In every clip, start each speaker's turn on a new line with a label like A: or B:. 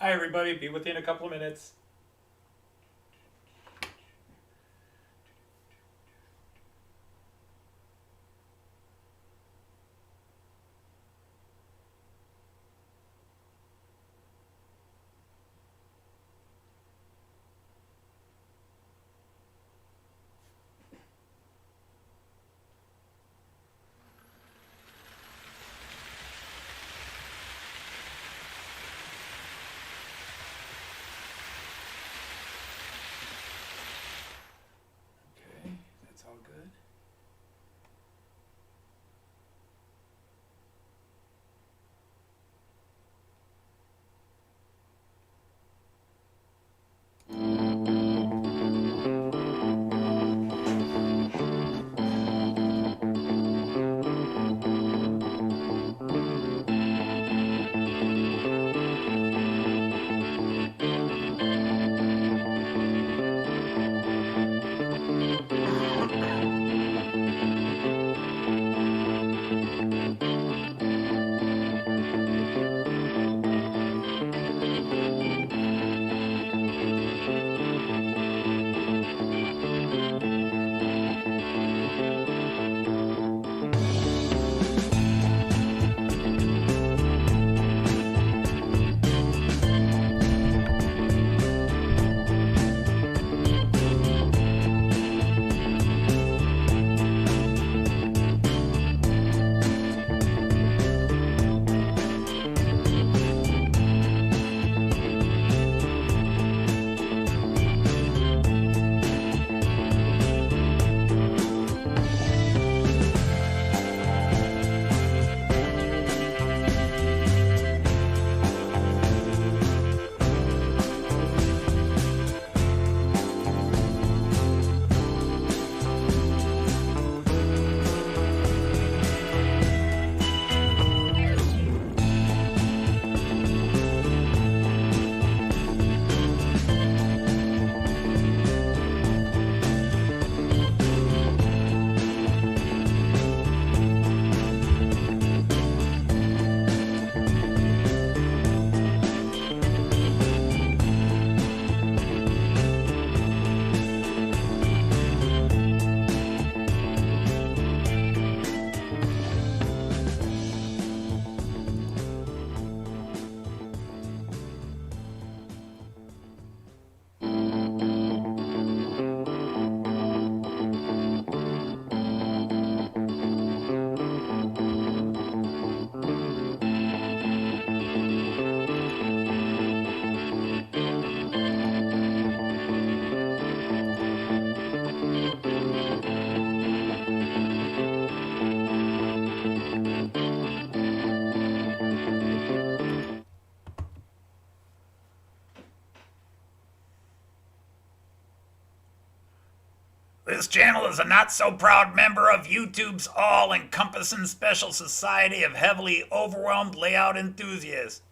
A: Hi, everybody. Be with you in a couple of minutes. Okay, that's all good.
B: This channel is a not so proud member of YouTube's all encompassing special society of heavily overwhelmed layout enthusiasts.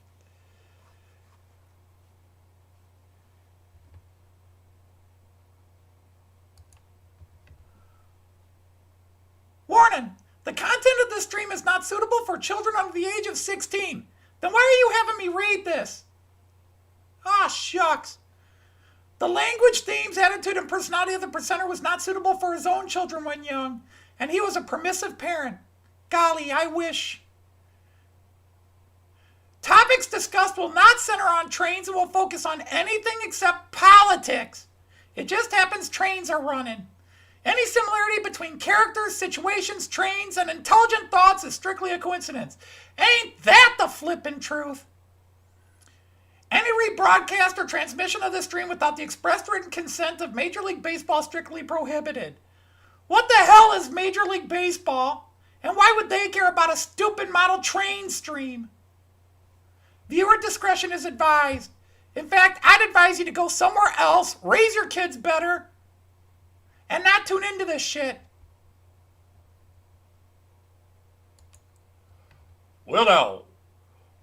B: Warning! The content of this stream is not suitable for children under the age of 16. Then why are you having me read this? Ah, shucks. The language, themes, attitude, and personality of the presenter was not suitable for his own children when young, and he was a permissive parent. Golly, I wish. Topics discussed will not center on trains and will focus on anything except politics. It just happens trains are running. Any similarity between characters, situations, trains, and intelligent thoughts is strictly a coincidence. Ain't that the flippin' truth? Any rebroadcast or transmission of this stream without the express written consent of Major League Baseball is strictly prohibited. What the hell is Major League Baseball? And why would they care about a stupid model train stream? Viewer discretion is advised. In fact, I'd advise you to go somewhere else, raise your kids better, and not tune into this shit.
A: Well, now,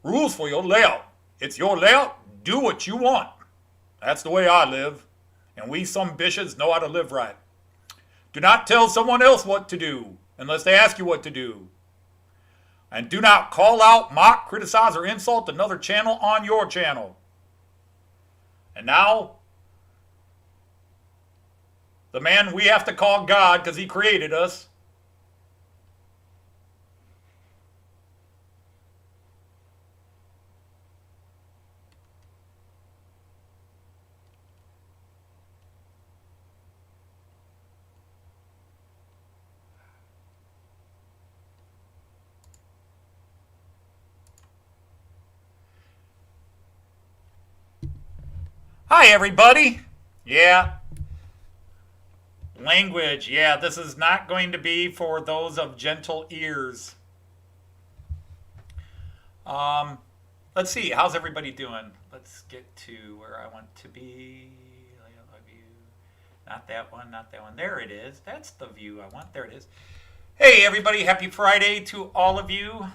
A: rules for your layout. It's your layout. Do what you want. That's the way I live. And we some bishops know how to live right. Do not tell someone else what to do unless they ask you what to do. And do not call out, mock, criticize, or insult another channel on your channel. And now, the man we have to call God because he created us. Hi, everybody. Yeah. Language. Yeah, this is not going to be for those of gentle ears. Um, let's see. How's everybody doing? Let's get to where I want to be. Layout view. Not that one. Not that one. There it is. That's the view I want. There it is. Hey, everybody. Happy Friday to all of you.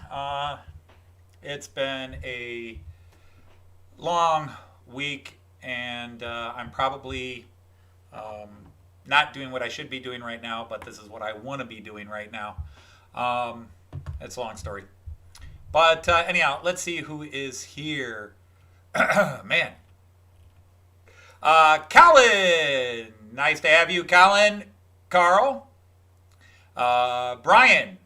A: It's been a long week, and I'm probably not doing what I should be doing right now, but this is what I want to be doing right now. It's a long story. But anyhow, let's see who is here. Man. Colin. Nice to have you, Colin. Carl. Brian.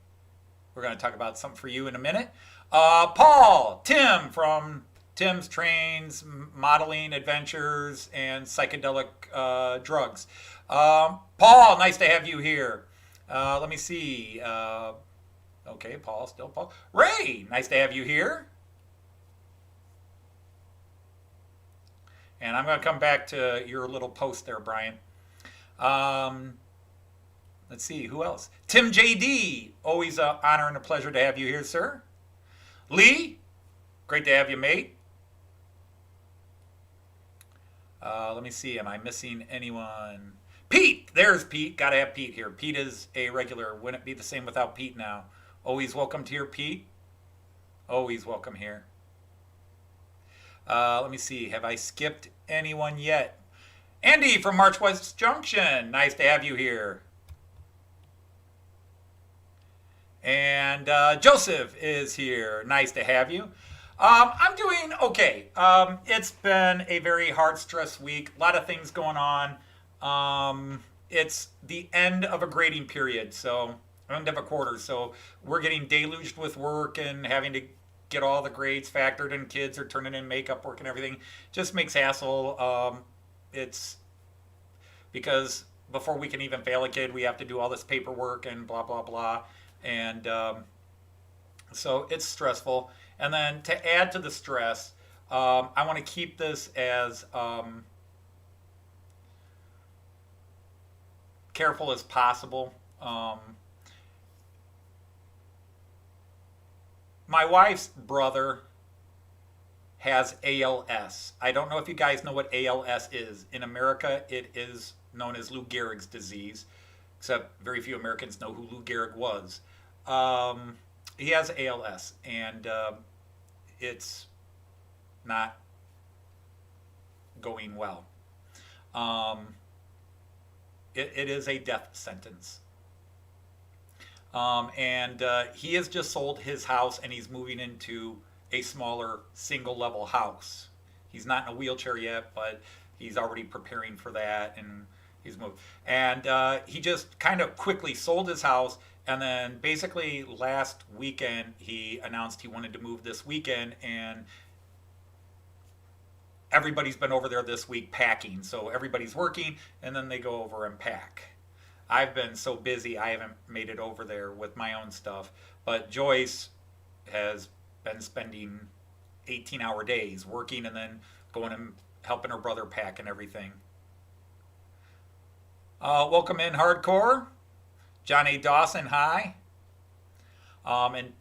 A: We're going to talk about something for you in a minute. Paul. Tim from Tim's Trains, Modeling Adventures, and Psychedelic Drugs. Paul, nice to have you here. Let me see. Okay, Paul, still Paul. Ray, nice to have you here. And I'm going to come back to your little post there, Brian. Let's see, who else? Tim JD, always an honor and a pleasure to have you here, sir. Lee, great to have you, mate. Let me see, am I missing anyone? Pete, there's Pete. Got to have Pete here. Pete is a regular. Wouldn't be the same without Pete now. Always welcome here, Pete. Always welcome here. Let me see. Have I skipped anyone yet? Andy from March West Junction. Nice to have you here. And Joseph is here. Nice to have you. I'm doing okay. It's been a very hard, stress week. A lot of things going on. It's the end of a grading period, so end of a quarter. So we're getting deluged with work and having to get all the grades factored, and kids are turning in makeup work and everything. Just makes hassle. It's because before we can even fail a kid, we have to do all this paperwork and blah, blah, blah. And so it's stressful. And then to add to the stress, I want to keep this as careful as possible. My wife's brother has ALS. I don't know if you guys know what ALS is. In America, it is known as Lou Gehrig's disease, except very few Americans know who Lou Gehrig was. He has ALS, and it's not going well. It is a death sentence. And he has just sold his house, and he's moving into a smaller single-level house. He's not in a wheelchair yet, but he's already preparing for that, and he's moved. And he just kind of quickly sold his house, and then basically last weekend he announced he wanted to move this weekend, and everybody's been over there this week packing. So everybody's working, and then they go over and pack. I've been so busy I haven't made it over there with my own stuff. But Joyce has been spending 18-hour days working and then going and helping her brother pack and everything. Welcome in, Hardcore. John A. Dawson, hi. And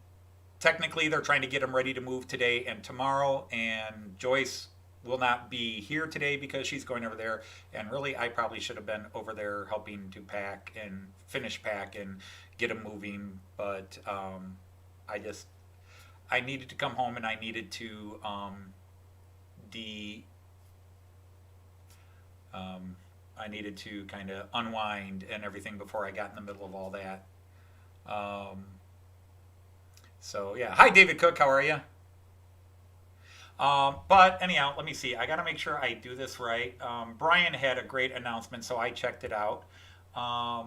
A: technically they're trying to get him ready to move today and tomorrow. And Joyce will not be here today because she's going over there, and really I probably should have been over there helping to pack and finish pack and get them moving, but I needed to come home, and I needed to I needed to kind of unwind and everything before I got in the middle of all that. So yeah, hi David Cook, how are you?
C: But anyhow, let me see. I got to make sure I do this right. Brian had a great announcement, so I checked it out. I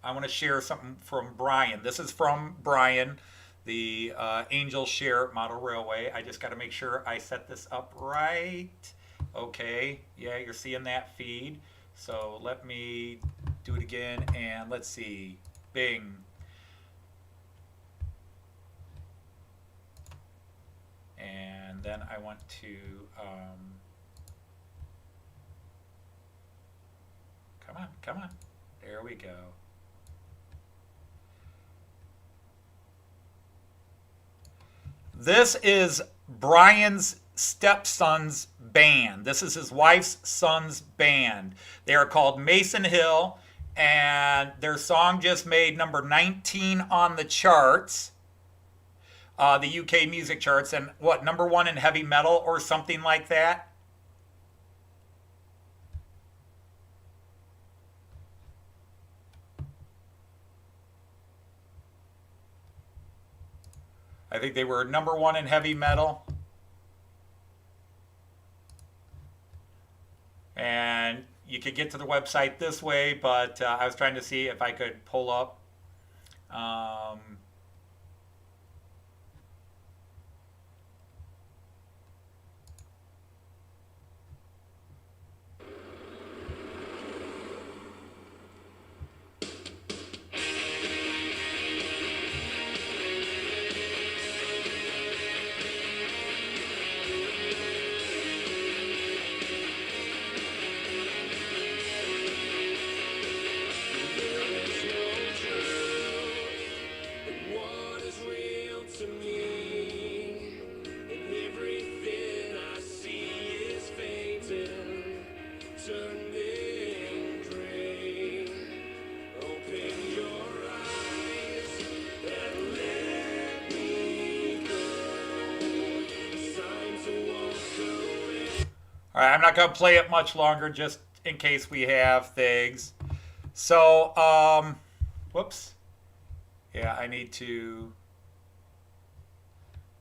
C: want to share something from Brian. This is from Brian, the Angel Share Model Railway. I just got to make sure I set this up right. Okay, yeah, you're seeing that feed. So let me do it again, and let's see. Bing. And then I want to, come on. There we go. This is Brian's stepson's band. This is his wife's son's band. They are called Mason Hill, and their song just made number 19 on the charts, the UK music charts, and what, number 1 in heavy metal or something like that. I think they were number 1 in heavy metal. And you could get to the website this way, but I was trying to see if I could pull up. All right, I'm not going to play it much longer just in case we have things. So, whoops. Yeah, I need to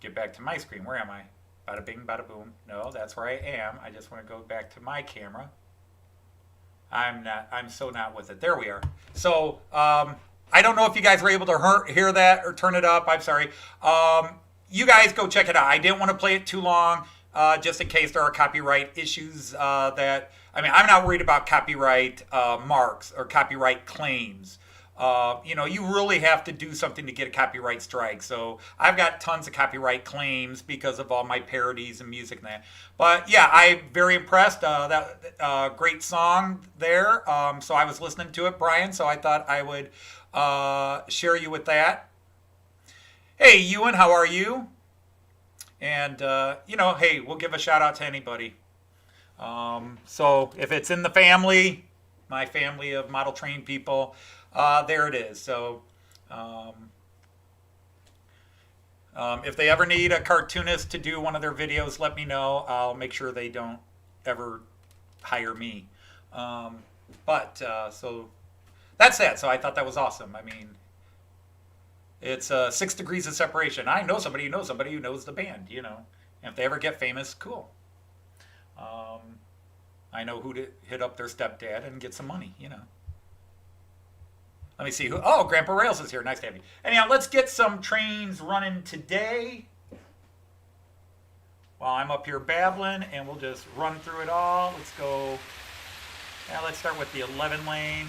C: get back to my screen. Where am I? Bada bing, bada boom. No, that's where I am. I just want to go back to my camera. I'm so not with it. There we are. So, I don't know if you guys were able to hear that or turn it up. I'm sorry. You guys go check it out. I didn't want to play it too long. Just in case there are copyright issues I'm not worried about copyright marks or copyright claims. You really have to do something to get a copyright strike. So I've got tons of copyright claims because of all my parodies and music and that. But yeah, I'm very impressed. That great song there. So I was listening to it, Brian, so I thought I would share you with that. Hey, Ewan, how are you? And, hey, we'll give a shout out to anybody. So if it's in the family, my family of model trained people, there it is. So if they ever need a cartoonist to do one of their videos, let me know. I'll make sure they don't ever hire me. So that's that. So I thought that was awesome. I mean, it's 6 degrees of separation. I know somebody who knows somebody who knows the band, And if they ever get famous, cool. I know who to hit up their stepdad and get some money, Let me see who. Oh, Grandpa Rails is here. Nice to have you. Anyhow, let's get some trains running today. While I'm up here babbling, and we'll just run through it all. Let's go. Yeah, let's start with the 11 lane.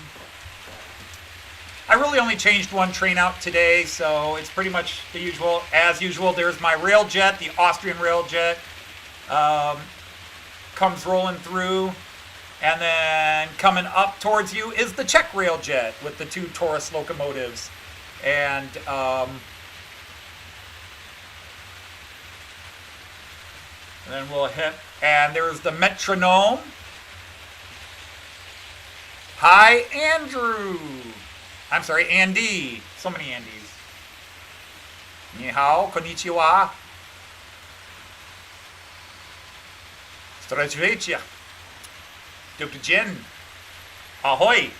C: I really only changed one train out today, so it's pretty much the usual. As usual, there's my railjet, the Austrian railjet, comes rolling through. And then coming up towards you is the Czech railjet with the 2 Taurus locomotives. And then we'll hit, and there's the metronome. Hi, Andrew. I'm sorry, Andy. So many Andys. Ni hao, konnichiwa. Zdravstvuyte. Dobry dzień. Ahoy.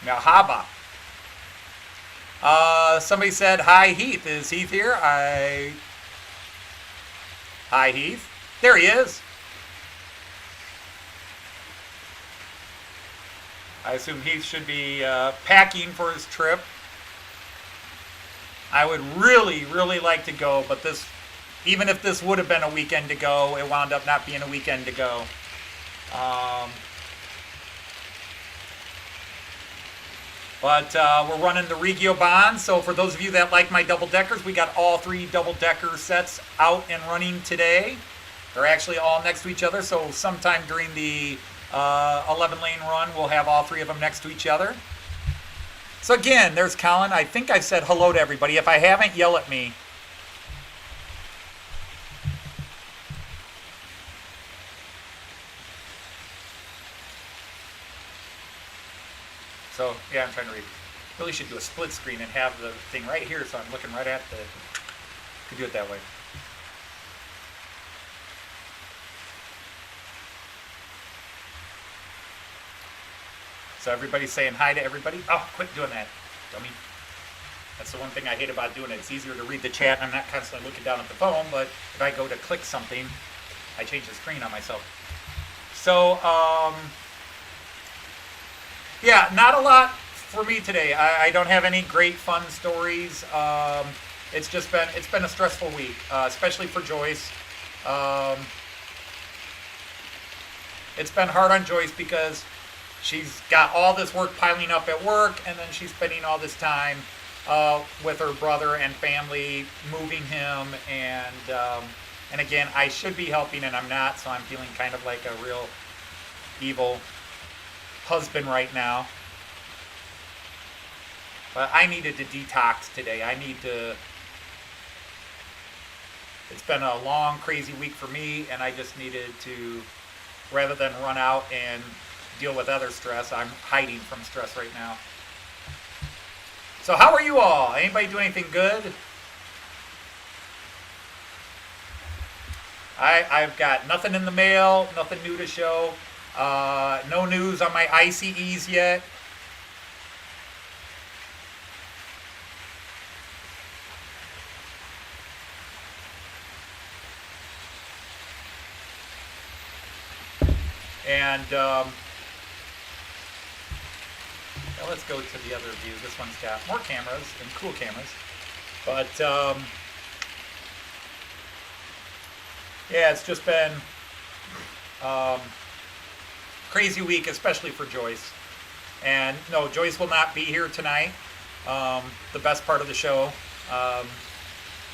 C: Merhaba. Somebody said, hi, Heath. Is Heath here? Hi, Heath. There he is. I assume Heath should be packing for his trip. I would really, really like to go, but even if this would have been a weekend to go, it wound up not being a weekend to go. But we're running the Regio Bond, so for those of you that like my double-deckers, we got all 3 double-decker sets out and running today. They're actually all next to each other, so sometime during the 11-lane run, we'll have all 3 of them next to each other. So again, there's Colin. I think I've said hello to everybody. If I haven't, yell at me. So, yeah, I'm trying to read. Really should do a split screen and have the thing right here so I'm looking right at the... Could do it that way. So everybody's saying hi to everybody. Oh, quit doing that, dummy. That's the one thing I hate about doing it. It's easier to read the chat and I'm not constantly looking down at the phone, but if I go to click something, I change the screen on myself. So, yeah, not a lot for me today. I don't have any great fun stories. It's been a stressful week, especially for Joyce. It's been hard on Joyce because she's got all this work piling up at work, and then she's spending all this time with her brother and family, moving him, and again, I should be helping and I'm not, so I'm feeling kind of like a real evil husband right now. But I needed to detox today. It's been a long, crazy week for me, and I just needed to, rather than run out and deal with other stress, I'm hiding from stress right now. So how are you all? Anybody do anything good? I've got nothing in the mail, nothing new to show. No news on my ICEs yet. And now let's go to the other view. This one's got more cameras and cool cameras. But yeah, it's just been crazy week, especially for Joyce. And no, Joyce will not be here tonight. The best part of the show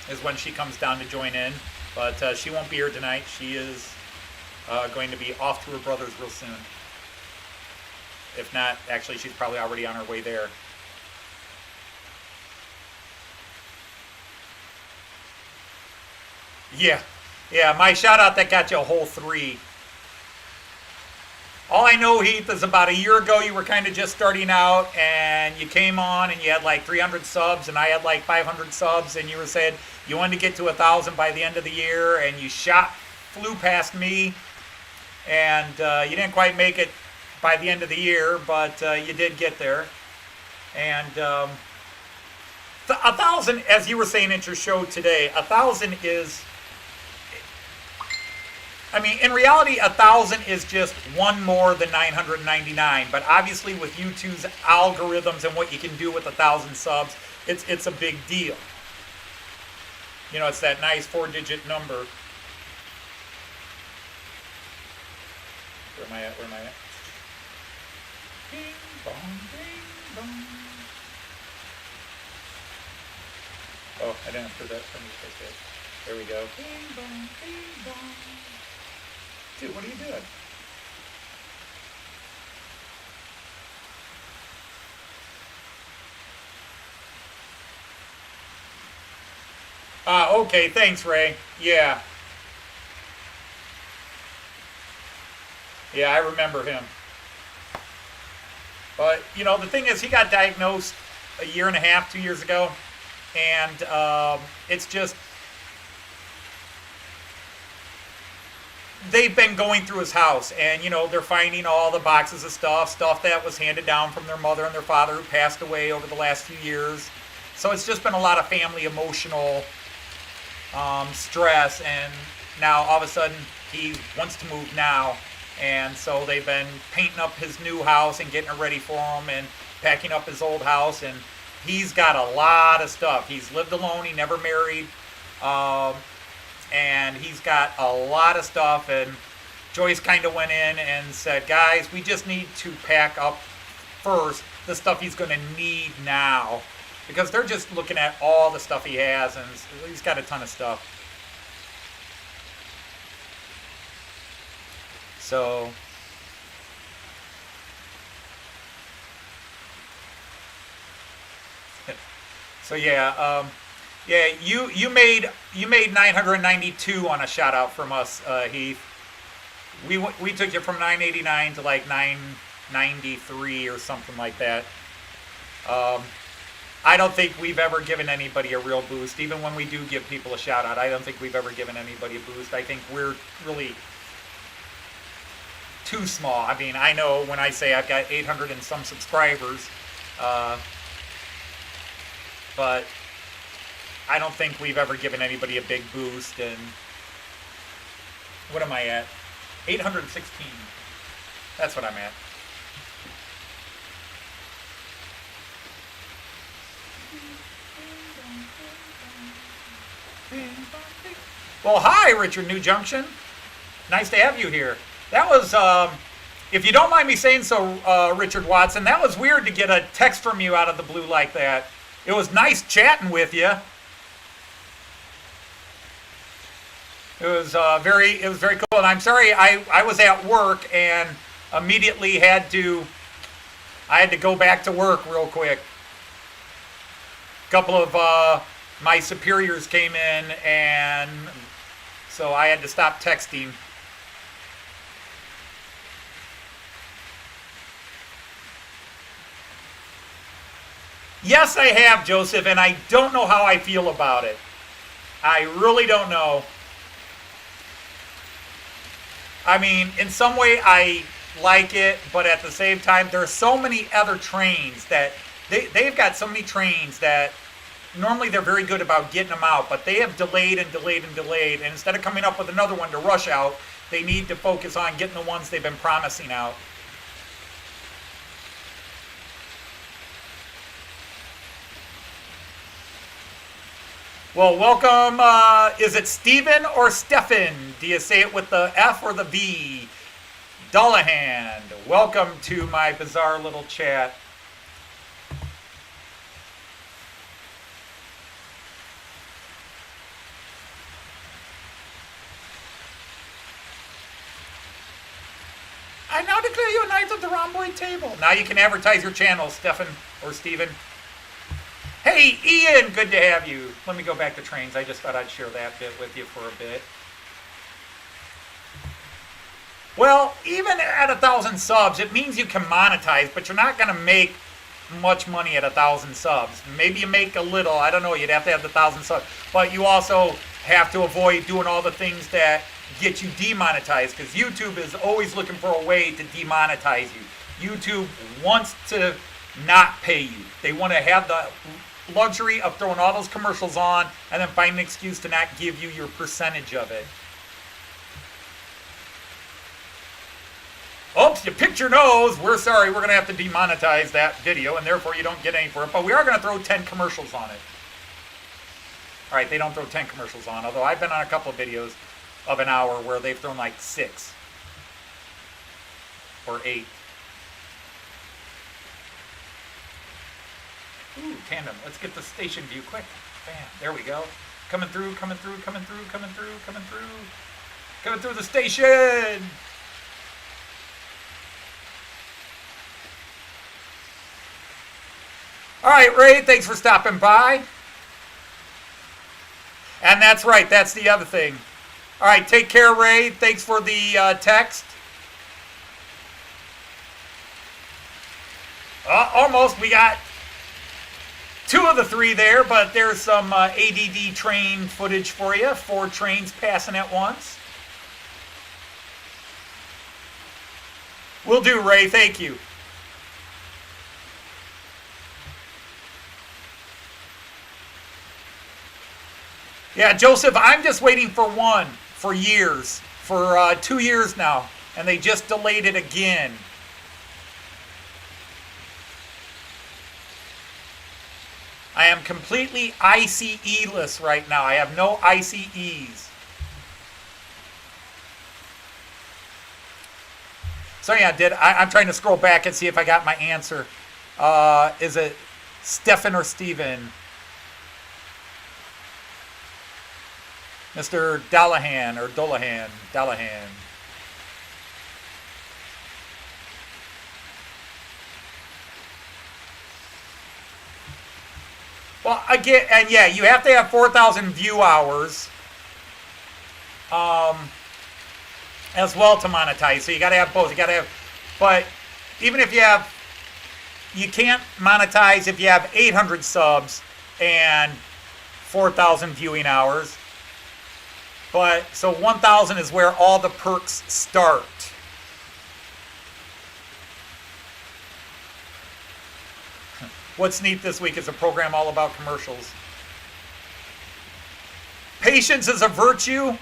C: is when she comes down to join in. But she won't be here tonight. She is going to be off to her brother's real soon. If not, actually, she's probably already on her way there. Yeah, my shout out that got you a whole 3. All I know, Heath, is about a year ago you were kind of just starting out and you came on and you had like 300 subs and I had like 500 subs and you were saying you wanted to get to 1,000 by the end of the year and you flew past me and you didn't quite make it by the end of the year, but you did get there. And 1,000, as you were saying at your show today, 1,000 is, I mean, in reality, 1,000 is just one more than 999. But obviously, with YouTube's algorithms and what you can do with 1,000 subs, it's a big deal. You know, it's that nice 4-digit number. Where am I at? Ding bong, ding bong. Oh, I didn't put that from you. There we go. Ding bong, ding bong. Dude, what are you doing? Okay, thanks, Ray. Yeah. Yeah, I remember him. But, you know, the thing is, he got diagnosed a year and a half, 2 years ago. And it's just, they've been going through his house. And, you know, they're finding all the boxes of stuff that was handed down from their mother and their father who passed away over the last few years. So it's just been a lot of family emotional stress, and now all of a sudden he wants to move now, and so they've been painting up his new house and getting it ready for him and packing up his old house, and he's got a lot of stuff. He's lived alone, he never married, and he's got a lot of stuff, and Joyce kind of went in and said, guys, we just need to pack up first the stuff he's going to need now, because they're just looking at all the stuff he has, and he's got a ton of stuff. So yeah, you made 992 on a shout out from us, Heath. We took you from 989 to like 993 or something like that. I don't think we've ever given anybody a real boost. Even when we do give people a shout out, I don't think we've ever given anybody a boost. I think we're really too small. I mean, I know when I say I've got 800 and some subscribers, but I don't think we've ever given anybody a big boost. And what am I at? 816. That's what I'm at. Well, hi, Richard New Junction. Nice to have you here. That was, if you don't mind me saying so, Richard Watson, that was weird to get a text from you out of the blue like that. It was nice chatting with you. It was very cool. And I'm sorry, I was at work and immediately had to go back to work real quick. A couple of my superiors came in, and so I had to stop texting. Yes, I have, Joseph, and I don't know how I feel about it. I really don't know. I mean, in some way I like it, but at the same time, there are so many other trains that they've got so many trains that normally they're very good about getting them out, but they have delayed and delayed and delayed, and instead of coming up with another one to rush out, they need to focus on getting the ones they've been promising out. Well, welcome. Is it Stephen or Stefan? Do you say it with the F or the V? Dullahan, welcome to my bizarre little chat.
B: I now declare you a knight of the Rhomboid table.
C: Now you can advertise your channel, Stefan or Stephen. Hey, Ian, good to have you. Let me go back to trains. I just thought I'd share that bit with you for a bit. Well, even at 1,000 subs, it means you can monetize, but you're not going to make much money at 1,000 subs. Maybe you make a little. I don't know. You'd have to have the 1,000 subs. But you also have to avoid doing all the things that get you demonetized, because YouTube is always looking for a way to demonetize you. YouTube wants to not pay you. They want to have the luxury of throwing all those commercials on and then find an excuse to not give you your percentage of it. Oops, you picked your nose. We're sorry. We're going to have to demonetize that video, and therefore you don't get any for it. But we are going to throw 10 commercials on it. All right, they don't throw 10 commercials on, although I've been on a couple of videos of an hour where they've thrown like 6 or 8. Ooh, tandem. Let's get the station view quick. Bam. There we go. Coming through, coming through, coming through, coming through, coming through. Coming through the station. All right, Ray, thanks for stopping by. And that's right. That's the other thing. All right, take care, Ray. Thanks for the text. Almost. We got 2 of the 3 there, but there's some ADD train footage for you. 4 trains passing at once. Will do, Ray. Thank you. Yeah, Joseph, I'm just waiting for one for years, for 2 years now, and they just delayed it again. I am completely ICE-less right now. I have no ICEs. So yeah, I'm trying to scroll back and see if I got my answer. Is it Stefan or Steven? Mr. Dallahan or Dolahan. Dallahan. Well, again, and yeah, you have to have 4,000 view hours as well to monetize. So you got to have both. You got to have, but even if you have, you can't monetize if you have 800 subs and 4,000 viewing hours. But so 1,000 is where all the perks start. What's neat this week is a program all about commercials. Patience is a virtue,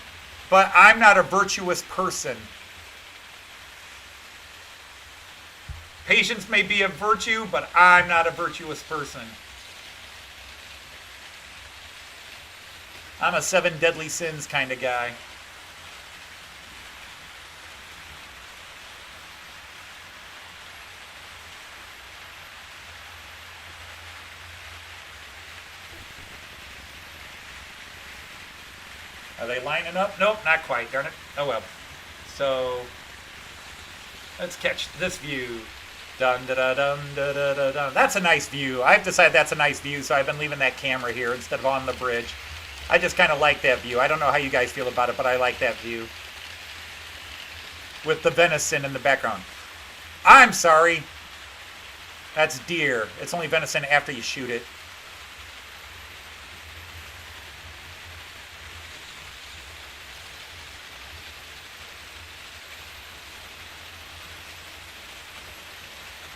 C: but I'm not a virtuous person. Patience may be a virtue, but I'm not a virtuous person. I'm a 7 deadly sins kind of guy. Are they lining up? Nope, not quite, darn it. Oh well. So, let's catch this view. Dun da da dum da da da dum. That's a nice view. I've decided that's a nice view, so I've been leaving that camera here instead of on the bridge. I just kind of like that view. I don't know how you guys feel about it, but I like that view. With the venison in the background. I'm sorry. That's deer. It's only venison after you shoot it.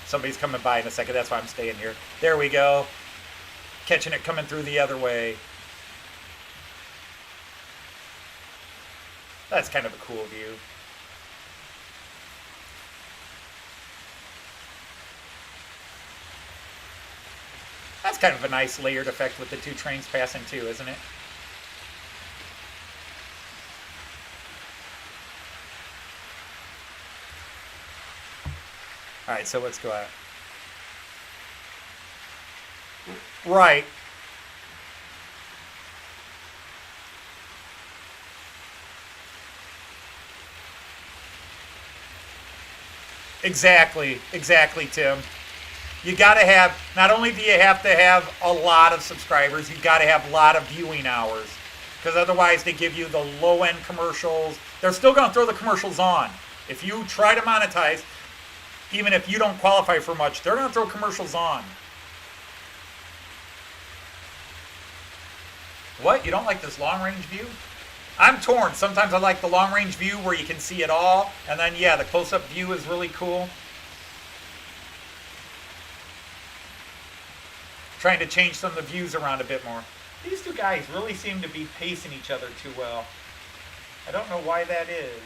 C: Somebody's coming by in a second. That's why I'm staying here. There we go. Catching it coming through the other way. That's kind of a cool view. That's kind of a nice layered effect with the two trains passing too, isn't it? All right, so let's go out. Right. Exactly, Tim. You got to have, not only do you have to have a lot of subscribers, you got to have a lot of viewing hours. Because otherwise they give you the low-end commercials. They're still going to throw the commercials on. If you try to monetize, even if you don't qualify for much, they're going to throw commercials on. What? You don't like this long-range view? I'm torn. Sometimes I like the long-range view where you can see it all. And then, yeah, the close-up view is really cool. Trying to change some of the views around a bit more. These two guys really seem to be pacing each other too well. I don't know why that is.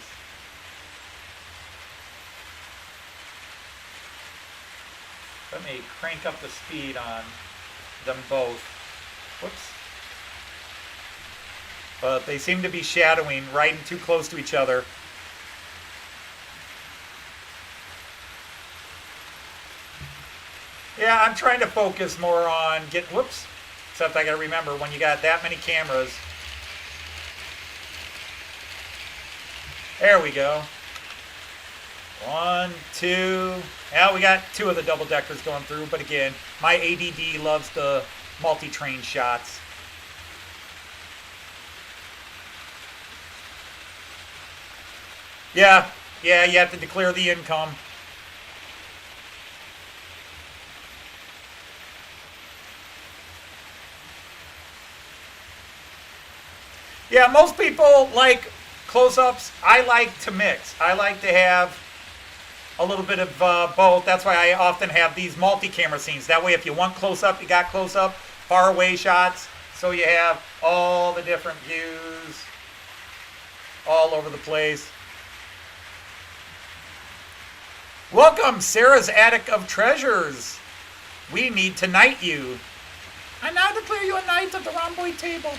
C: Let me crank up the speed on them both. Whoops. But they seem to be shadowing, riding too close to each other. Yeah, I'm trying to focus more on whoops. Except I gotta remember, when you got that many cameras. There we go. 1, 2. Yeah, we got 2 of the double deckers going through, but again, my ADD loves the multi-train shots. Yeah, you have to declare the income. Yeah, most people like close-ups. I like to mix. I like to have a little bit of both. That's why I often have these multi-camera scenes. That way, if you want close-up, you got close-up, far-away shots, So you have all the different views all over the place. Welcome, Sarah's Attic of Treasures. We need to knight you.
B: I now declare you a knight of the rhomboid table.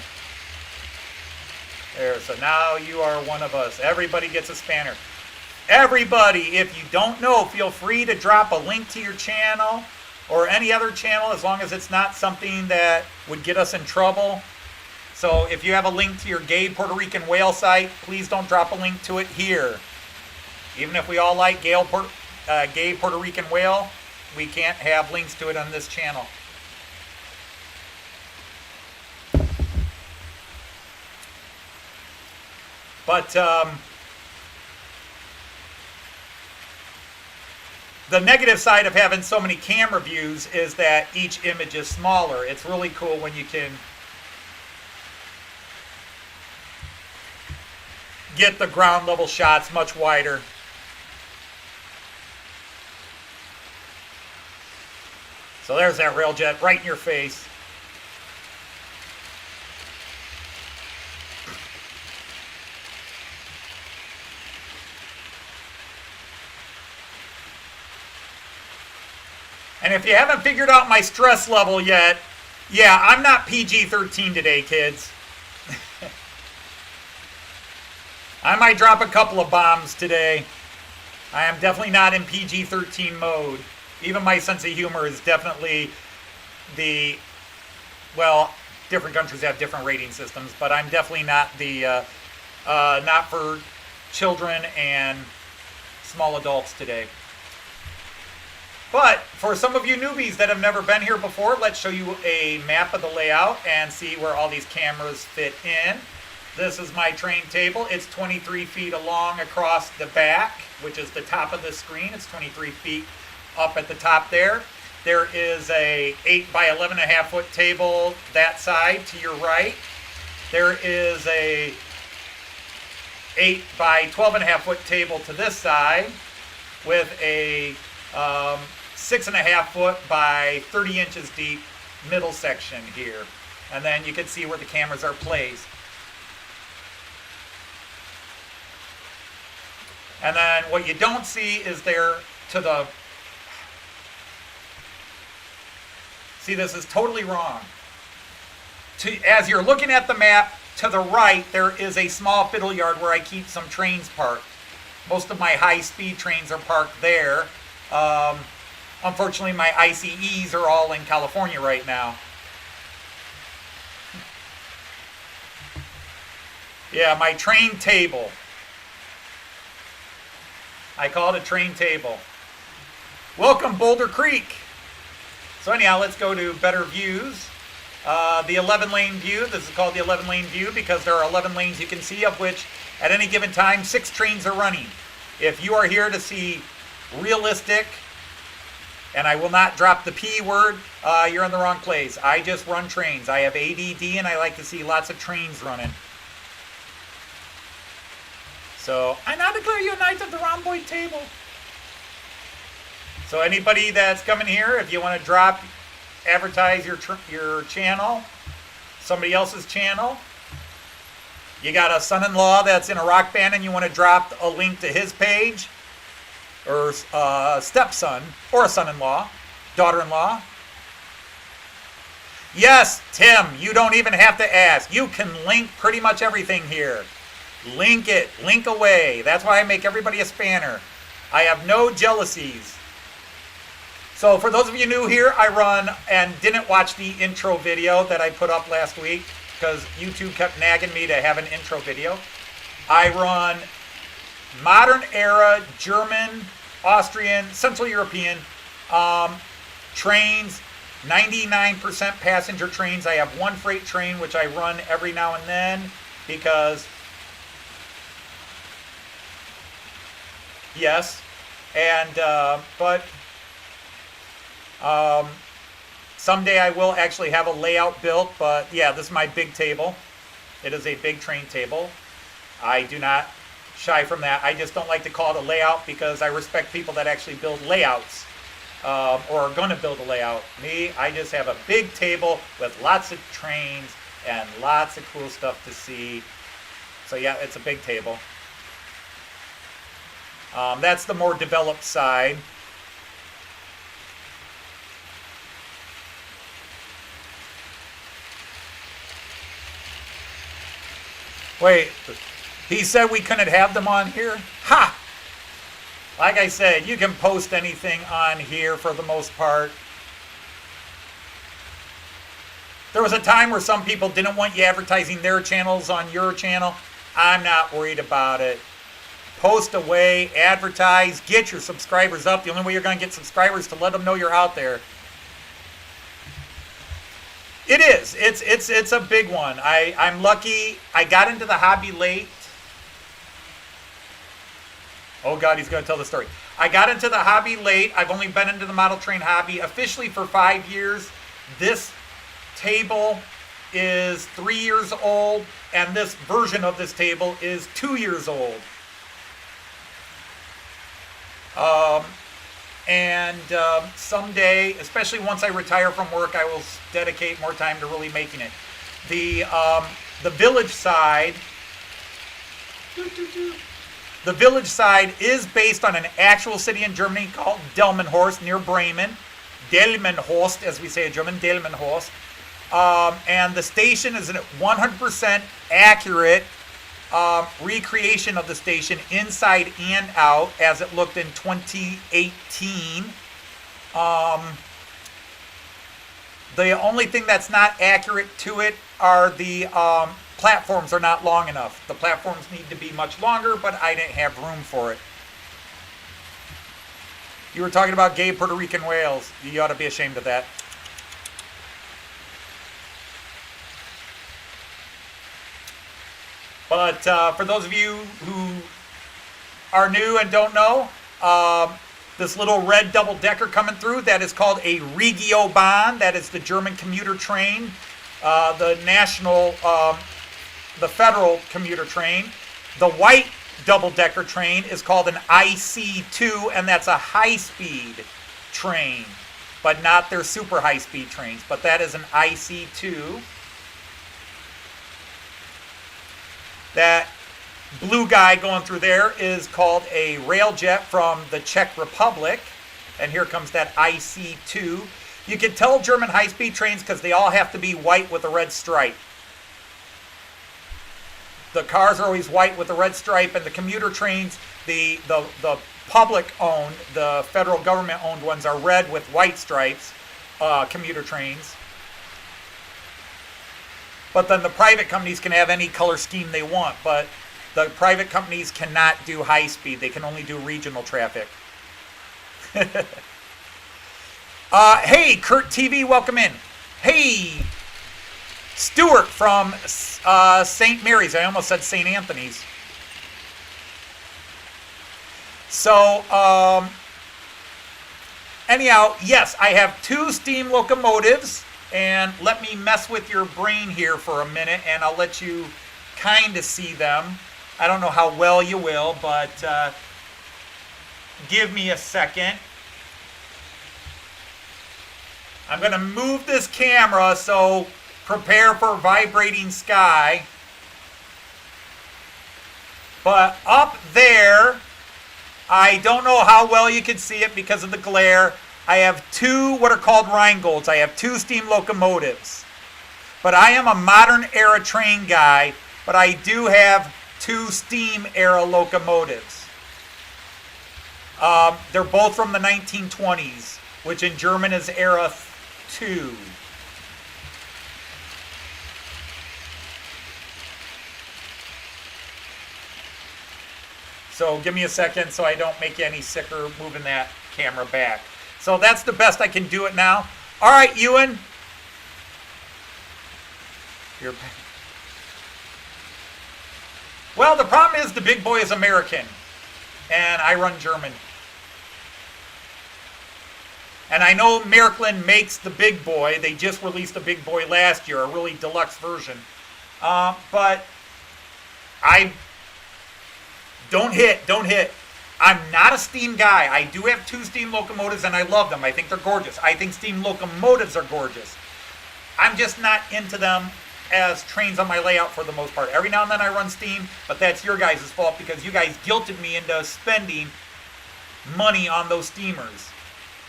C: There, so now you are one of us. Everybody gets a spanner. Everybody, if you don't know, feel free to drop a link to your channel or any other channel as long as it's not something that would get us in trouble. So if you have a link to your gay Puerto Rican whale site, please don't drop a link to it here. Even if we all like gay Puerto Rican whale, we can't have links to it on this channel. But the negative side of having so many camera views is that each image is smaller. It's really cool when you can get the ground level shots much wider. So there's that railjet right in your face. And if you haven't figured out my stress level yet, yeah, I'm not PG-13 today, kids. I might drop a couple of bombs today. I am definitely not in PG-13 mode. Even my sense of humor is definitely well, different countries have different rating systems, but I'm definitely not not for children and small adults today. But for some of you newbies that have never been here before, let's show you a map of the layout and see where all these cameras fit in. This is my train table. It's 23 feet along across the back, which is the top of the screen. It's 23 feet up at the top there. There is a 8 by 11.5 foot table that side to your right. There is a 8 by 12.5 foot table to this side with a 6.5 foot by 30 inches deep middle section here. And then you can see where the cameras are placed. And then what you don't see is there to the... See, this is totally wrong. As you're looking at the map, to the right, there is a small fiddle yard where I keep some trains parked. Most of my high-speed trains are parked there. Unfortunately, my ICEs are all in California right now. Yeah, my train table. I call it a train table. Welcome, Boulder Creek. So anyhow, let's go to better views. The 11-lane view. This is called the 11-lane view because there are 11 lanes you can see, of which at any given time 6 trains are running. If you are here to see realistic, and I will not drop the P word, you're in the wrong place. I just run trains. I have ADD and I like to see lots of trains running. So
B: I now declare you a knight of the rhomboid table.
C: So anybody that's coming here, if you want to advertise your channel, somebody else's channel, you got a son-in-law that's in a rock band and you want to drop a link to his page, or a stepson, or a son-in-law, daughter-in-law. Yes, Tim, you don't even have to ask. You can link pretty much everything here. Link it, link away. That's why I make everybody a spanner. I have no jealousies. So for those of you new here, I run and didn't watch the intro video that I put up last week because YouTube kept nagging me to have an intro video. I run modern era German, Austrian, Central European trains, 99% passenger trains. I have one freight train which I run every now and then because yes, and but someday I will actually have a layout built, but yeah, this is my big table. It is a big train table. I do not shy from that. I just don't like to call it a layout because I respect people that actually build layouts or are going to build a layout. Me, I just have a big table with lots of trains and lots of cool stuff to see. So yeah, it's a big table. That's the more developed side. Wait, he said we couldn't have them on here? Ha! Like I said, you can post anything on here for the most part. There was a time where some people didn't want you advertising their channels on your channel. I'm not worried about it. Post away, advertise, get your subscribers up. The only way you're going to get subscribers is to let them know you're out there. It is. It's a big one. I'm lucky. I got into the hobby late. Oh God, he's going to tell the story. I got into the hobby late. I've only been into the model train hobby officially for 5 years. This table is 3 years old, and this version of this table is 2 years old. Someday, especially once I retire from work, I will dedicate more time to really making it. The village side, the village side is based on an actual city in Germany called Delmenhorst near Bremen. Delmenhorst, as we say in German, Delmenhorst. And the station is a 100% accurate recreation of the station inside and out as it looked in 2018. The only thing that's not accurate to it are the platforms are not long enough. The platforms need to be much longer, but I didn't have room for it. You were talking about gay Puerto Rican whales. You ought to be ashamed of that. But for those of you who are new and don't know, this little red double-decker coming through, that is called a Regiobahn. That is the German commuter train, the national, the federal commuter train. The white double-decker train is called an IC2, and that's a high-speed train, but not their super high-speed trains. But that is an IC2. That blue guy going through there is called a railjet from the Czech Republic. And here comes that IC2. You can tell German high-speed trains because they all have to be white with a red stripe. The cars are always white with a red stripe, and the commuter trains, the public-owned, the federal government-owned ones are red with white stripes, commuter trains. But then the private companies can have any color scheme they want, but the private companies cannot do high speed. They can only do regional traffic. Hey, Kurt TV, welcome in. Hey, Stuart from St. Mary's. I almost said St. Anthony's. So, anyhow, yes, I have 2 steam locomotives. And let me mess with your brain here for a minute, and I'll let you kind of see them. I don't know how well you will, but give me a second. I'm going to move this camera, so prepare for vibrating sky. But up there, I don't know how well you can see it because of the glare. I have 2 what are called Rheingolds. I have 2 steam locomotives. But I am a modern era train guy, but I do have 2 steam era locomotives. They're both from the 1920s, which in German is era 2. So give me a second so I don't make you any sicker moving that camera back. So that's the best I can do it now. All right, Ewan. Well, the problem is the big boy is American, and I run German. And I know Märklin makes the big boy. They just released a big boy last year, a really deluxe version. But I don't hit. I'm not a steam guy. I do have 2 steam locomotives, and I love them. I think they're gorgeous. I think steam locomotives are gorgeous. I'm just not into them as trains on my layout for the most part. Every now and then I run steam, but that's your guys' fault because you guys guilted me into spending money on those steamers.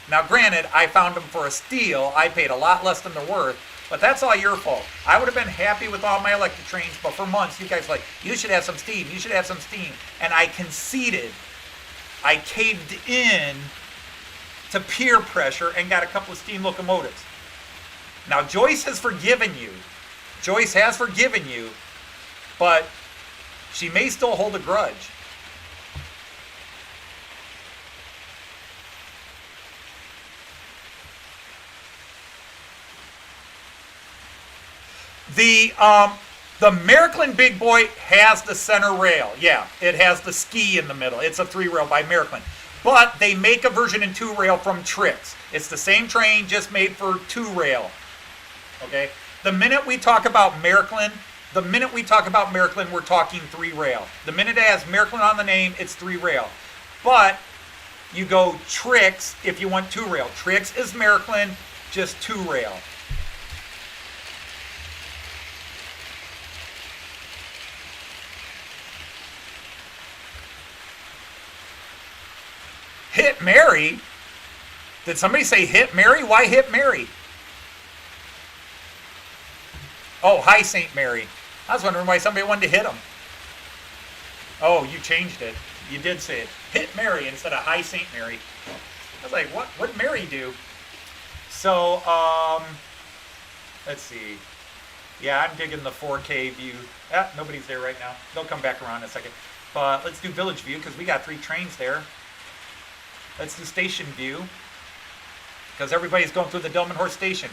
C: Now, granted, I found them for a steal. I paid a lot less than they're worth, but that's all your fault. I would have been happy with all my electric trains, but for months, you guys were like, you should have some steam, you should have some steam. And I conceded. I caved in to peer pressure and got a couple of steam locomotives. Now, Joyce has forgiven you. Joyce has forgiven you, but she may still hold a grudge. The American Big Boy has the center rail. Yeah, it has the ski in the middle. It's a 3-rail by American. But they make a version in 2-rail from Trix. It's the same train, just made for 2-rail. Okay? The minute we talk about American, we're talking 3-rail. The minute it has American on the name, it's 3-rail. But you go Trix if you want 2-rail. Trix is American, just 2-rail. Hit Mary? Did somebody say hit Mary? Why hit Mary? Oh, hi St. Mary. I was wondering why somebody wanted to hit him. Oh, you changed it. You did say it. Hit Mary instead of hi St. Mary. I was like, what? What'd Mary do? So, let's see. Yeah, I'm digging the 4K view. Nobody's there right now. They'll come back around in a second. But let's do village view because we got 3 trains there. Let's do station view because everybody's going through the Delmenhorst station.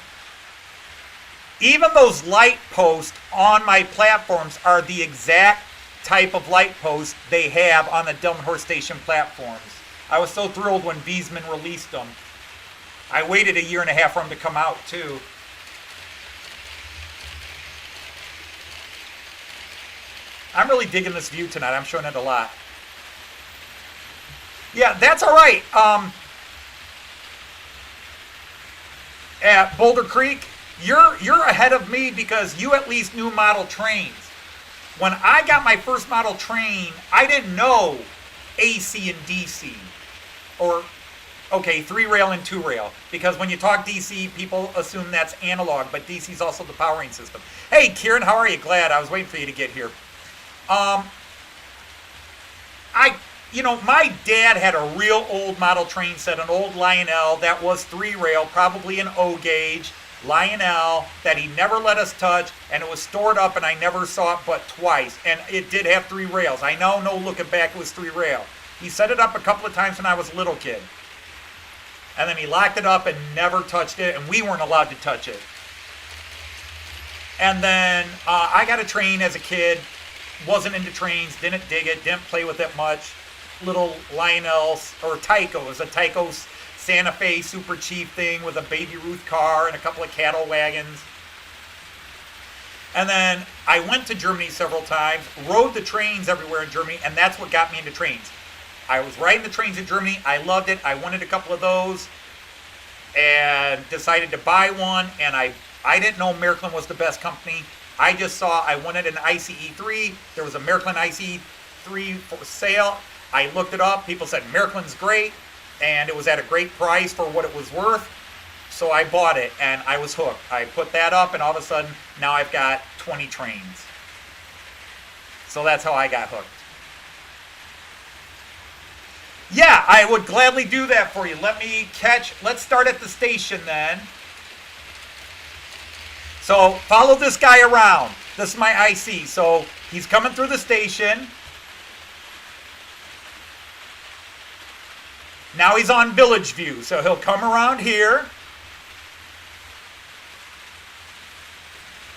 C: Even those light posts on my platforms are the exact type of light posts they have on the Delmenhorst station platforms. I was so thrilled when Wiesmann released them. I waited a year and a half for them to come out too. I'm really digging this view tonight. I'm showing it a lot. Yeah, that's all right. At Boulder Creek, you're ahead of me because you at least knew model trains. When I got my first model train, I didn't know AC and DC. Or, okay, 3-rail and 2-rail. Because when you talk DC, people assume that's analog, but DC is also the powering system. Hey, Kieran, how are you? Glad. I was waiting for you to get here. My dad had a real old model train set, an old Lionel that was 3-rail, probably an O-gauge Lionel that he never let us touch, and it was stored up, and I never saw it but twice. And it did have 3 rails. I know, no looking back, it was 3-rail. He set it up a couple of times when I was a little kid. And then he locked it up and never touched it, and we weren't allowed to touch it. And then I got a train as a kid, wasn't into trains, didn't dig it, didn't play with it much. Little Lionel's, or Tyco. It was a Tyco Santa Fe super cheap thing with a Baby Ruth car and a couple of cattle wagons. And then I went to Germany several times, rode the trains everywhere in Germany, and that's what got me into trains. I was riding the trains in Germany. I loved it. I wanted a couple of those and decided to buy one. And I didn't know American was the best company. I just saw I wanted an ICE-3. There was a American ICE-3 for sale. I looked it up. People said American's great, and it was at a great price for what it was worth. So I bought it, and I was hooked. I put that up, and all of a sudden, now I've got 20 trains. So that's how I got hooked. Yeah, I would gladly do that for you. Let's start at the station then. So follow this guy around. This is my IC. So he's coming through the station. Now he's on village view. So he'll come around here.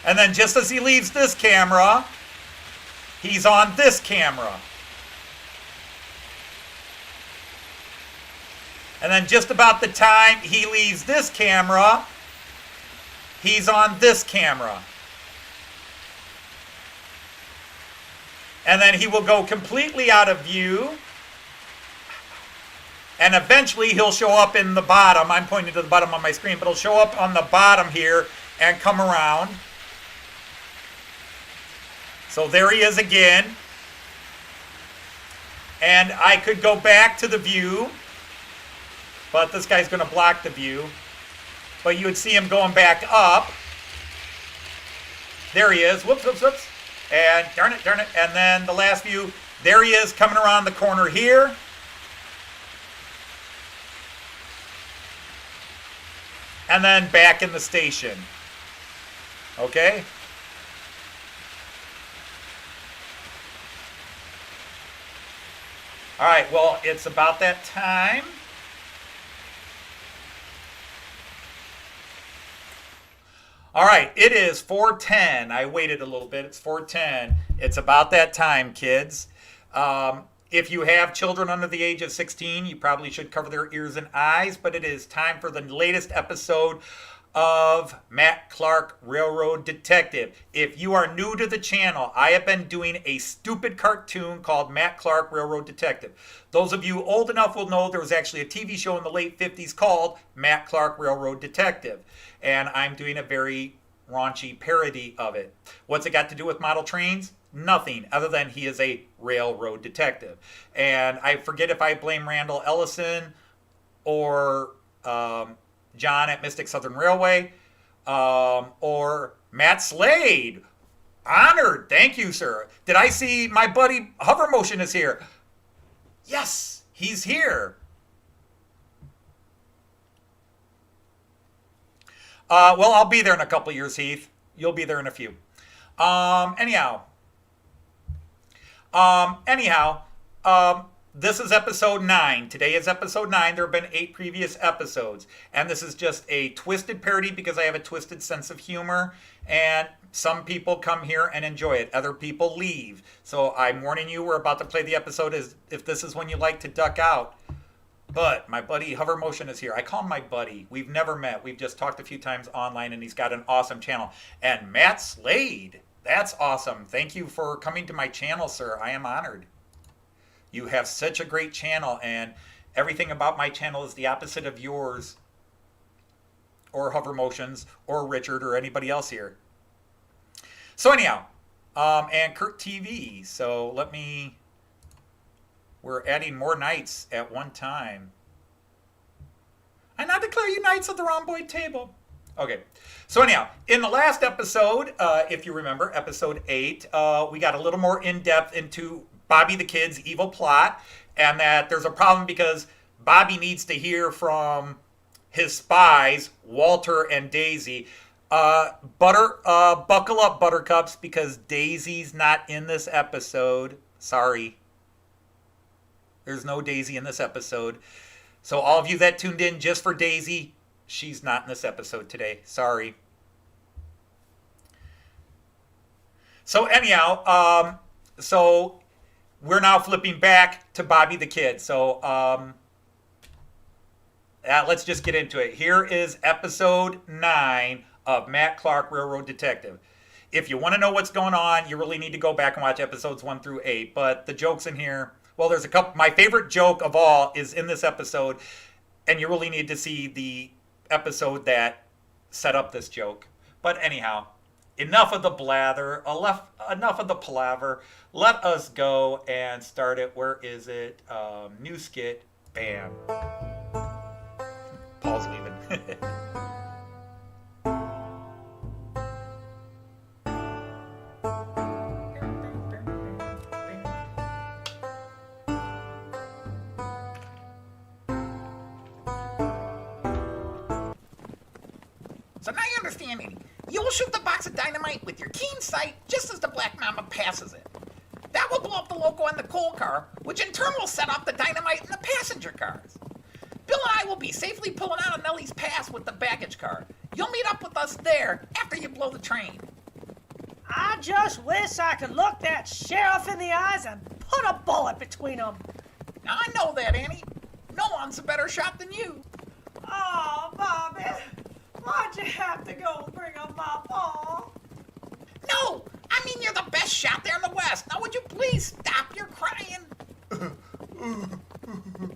C: And then just as he leaves this camera, he's on this camera. And then just about the time he leaves this camera, he's on this camera. And then he will go completely out of view. And eventually he'll show up in the bottom. I'm pointing to the bottom on my screen, but he'll show up on the bottom here and come around. So there he is again. And I could go back to the view, but this guy's going to block the view. But you would see him going back up. There he is. Whoops, whoops, whoops. And darn it. And then the last view, there he is coming around the corner here. And then back in the station. Okay? All right, well, it's about that time. All right, it is 4:10. I waited a little bit. It's 4:10. It's about that time, kids. If you have children under the age of 16, you probably should cover their ears and eyes, but it is time for the latest episode of Matt Clarke Railroad Detective. If you are new to the channel, I have been doing a stupid cartoon called Matt Clarke Railroad Detective. Those of you old enough will know there was actually a TV show in the late 50s called Matt Clarke Railroad Detective. And I'm doing a very raunchy parody of it. What's it got to do with model trains? Nothing, other than he is a railroad detective. And I forget if I blame Randall Ellison or John at Mystic Southern Railway, or Matt Slade. Honored. Thank you, sir. Did I see my buddy Hover Motion is here? Yes, he's here. Well, I'll be there in a couple of years, Heath. You'll be there in a few. Anyhow, this is episode 9. Today is episode 9. There have been 8 previous episodes. And this is just a twisted parody because I have a twisted sense of humor. And some people come here and enjoy it. Other people leave. So I'm warning you, we're about to play the episode as if this is when you like to duck out. But my buddy Hover Motion is here. I call him my buddy. We've never met. We've just talked a few times online, and he's got an awesome channel. And Matt Slade, that's awesome. Thank you for coming to my channel, sir. I am honored. You have such a great channel, and everything about my channel is the opposite of yours, or Hover Motions, or Richard, or anybody else here. So anyhow, and Kurt TV. So let me... We're adding more knights at one time. I now declare you knights of the rhomboid table. Okay. So anyhow, in the last episode, if you remember, episode 8, we got a little more in-depth into Bobby the Kid's evil plot, and that there's a problem because Bobby needs to hear from his spies, Walter and Daisy. Buckle up, Buttercups, because Daisy's not in this episode. Sorry. There's no Daisy in this episode. So all of you that tuned in just for Daisy, she's not in this episode today. Sorry. So anyhow, so we're now flipping back to Bobby the Kid. So let's just get into it. Here is episode 9 of Matt Clarke Railroad Detective. If you want to know what's going on, you really need to go back and watch episodes 1 through 8. But the jokes in here... Well, there's a couple. My favorite joke of all is in this episode, and you really need to see the episode that set up this joke. But anyhow, enough of the blather, enough of the palaver. Let us go and start it. Where is it? New skit. Bam. Paul's leaving.
B: So now you understand me. You will shoot the box of dynamite with your keen sight just as the Black Mamba passes it. That will blow up the loco and the coal car, which in turn will set off the dynamite in the passenger cars. Bill and I will be safely pulling out of Nellie's Pass with the baggage car. You'll meet up with us there after you blow the train.
D: I just wish I could look that sheriff in the eyes and put a bullet between them.
B: Now I know that, Annie. No one's a better shot than you.
D: Oh, Bobby, why'd you have to go bring up my ball?
B: No, I mean you're the best shot there in the West. Now would you please stop your crying?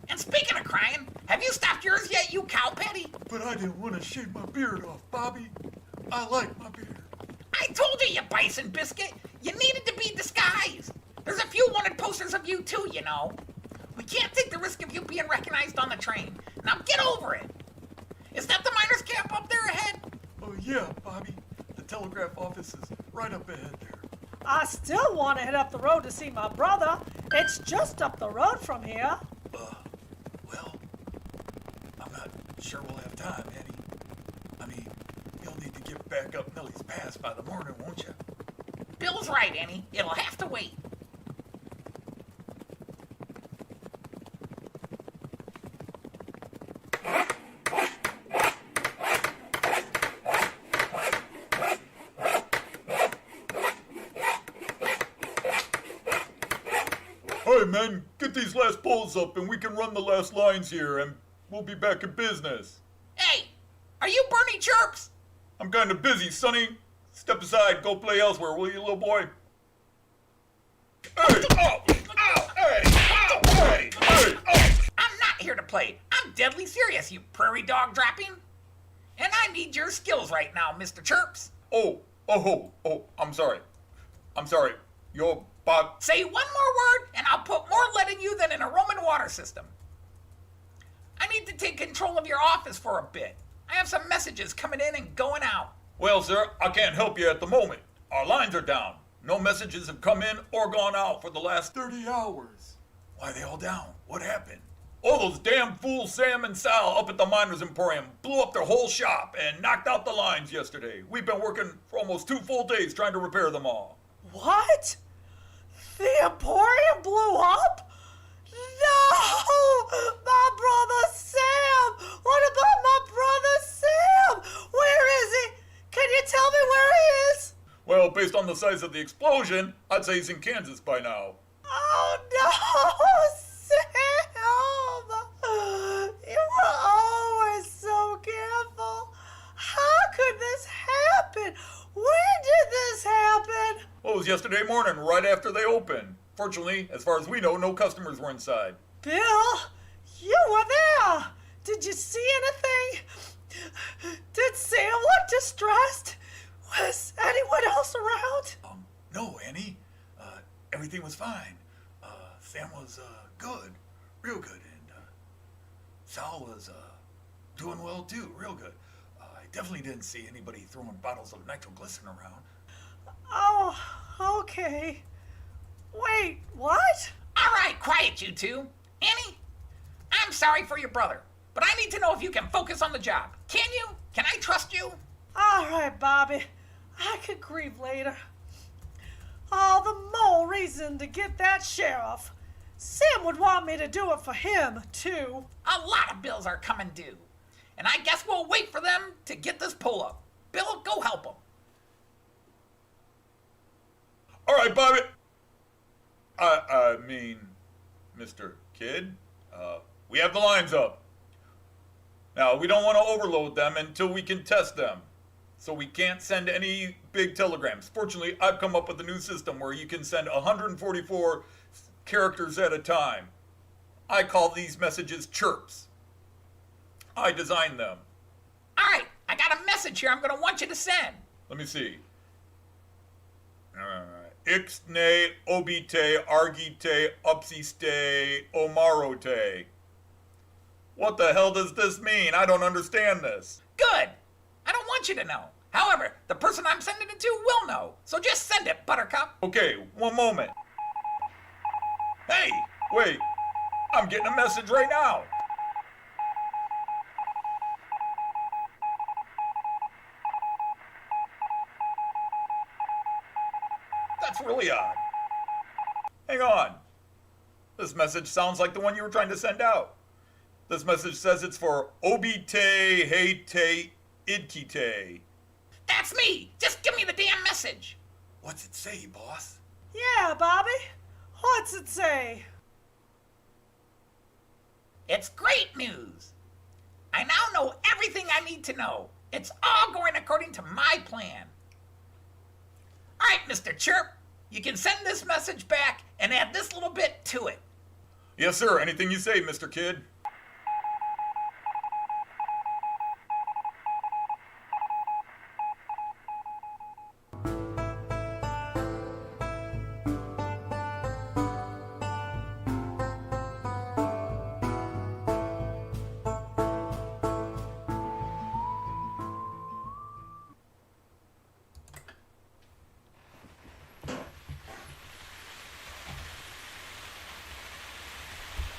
B: And speaking of crying, have you stopped yours yet, you cow patty?
E: But I didn't want to shave my beard off, Bobby. I like my beard.
B: I told you, you bison biscuit. You needed to be posters of you too, you know. We can't take the risk of you being recognized on the train. Now get over it. Is that the miners' camp up there ahead?
E: Oh, yeah, Bobby. The telegraph office is right up ahead there.
D: I still want to head up the road to see my brother. It's just up the road from here.
E: Well, I'm not sure we'll have time, Eddie. I mean, you'll need to get back up Millie's Pass by the morning, won't you?
B: Bill's right, Annie. It'll have to wait.
E: Hey, men, get these last poles up and we can run the last lines here and we'll be back in business.
B: Hey, are you Bernie Chirps?
E: I'm kind of busy, Sonny. Step aside, go play elsewhere, will you, little boy? Hey! Oh! Ow! Hey! Ow! Hey! Hey! Oh!
B: I'm not here to play. I'm deadly serious, you prairie dog dropping. And I need your skills right now, Mr. Chirps.
E: Oh! I'm sorry. You're Bob.
B: Say one more word, and I'll put more lead in you than in a Roman water system. I need to take control of your office for a bit. I have some messages coming in and going out.
E: Well, sir, I can't help you at the moment. Our lines are down. No messages have come in or gone out for the last 30 hours. Why are they all down? What happened? Oh, those damn fools Sam and Sal up at the Miners Emporium blew up their whole shop and knocked out the lines yesterday. We've been working for almost 2 full days trying to repair them all.
D: What? The Emporium blew up? No! My brother Sam! What about my brother Sam? Where is he? Can you tell me where he is?
E: Well, based on the size of the explosion, I'd say he's in Kansas by now.
D: Oh no, Sam! You were always so careful. How could this happen? When did this happen?
E: Well, it was yesterday morning, right after they opened. Fortunately, as far as we know, no customers were inside.
D: Bill, you were there. Did you see anything? Did Sam look distressed? Was anyone else around?
E: No, Annie. Everything was fine. Sam was good, real good, and Sal was doing well too, real good. I definitely didn't see anybody throwing bottles of nitroglycerin around.
D: Oh, okay. Wait, what?
B: All right, quiet, you two. Annie, I'm sorry for your brother, but I need to know if you can focus on the job. Can you? Can I trust you?
D: All right, Bobby. I could grieve later. All the more reason to get that sheriff. Sam would want me to do it for him, too.
B: A lot of bills are coming due, and I guess we'll wait for them to get this pull up. Bill, go help them.
E: All right, Bobby. I mean, Mr. Kid, we have the lines up. Now, we don't want to overload them until we can test them. So we can't send any big telegrams. Fortunately, I've come up with a new system where you can send 144 characters at a time. I call these messages chirps. I designed them.
B: All right, I got a message here I'm going to want you to send.
E: Let me see. Ixne, obite, argite, upsiste, omarote. What the hell does this mean? I don't understand this.
B: Good. I don't want you to know. However, the person I'm sending it to will know. So just send it, Buttercup.
E: Okay, one moment. Hey, wait. I'm getting a message right now. That's really odd. Hang on. This message sounds like the one you were trying to send out. This message says it's for obite, hete, idkite.
B: That's me. Just give me the damn message.
E: What's it say, boss?
D: Yeah, Bobby. What's it say?
B: It's great news. I now know everything I need to know. It's all going according to my plan. All right, Mr. Chirp. You can send this message back and add this little bit to it.
E: Yes, sir. Anything you say, Mr. Kid.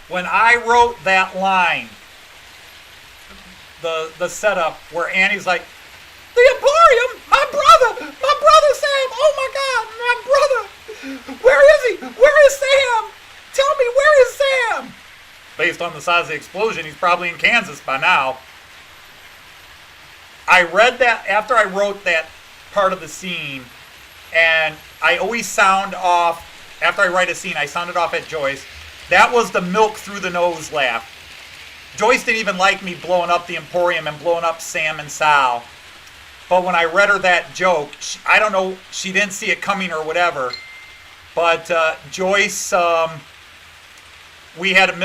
C: When I wrote that line, the setup where Annie's like,
B: The Emporium? My brother Sam! Oh my God, my brother! Where is he? Where is Sam? Tell me, where is Sam?
C: based on the size of the explosion, he's probably in Kansas by now. I read that after I wrote that part of the scene, and I always sound off, after I write a scene, I sound it off at Joyce. That was the milk through the nose laugh. Joyce didn't even like me blowing up the Emporium and blowing up Sam and Sal. But when I read her that joke, I don't know, she didn't see it coming or whatever. But Joyce, we had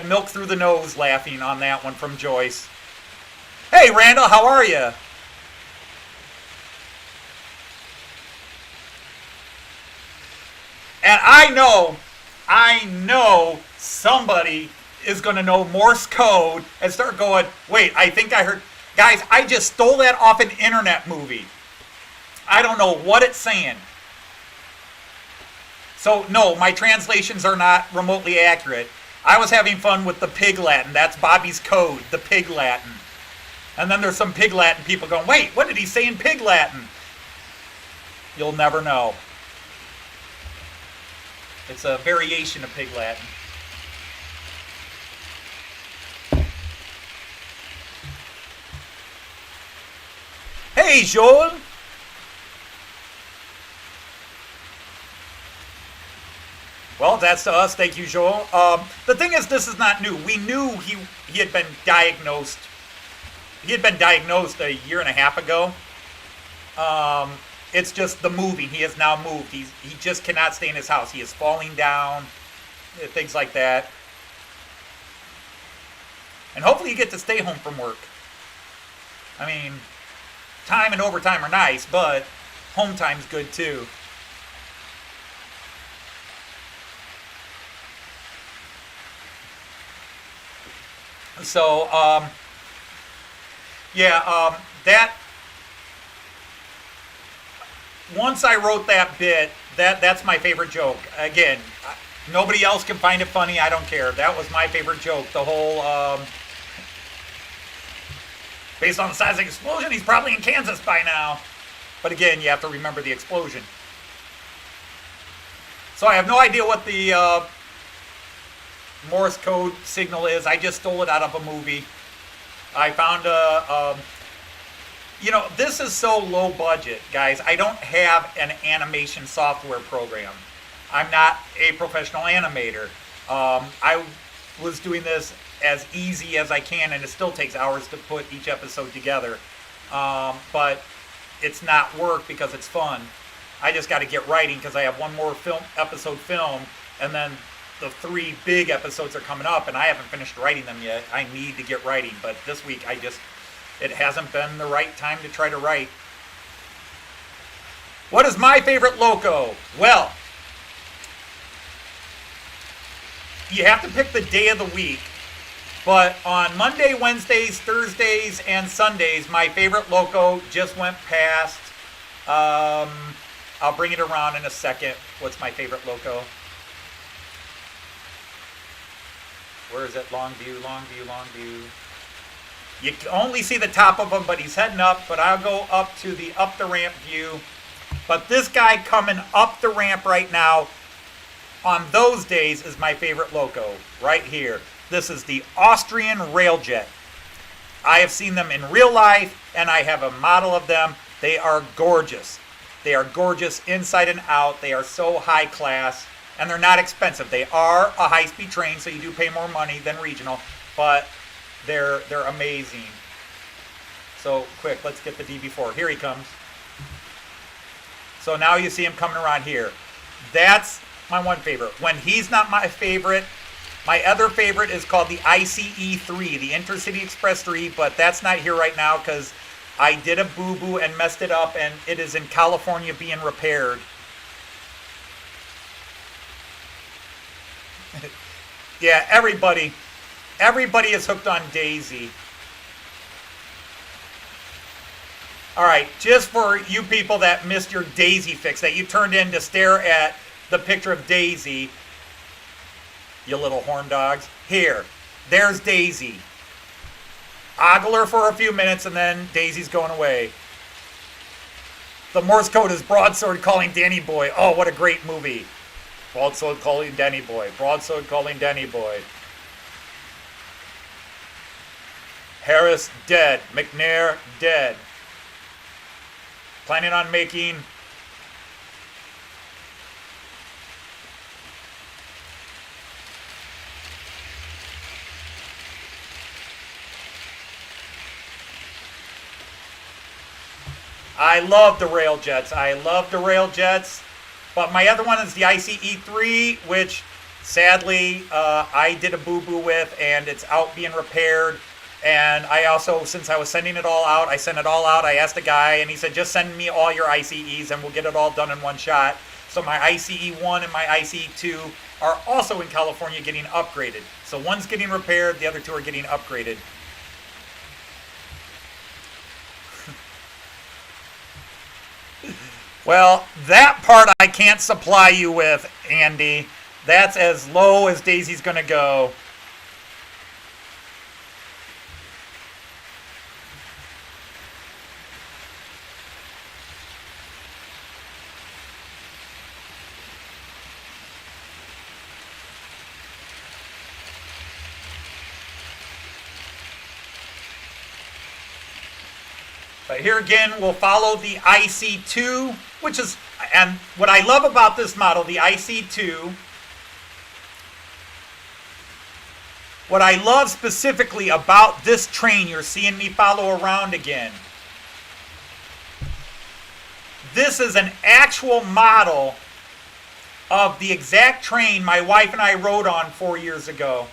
C: milk through the nose laughing on that one from Joyce. Hey, Randall, how are you? And I know somebody is going to know Morse code and start going, wait, I think I heard. Guys, I just stole that off an internet movie. I don't know what it's saying. So, no, my translations are not remotely accurate. I was having fun with the Pig Latin. That's Bobby's code, the Pig Latin. And then there's some Pig Latin people going, wait, what did he say in Pig Latin? You'll never know. It's a variation of Pig Latin. Hey, Joel. Well, that's to us. Thank you, Joel. The thing is, this is not new. We knew he had been diagnosed. He had been diagnosed a year and a half ago. It's just the moving. He has now moved. He just cannot stay in his house. He is falling down, things like that. And hopefully you get to stay home from work. I mean, time and overtime are nice, but home time's good too. So, that, once I wrote that bit, that's my favorite joke. Again, nobody else can find it funny, I don't care. That was my favorite joke. The whole, based on the size of the explosion, he's probably in Kansas by now. But again, you have to remember the explosion. So I have no idea what the Morse code signal is. I just stole it out of a movie. I found this is so low budget, guys. I don't have an animation software program. I'm not a professional animator. I was doing this as easy as I can, and it still takes hours to put each episode together. But it's not work because it's fun. I just got to get writing because I have one more episode film, and then the 3 big episodes are coming up, and I haven't finished writing them yet. I need to get writing, but this week it hasn't been the right time to try to write. What is my favorite loco? Well, you have to pick the day of the week, but on Monday, Wednesdays, Thursdays, and Sundays, my favorite loco just went past. I'll bring it around in a second. What's my favorite loco? Where is it? Longview, Longview, Longview. You can only see the top of him, but he's heading up. But I'll go up to the up the ramp view. But this guy coming up the ramp right now on those days is my favorite loco. Right here. This is the Austrian Railjet. I have seen them in real life, and I have a model of them. They are gorgeous. They are gorgeous inside and out. They are so high class. And they're not expensive. They are a high-speed train, so you do pay more money than regional, but they're amazing. So quick, let's get the DB4. Here he comes. So now you see him coming around here. That's my one favorite. When he's not my favorite, my other favorite is called the ICE-3, the Intercity Express 3, but that's not here right now because I did a boo-boo and messed it up, and it is in California being repaired. Yeah, everybody is hooked on Daisy. All right, just for you people that missed your Daisy fix, that you turned in to stare at the picture of Daisy, you little horn dogs. Here, there's Daisy. Ogle her for a few minutes and then Daisy's going away. The Morse code is broadsword calling Danny Boy. Oh, what a great movie. Broadsword calling Danny Boy. Broadsword calling Danny Boy. Harris dead. McNair dead. Planning on making I love the rail jets. I love the rail jets. But my other one is the ICE-3, which sadly I did a boo-boo with, and it's out being repaired. And I also, since I was sending it all out, I sent it all out. I asked the guy, and he said, just send me all your ICEs, and we'll get it all done in one shot. So my ICE-1 and my ICE-2 are also in California getting upgraded. So one's getting repaired, the other two are getting upgraded. Well, that part I can't supply you with, Andy. That's as low as Daisy's going to go. But here again, we'll follow the IC2, which is, and what I love about this model, the IC2, what I love specifically about this train you're seeing me follow around again, this is an actual model of the exact train my wife and I rode on 4 years ago.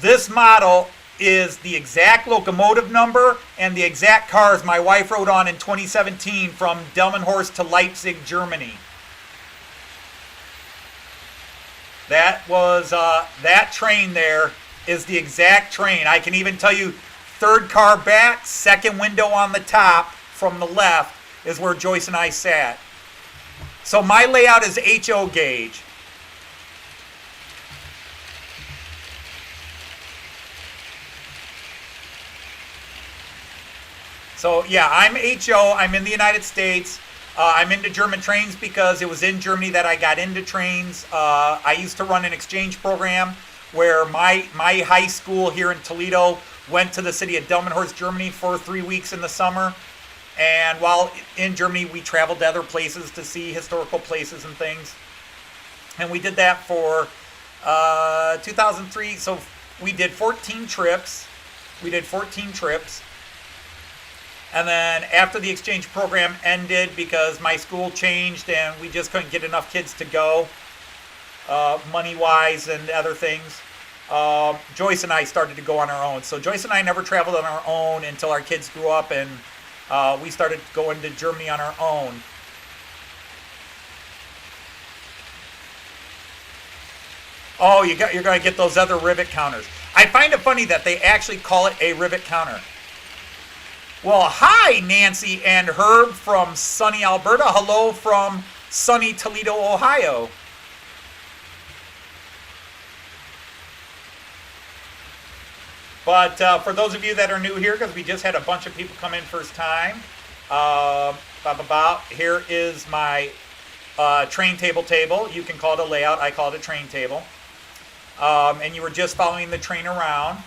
C: This model is the exact locomotive number and the exact cars my wife rode on in 2017 from Delmenhorst to Leipzig, Germany. That was, that train there is the exact train. I can even tell you, third car back, second window on the top from the left is where Joyce and I sat. So my layout is HO gauge. So yeah, I'm HO, I'm in the United States. I'm into German trains because it was in Germany that I got into trains. I used to run an exchange program where my high school here in Toledo went to the city of Delmenhorst, Germany for 3 weeks in the summer. And while in Germany, we traveled to other places to see historical places and things. And we did that for 2003. So we did 14 trips. And then after the exchange program ended, because my school changed and we just couldn't get enough kids to go, money-wise and other things, Joyce and I started to go on our own. So Joyce and I never traveled on our own until our kids grew up, and we started going to Germany on our own. Oh, you're going to get those other rivet counters. I find it funny that they actually call it a rivet counter. Well, hi, Nancy and Herb from sunny Alberta. Hello from sunny Toledo, Ohio. But for those of you that are new here, because we just had a bunch of people come in first time, here is my train table. You can call it a layout. I call it a train table. And you were just following the train around.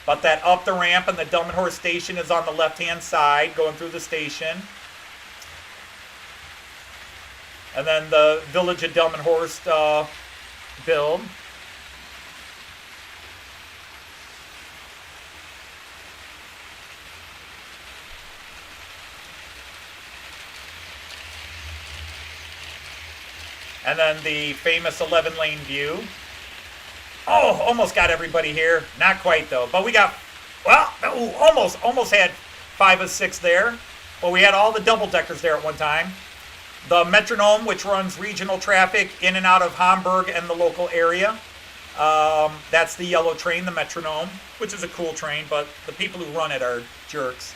C: But that up the ramp and the Delmenhorst station is on the left-hand side, going through the station. And then the village of Delmenhorst build. And then the famous 11-lane view. Oh, almost got everybody here. Not quite, though. But we got, well, almost had 5 of 6 there. Well, we had all the double-deckers there at one time. The Metronome, which runs regional traffic in and out of Hamburg and the local area. That's the yellow train, the Metronome, which is a cool train, but the people who run it are jerks.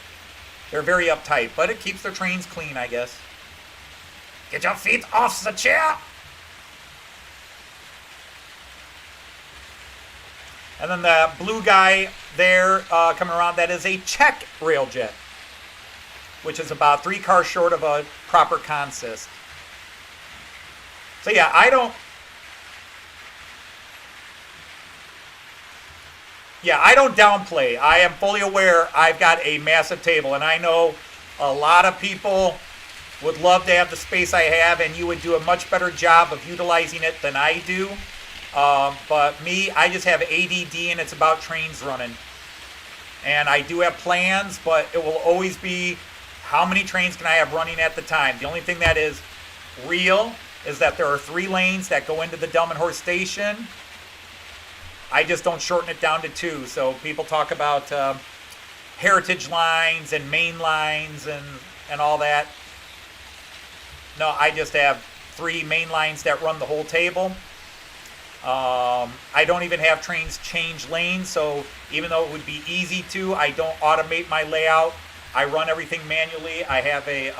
C: They're very uptight, but it keeps their trains clean, I guess. Get your feet off the chair! And then the blue guy there coming around, that is a Czech railjet, which is about 3 cars short of a proper consist. So yeah, I don't downplay. I am fully aware I've got a massive table, and I know a lot of people would love to have the space I have, and you would do a much better job of utilizing it than I do. But me, I just have ADD, and it's about trains running. And I do have plans, but it will always be how many trains can I have running at the time. The only thing that is real is that there are 3 lanes that go into the Delmenhorst station. I just don't shorten it down to 2. So people talk about heritage lines and main lines and all that. No, I just have 3 main lines that run the whole table. I don't even have trains change lanes, so even though it would be easy to, I don't automate my layout. I run everything manually. I have a,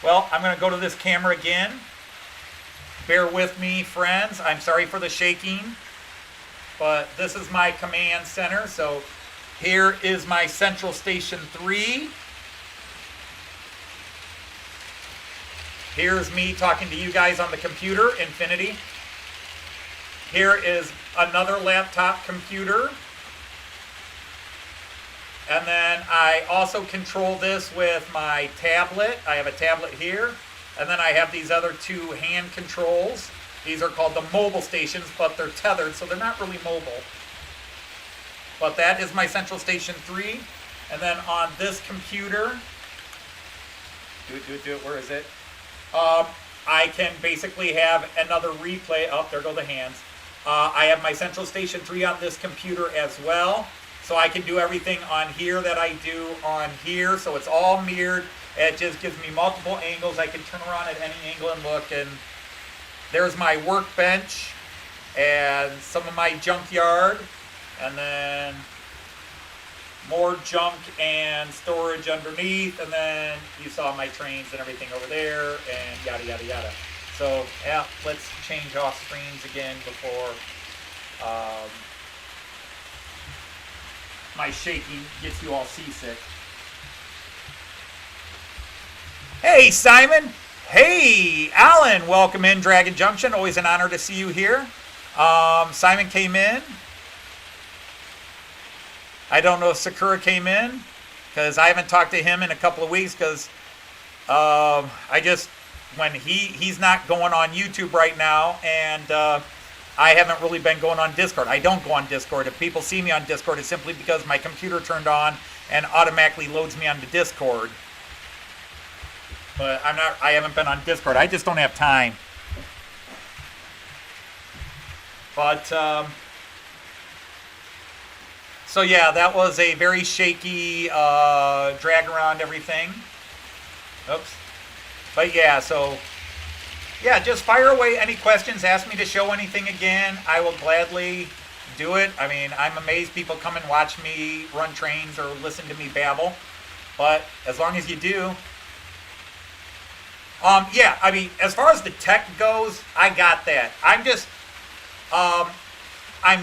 C: well, I'm going to go to this camera again. Bear with me, friends. I'm sorry for the shaking, but this is my command center. So here is my central station 3. Here's me talking to you guys on the computer, Infinity. Here is another laptop computer. And then I also control this with my tablet. I have a tablet here. And then I have these other 2 hand controls. These are called the mobile stations, but they're tethered, so they're not really mobile. But that is my central station 3. And then on this computer, where is it? I can basically have another replay. Oh, there go the hands. I have my central station 3 on this computer as well. So I can do everything on here that I do on here. So it's all mirrored. It just gives me multiple angles. I can turn around at any angle and look. And there's my workbench and some of my junkyard. And then more junk and storage underneath. And then you saw my trains and everything over there and yada, yada, yada. So yeah, let's change off screens again before my shaking gets you all seasick. Hey, Simon. Hey, Alan. Welcome in, Dragon Junction. Always an honor to see you here. Simon came in. I don't know if Sakura came in because I haven't talked to him in a couple of weeks because when he's not going on YouTube right now, and I haven't really been going on Discord. I don't go on Discord. If people see me on Discord, it's simply because my computer turned on and automatically loads me onto Discord. But I haven't been on Discord. I just don't have time. But so yeah, that was a very shaky drag around everything. Oops. But yeah, so yeah, just fire away any questions. Ask me to show anything again. I will gladly do it. I mean, I'm amazed people come and watch me run trains or listen to me babble. But as long as you do. Yeah, I mean, as far as the tech goes, I got that. I'm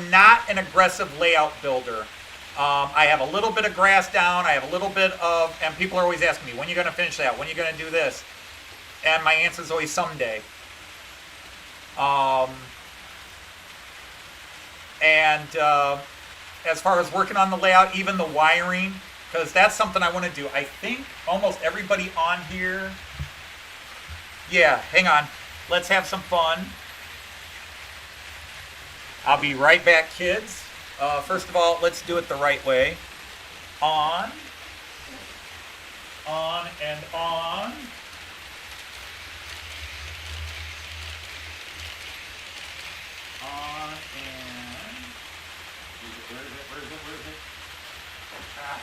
C: not an aggressive layout builder. I have a little bit of grass down. I have a little bit of, and people are always asking me, when are you going to finish that? When are you going to do this? And my answer is always someday. As far as working on the layout, even the wiring, because that's something I want to do. I think almost everybody on here. Yeah, hang on. Let's have some fun. I'll be right back, kids. First of all, let's do it the right way. On and on. On and... Where is it? Ah.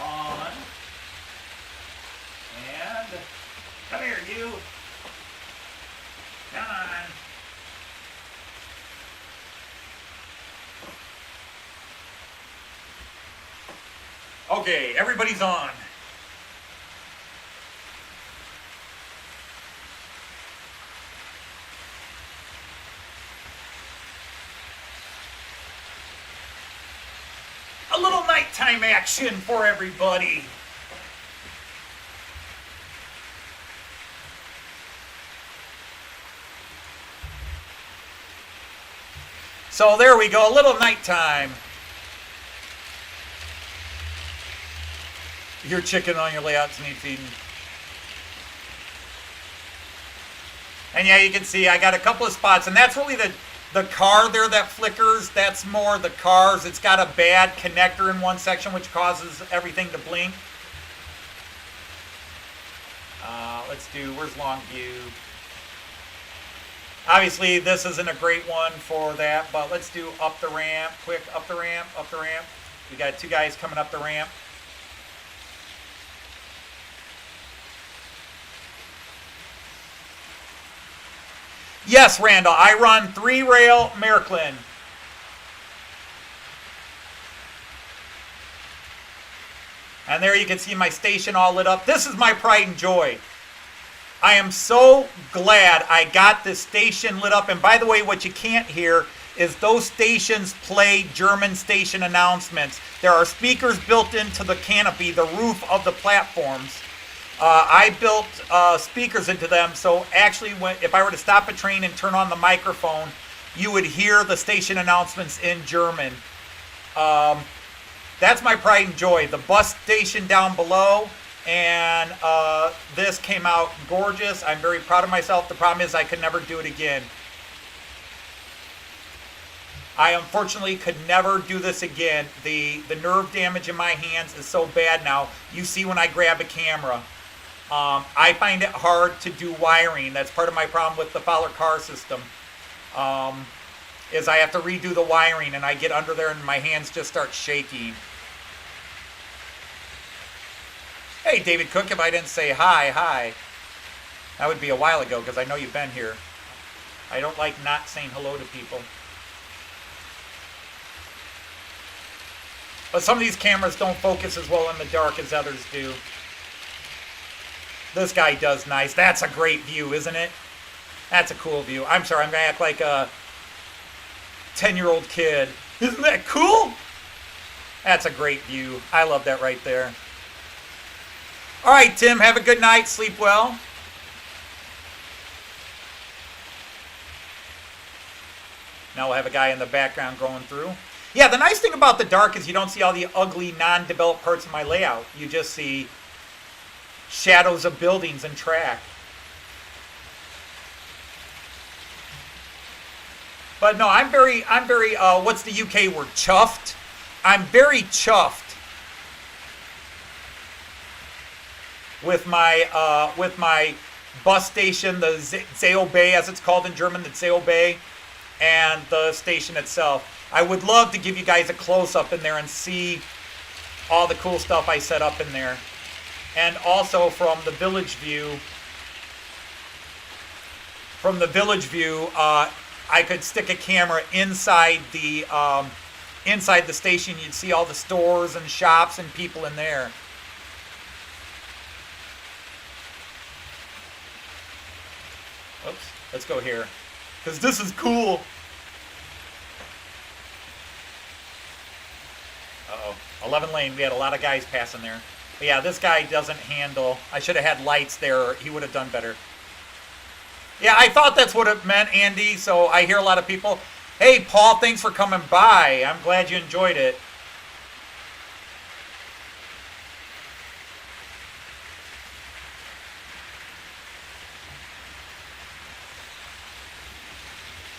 C: On. And... Come here, you. Come on. Okay, everybody's on. A little nighttime action for everybody. So there we go, a little nighttime. Your chicken on your layouts need feeding. And yeah, you can see I got a couple of spots, and that's really the car there that flickers. That's more the cars. It's got a bad connector in one section, which causes everything to blink. Let's do, where's Longview? Obviously, this isn't a great one for that, but let's do up the ramp, quick, up the ramp, up the ramp. We got two guys coming up the ramp. Yes, Randall, I run 3-rail Americlan. And there you can see my station all lit up. This is my pride and joy. I am so glad I got this station lit up. And by the way, what you can't hear is those stations play German station announcements. There are speakers built into the canopy, the roof of the platforms. I built speakers into them, so actually if I were to stop a train and turn on the microphone, you would hear the station announcements in German. That's my pride and joy. The bus station down below, and this came out gorgeous. I'm very proud of myself. The problem is I could never do it again. I unfortunately could never do this again. The nerve damage in my hands is so bad now. You see when I grab a camera. I find it hard to do wiring. That's part of my problem with the Fowler car system. Is I have to redo the wiring, and I get under there and my hands just start shaking. Hey, David Cook, if I didn't say hi. That would be a while ago because I know you've been here. I don't like not saying hello to people. But some of these cameras don't focus as well in the dark as others do. This guy does nice. That's a great view, isn't it? That's a cool view. I'm sorry, I'm going to act like a 10-year-old kid. Isn't that cool? That's a great view. I love that right there. All right, Tim, have a good night. Sleep well. Now we'll have a guy in the background going through. Yeah, the nice thing about the dark is you don't see all the ugly, non-developed parts of my layout. You just see shadows of buildings and track. But no, I'm very, what's the UK word? Chuffed? I'm very chuffed with my bus station, the Seelbay, as it's called in German, the Seelbay, and the station itself. I would love to give you guys a close-up in there and see all the cool stuff I set up in there. And also from the village view, I could stick a camera inside the station. You'd see all the stores and shops and people in there. Oops, let's go here, because this is cool. Uh-oh, 11 lane, we had a lot of guys passing there. But yeah, this guy doesn't handle. I should have had lights there, or he would have done better. Yeah, I thought that's what it meant, Andy, so I hear a lot of people. Hey, Paul, thanks for coming by. I'm glad you enjoyed it.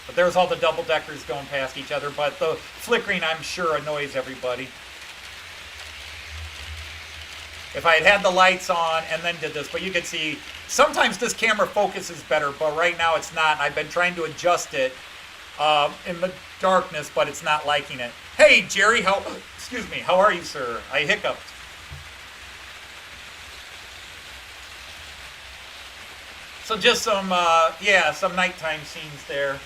C: But there's all the double-deckers going past each other, but the flickering, I'm sure, annoys everybody. If I had the lights on and then did this, but you can see, sometimes this camera focuses better, but right now it's not. I've been trying to adjust it in the darkness, but it's not liking it. Hey, Jerry, excuse me, how are you, sir? I hiccuped. So just some nighttime scenes there.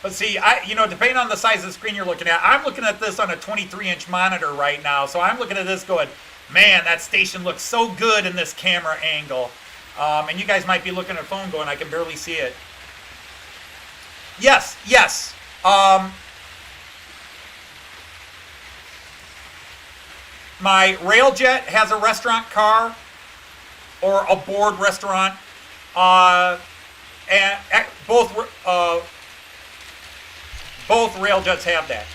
C: But see, depending on the size of the screen you're looking at, I'm looking at this on a 23-inch monitor right now. So I'm looking at this going, man, that station looks so good in this camera angle. And you guys might be looking at a phone going, I can barely see it. Yes. My Railjet has a restaurant car or a board restaurant. And both Railjets have that.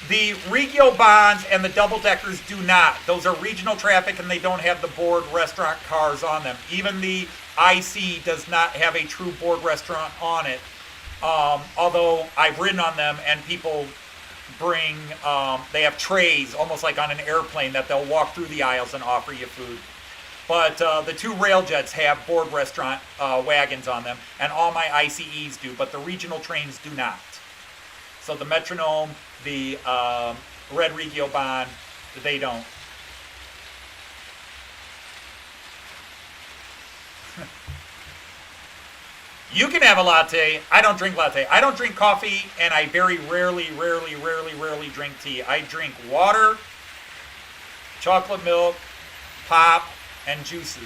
C: The Regio Bonds and the double deckers do not. Those are regional traffic and they don't have the board restaurant cars on them. Even the IC does not have a true board restaurant on it. Although I've ridden on them and people bring, they have trays almost like on an airplane that they'll walk through the aisles and offer you food. But the two Railjets have board restaurant wagons on them, and all my ICEs do, but the regional trains do not. So the Metronome, the Red Regio Bond, they don't. You can have a latte. I don't drink latte. I don't drink coffee, and I very rarely drink tea. I drink water, chocolate milk, pop, and juices.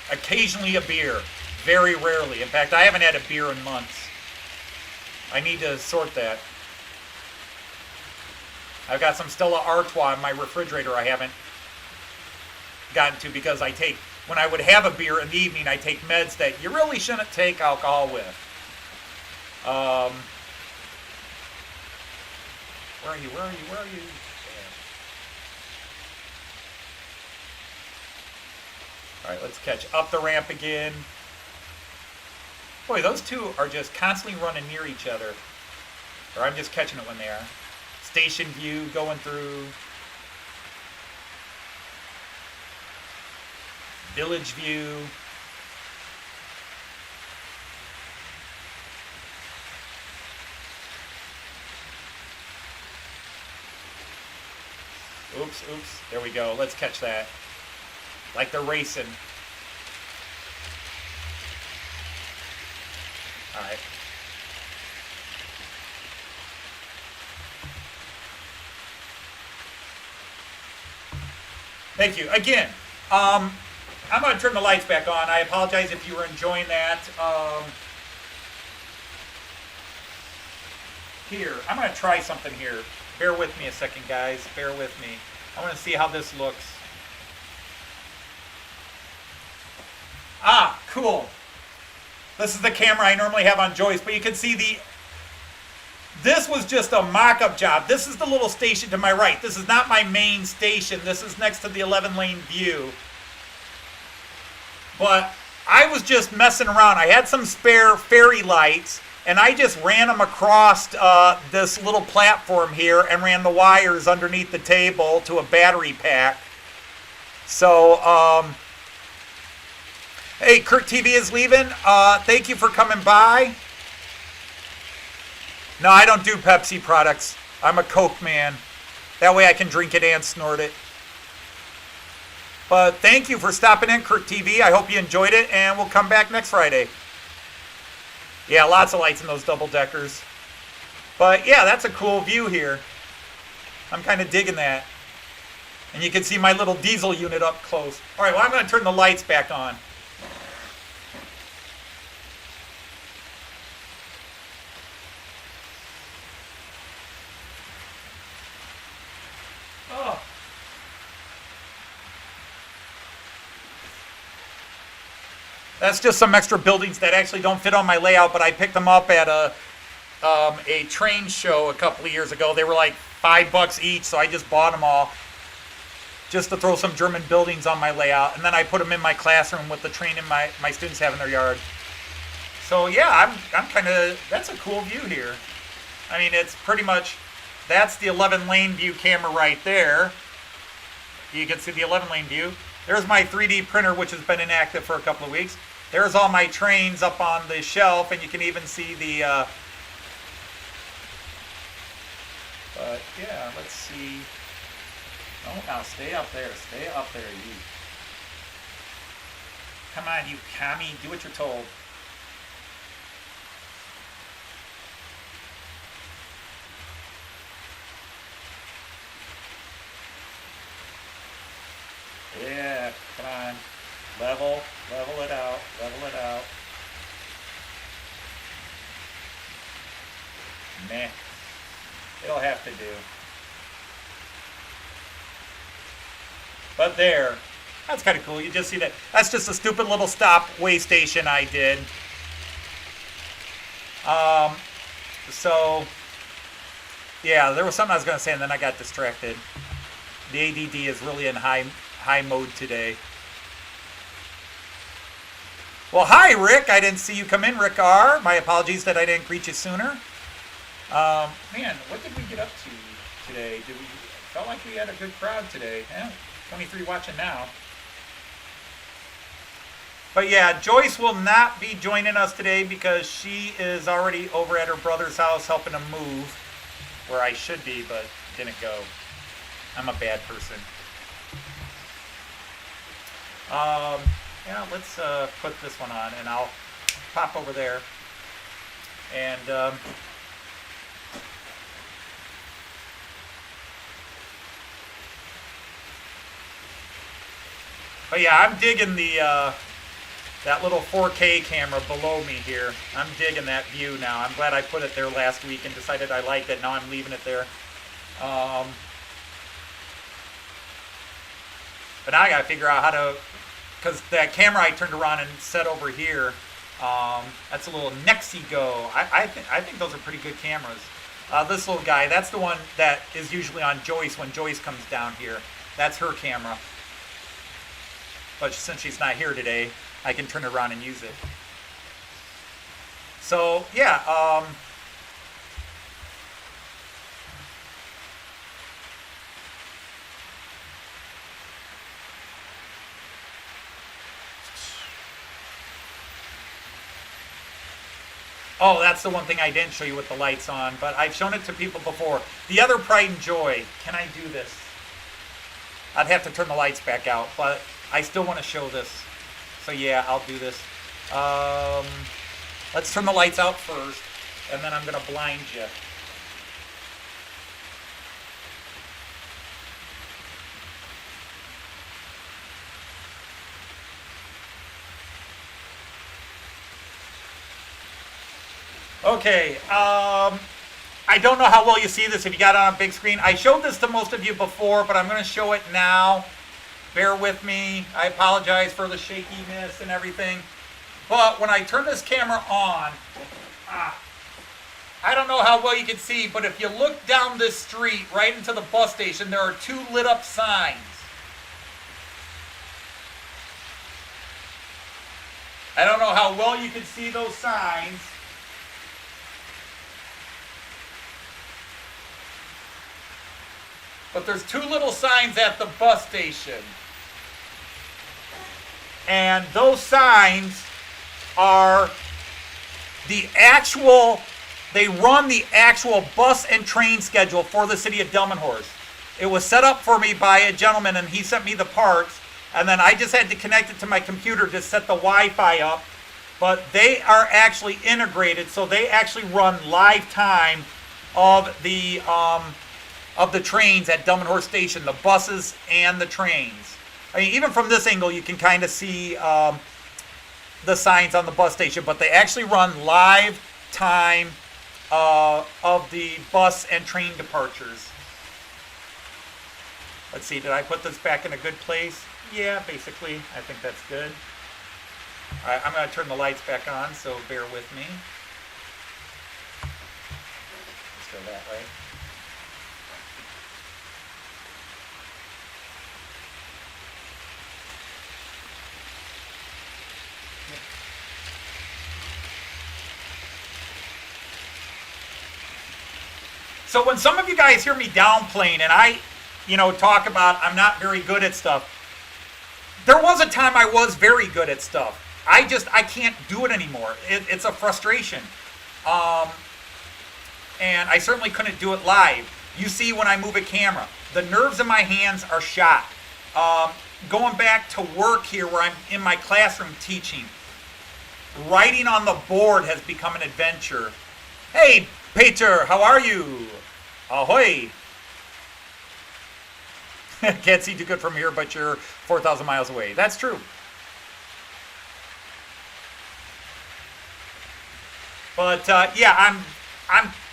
C: Occasionally a beer. Very rarely. In fact, I haven't had a beer in months. I need to sort that. I've got some Stella Artois in my refrigerator I haven't gotten to because when I would have a beer in the evening, I take meds that you really shouldn't take alcohol with. Where are you? All right, let's catch up the ramp again. Boy, those two are just constantly running near each other. Or I'm just catching it when they are. Station view going through. Village view. Oops. There we go. Let's catch that. Like they're racing. All right. Thank you. Again, I'm going to turn the lights back on. I apologize if you were enjoying that. Here, I'm going to try something here. Bear with me a second, guys. Bear with me. I want to see how this looks. Ah, cool. This is the camera I normally have on Joyce, but you can see this was just a mock-up job. This is the little station to my right. This is not my main station. This is next to the 11-lane view. But I was just messing around. I had some spare fairy lights, and I just ran them across this little platform here and ran the wires underneath the table to a battery pack. So, hey, Kurt TV is leaving. Thank you for coming by. No, I don't do Pepsi products. I'm a Coke man. That way I can drink it and snort it. But thank you for stopping in, Kurt TV. I hope you enjoyed it, and we'll come back next Friday. Yeah, lots of lights in those double deckers. But yeah, that's a cool view here. I'm kind of digging that. And you can see my little diesel unit up close. All right, well, I'm going to turn the lights back on. Oh. That's just some extra buildings that actually don't fit on my layout, but I picked them up at a train show a couple of years ago. They were like $5 each, so I just bought them all just to throw some German buildings on my layout. And then I put them in my classroom with the train and my students have in their yard. So yeah, I'm kind of, that's a cool view here. I mean, it's pretty much, that's the 11-lane view camera right there. You can see the 11-lane view. There's my 3D printer, which has been inactive for a couple of weeks. There's all my trains up on the shelf, and you can even see the... but, yeah, let's see. Oh, now stay up there. Stay up there, you. Come on, you commie. Do what you're told. Yeah, come on. Level it out, level it out. Meh. It'll have to do. But there. That's kind of cool. You just see that. That's just a stupid little stop way station I did. So, yeah, there was something I was going to say and then I got distracted. The ADD is really in high mode today. Well, hi, Rick. I didn't see you come in, Rick R. My apologies that I didn't greet you sooner. Man, what did we get up to today? Felt like we had a good crowd today. Yeah, 23 watching now. But yeah, Joyce will not be joining us today because she is already over at her brother's house helping him move, where I should be, but didn't go. I'm a bad person. Yeah, let's put this one on, and I'll pop over there. And but yeah, I'm digging the that little 4K camera below me here. I'm digging that view now. I'm glad I put it there last week and decided I liked it. Now I'm leaving it there. But now I gotta figure out how to, because that camera I turned around and set over here, that's a little Nexigo. I think those are pretty good cameras. This little guy, that's the one that is usually on Joyce when Joyce comes down here. That's her camera. But since she's not here today, I can turn it around and use it. So, yeah, oh, that's the one thing I didn't show you with the lights on, but I've shown it to people before. The other pride and joy. Can I do this? I'd have to turn the lights back out, but I still want to show this. So yeah, I'll do this. Let's turn the lights out first, and then I'm going to blind you. Okay, I don't know how well you see this if you got it on a big screen. I showed this to most of you before, but I'm going to show it now. Bear with me. I apologize for the shakiness and everything. But when I turn this camera on, I don't know how well you can see, but if you look down this street right into the bus station, there are two lit up signs. I don't know how well you can see those signs. But there's two little signs at the bus station. And those signs are the actual, they run the actual bus and train schedule for the city of Delmenhorst. It was set up for me by a gentleman and he sent me the parts. And then I just had to connect it to my computer to set the Wi-Fi up. But they are actually integrated, so they actually run live time of the trains at Delmenhorst Station, the buses and the trains. I mean, even from this angle, you can kind of see the signs on the bus station, but they actually run live time of the bus and train departures. Let's see, did I put this back in a good place? Yeah, basically, I think that's good. All right, I'm going to turn the lights back on, so bear with me. Let's go that way. So when some of you guys hear me downplaying and I, talk about I'm not very good at stuff, there was a time I was very good at stuff. I can't do it anymore. It's a frustration. And I certainly couldn't do it live. You see when I move a camera, the nerves in my hands are shot. going back to work here where I'm in my classroom teaching. Writing on the board has become an adventure. Hey, Peter, how are you? Ahoy. Can't see too good from here, but you're 4,000 miles away. That's true. But yeah,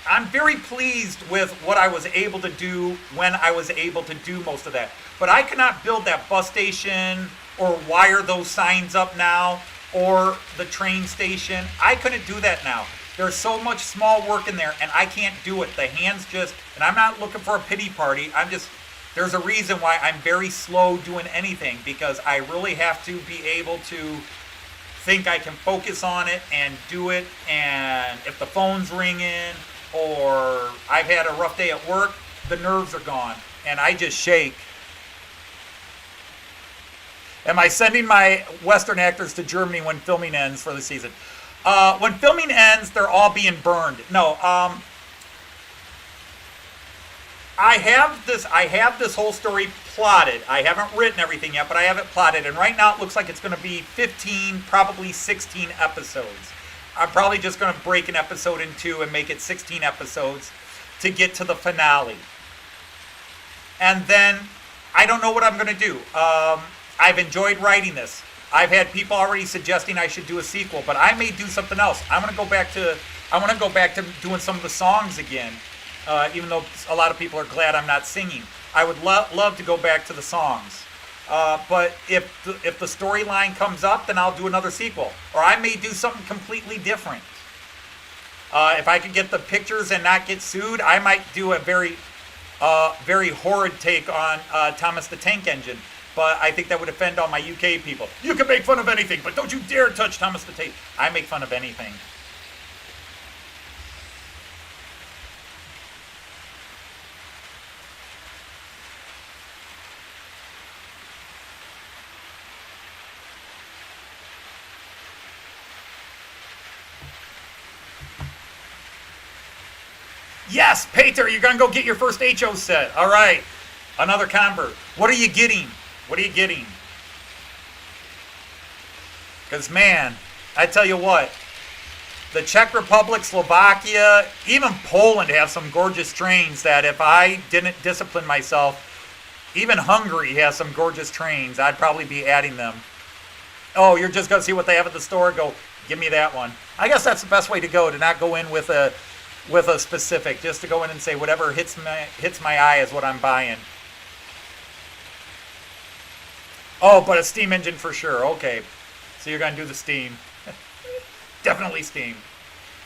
C: I'm very pleased with what I was able to do when I was able to do most of that. But I cannot build that bus station or wire those signs up now or the train station. I couldn't do that now. There's so much small work in there and I can't do it. The hands just, and I'm not looking for a pity party. There's a reason why I'm very slow doing anything, because I really have to be able to think I can focus on it and do it. And if the phone's ringing or I've had a rough day at work, the nerves are gone and I just shake. Am I sending my Western actors to Germany when filming ends for the season? When filming ends, they're all being burned. No, I have this whole story plotted. I haven't written everything yet, but I have it plotted. And right now it looks like it's going to be 15, probably 16 episodes. I'm probably just going to break an episode in two and make it 16 episodes to get to the finale. And then I don't know what I'm going to do. I've enjoyed writing this. I've had people already suggesting I should do a sequel, but I may do something else. I want to go back to doing some of the songs again, even though a lot of people are glad I'm not singing. I would love to go back to the songs. But if the storyline comes up, then I'll do another sequel, or I may do something completely different. If I could get the pictures and not get sued, I might do a very horrid take on Thomas the Tank Engine. But I think that would offend all my UK people. You can make fun of anything, but don't you dare touch Thomas the Tank. I make fun of anything. Yes, Peter, you're going to go get your first HO set. All right. Another convert. What are you getting? What are you getting? Because, man, I tell you what, the Czech Republic, Slovakia, even Poland have some gorgeous trains that if I didn't discipline myself, even Hungary has some gorgeous trains. I'd probably be adding them. Oh, you're just going to see what they have at the store? Go, give me that one. I guess that's the best way to go, to not go in with a specific, just to go in and say whatever hits my eye is what I'm buying. Oh, but a steam engine for sure. Okay. So you're going to do the steam. Definitely steam.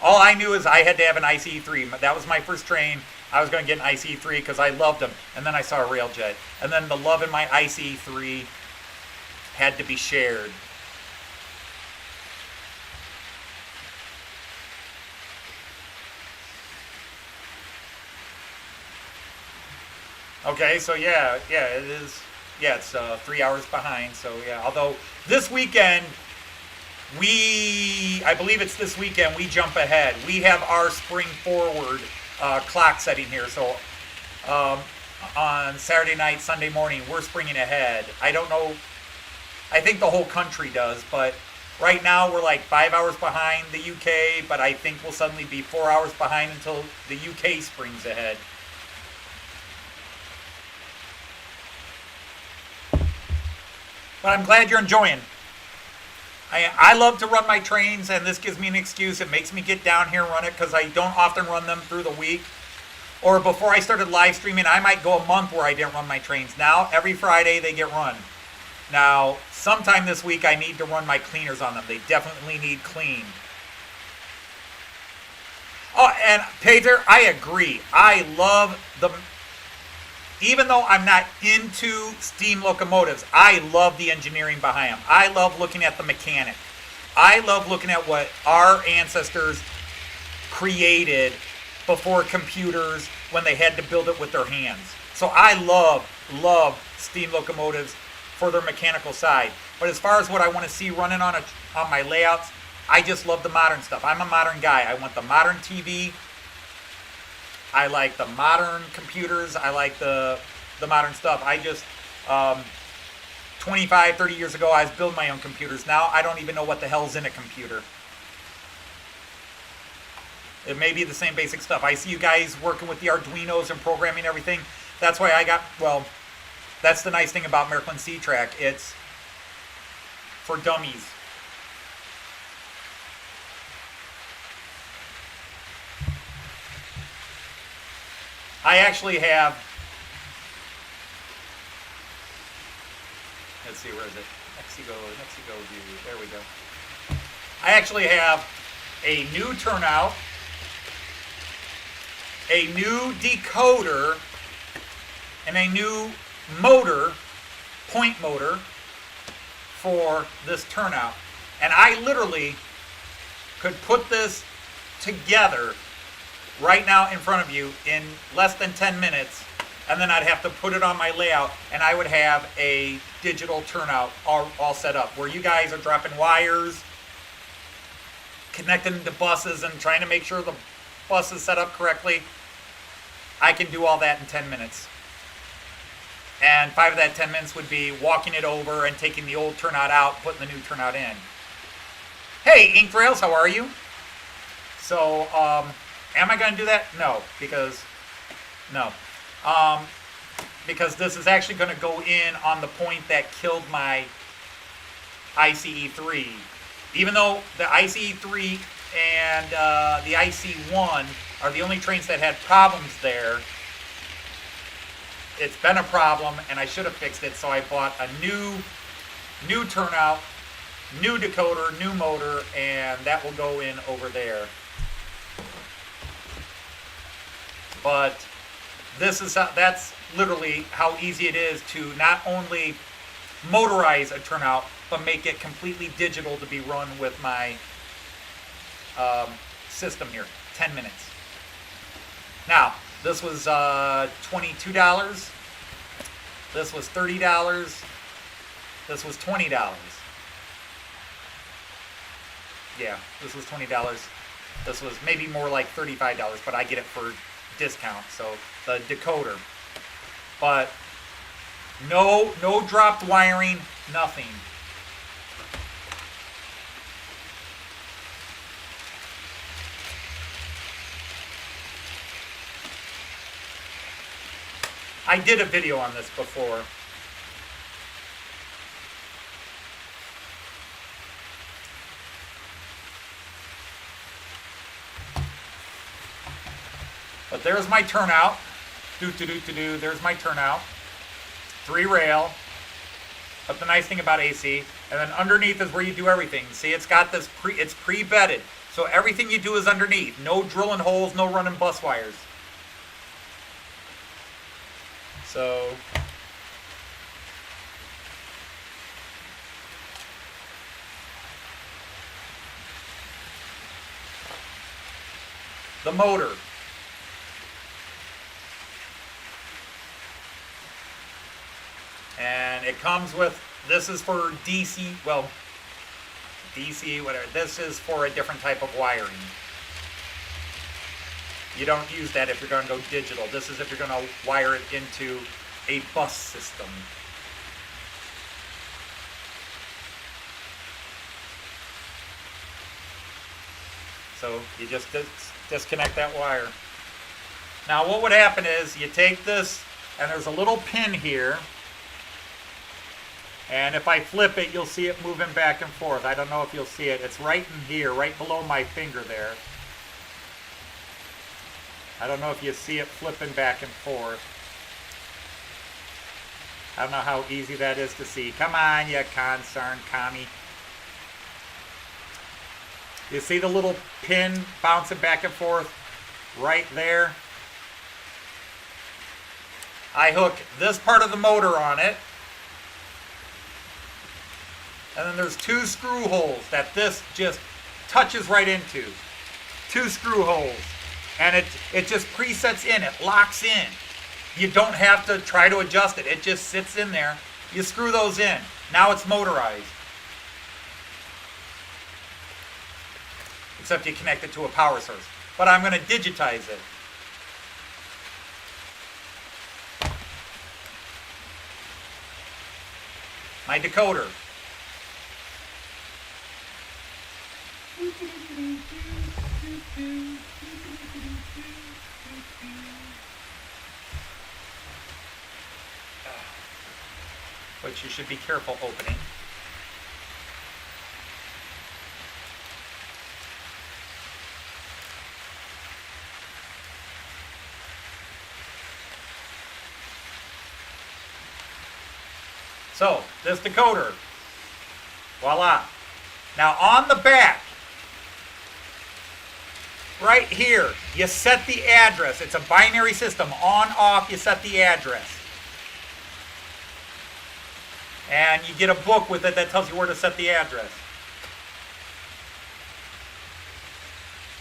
C: All I knew is I had to have an ICE-3. That was my first train. I was going to get an ICE-3 because I loved them. And then I saw a railjet. And then the love in my ICE-3 had to be shared. Okay, so yeah, it is. Yeah, it's 3 hours behind. So yeah, although this weekend, I believe it's this weekend, we jump ahead. We have our spring forward clock setting here. So on Saturday night, Sunday morning, we're springing ahead. I don't know. I think the whole country does, but right now we're like 5 hours behind the UK, but I think we'll suddenly be 4 hours behind until the UK springs ahead. But I'm glad you're enjoying. I love to run my trains, and this gives me an excuse. It makes me get down here and run it because I don't often run them through the week. Or before I started live streaming, I might go a month where I didn't run my trains. Now, every Friday, they get run. Now, sometime this week, I need to run my cleaners on them. They definitely need cleaned. Oh, and Peter, I agree. I love even though I'm not into steam locomotives, I love the engineering behind them. I love looking at the mechanic. I love looking at what our ancestors created before computers when they had to build it with their hands. So I love steam locomotives for their mechanical side. But as far as what I want to see running on my layouts, I just love the modern stuff. I'm a modern guy. I want the modern TV. I like the modern computers. I like the modern stuff. I just 20 25, 30 years ago, I was building my own computers. Now I don't even know what the hell's in a computer. It may be the same basic stuff. I see you guys working with the Arduinos and programming everything. That's why I got, well, that's the nice thing about Miracle C-Track. It's for dummies. I actually have, let's see, where is it? Mexico view, there we go. I actually have a new turnout, a new decoder, and a new motor, point motor, for this turnout. And I literally could put this together right now in front of you in less than 10 minutes, and then I'd have to put it on my layout, and I would have a digital turnout all set up, where you guys are dropping wires, connecting to buses, and trying to make sure the bus is set up correctly. I can do all that in 10 minutes. And 5 of that 10 minutes would be walking it over and taking the old turnout out, putting the new turnout in. Hey, Ink Rails, how are you? So, am I going to do that? No, because this is actually going to go in on the point that killed my ICE-3. Even though the ICE-3 and the IC-1 are the only trains that had problems there, it's been a problem, and I should have fixed it, so I bought a new turnout, new decoder, new motor, and that will go in over there. But that's literally how easy it is to not only motorize a turnout, but make it completely digital to be run with my system here. 10 minutes. Now, this was $22. This was $30. This was $20. Yeah, this was $20. This was maybe more like $35, but I get it for discount. So the decoder. But no dropped wiring, nothing. I did a video on this before. But there's my turnout. There's my turnout. 3 rail. But the nice thing about AC, and then underneath is where you do everything. See, it's got this it's pre-bedded. So everything you do is underneath. No drilling holes, no running bus wires. So the motor. And it comes with, this is for DC, well, DC, whatever. This is for a different type of wiring. You don't use that if you're going to go digital. This is if you're going to wire it into a bus system. So you just disconnect that wire. Now what would happen is you take this, and there's a little pin here, and if I flip it, you'll see it moving back and forth. I don't know if you'll see it. It's right in here, right below my finger there. I don't know if you see it flipping back and forth. I don't know how easy that is to see. Come on, you concerned commie. You see the little pin bouncing back and forth right there? I hook this part of the motor on it. And then there's 2 screw holes that this just touches right into. 2 screw holes. And it just presets in, it locks in. You don't have to try to adjust it. It just sits in there. You screw those in. Now it's motorized. Except you connect it to a power source. But I'm going to digitize it. my decoder. Which you should be careful opening. So, this decoder, voila. Now on the back, right here, you set the address. It's a binary system. On, off, you set the address. And you get a book with it that tells you where to set the address.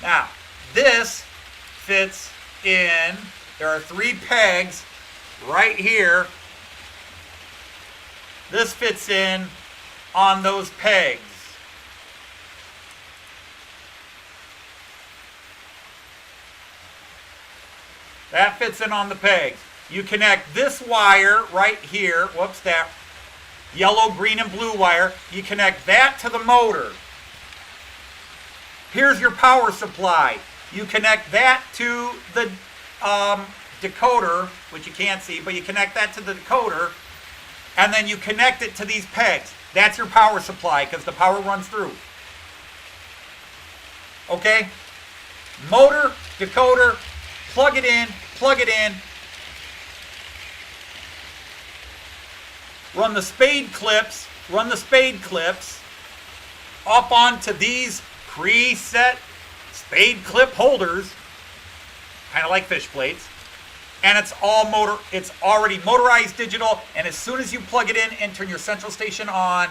C: Now, this fits in, there are 3 pegs right here. This fits in on those pegs. That fits in on the pegs. You connect this wire right here, whoops, that yellow, green, and blue wire. You connect that to the motor. Here's your power supply. You connect that to the decoder, which you can't see, but you connect that to the decoder, and then you connect it to these pegs. That's your power supply because the power runs through. Okay? Motor, decoder, plug it in, run the spade clips up onto these preset spade clip holders, kind of like fish plates, and it's already motorized digital, and as soon as you plug it in and turn your central station on,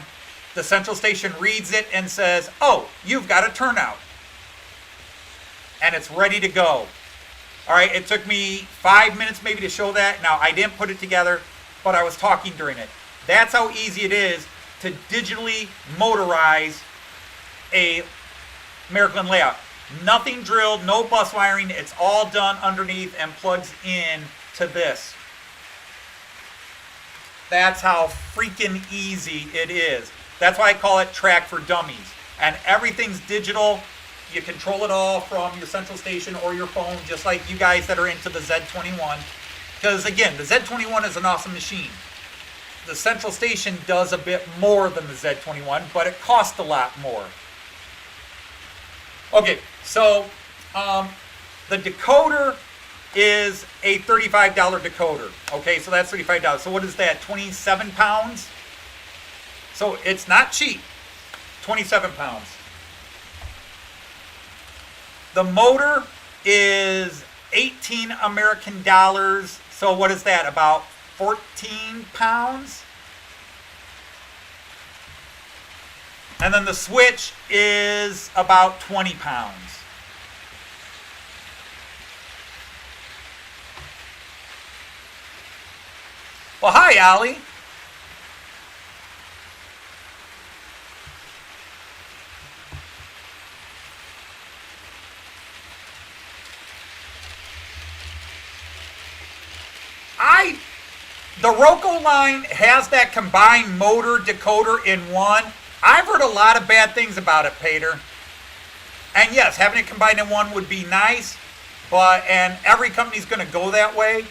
C: the central station reads it and says, oh, you've got a turnout. And it's ready to go. All right, it took me 5 minutes maybe to show that. Now, I didn't put it together, but I was talking during it. That's how easy it is to digitally motorize a American layout. Nothing drilled, no bus wiring. It's all done underneath and plugs in to this. That's how freaking easy it is. That's why I call it Track for Dummies. And everything's digital. You control it all from your central station or your phone, just like you guys that are into the Z21. Because again, the Z21 is an awesome machine. The central station does a bit more than the Z21, but it costs a lot more. Okay, so the decoder is a $35 decoder. Okay, so that's $35. So what is that, 27 pounds? So it's not cheap, 27 pounds. The motor is 18 American dollars. So what is that, about 14 pounds? And then the switch is about 20 pounds. Well, hi, Allie. The Roku line has that combined motor decoder in one. I've heard a lot of bad things about it, Pater. And yes, having it combined in one would be nice, and every company's going to go that way.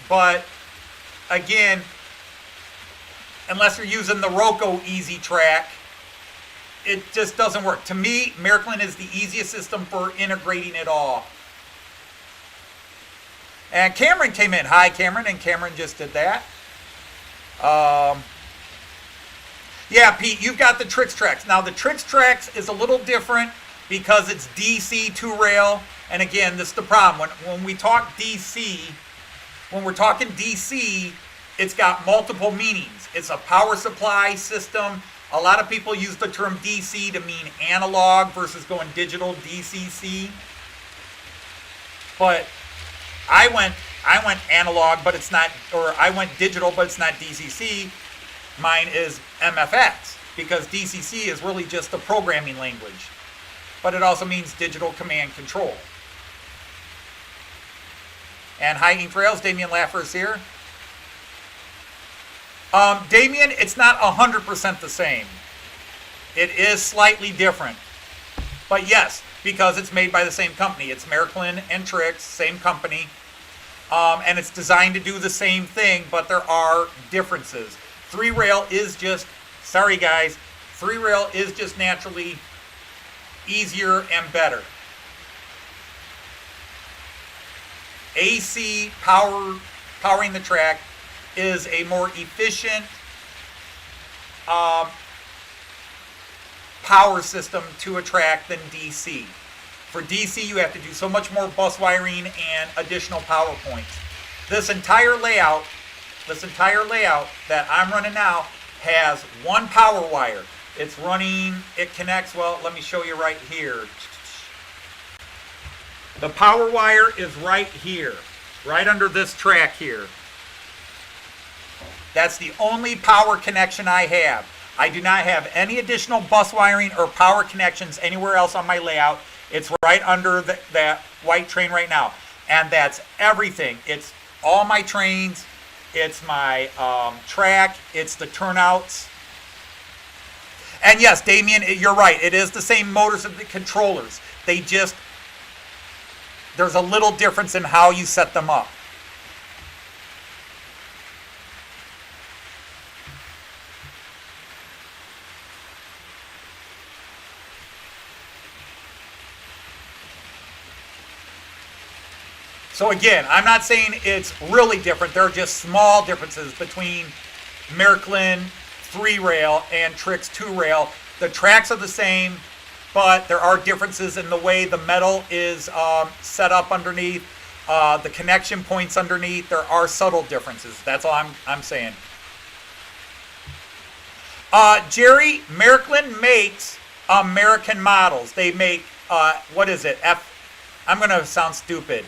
C: But again, unless you're using the Roku Easy Track, it just doesn't work. To me, American is the easiest system for integrating it all. And Cameron came in. Hi, Cameron. And Cameron just did that. Yeah, Pete, you've got the Trix Trax. Now, the Trix Trax is a little different because it's DC 2-rail. And again, this is the problem. When we talk DC, when we're talking DC, it's got multiple meanings. It's a power supply system. A lot of people use the term DC to mean analog versus going digital, DCC. But I went analog, but it's not, or I went digital, but it's not DCC. Mine is MFX, because DCC is really just a programming language. But it also means digital command control. And hi, Ink Trails, Damian Laffer is here. Damien, it's not 100% the same. It is slightly different. But yes, because it's made by the same company. It's Miraklin and Trix, same company. And it's designed to do the same thing, but there are differences. 3-rail is just, sorry guys, 3-rail is just naturally easier and better. AC powering the track is a more efficient power system to a track than DC. For DC, you have to do so much more bus wiring and additional power points. This entire layout that I'm running now has one power wire. It's running, it connects, well, let me show you right here. The power wire is right here, right under this track here. That's the only power connection I have. I do not have any additional bus wiring or power connections anywhere else on my layout. It's right under that white train right now. And that's everything. It's all my trains. It's my track. It's the turnouts. And yes, Damien, you're right. It is the same motors and the controllers. There's a little difference in how you set them up. So again, I'm not saying it's really different. There are just small differences between Miraklin 3-rail and Trix 2-rail. The tracks are the same, but there are differences in the way the metal is set up underneath, the connection points underneath. There are subtle differences. That's all I'm saying. Jerry, Miraklin makes American models. They make, what is it? I'm going to sound stupid.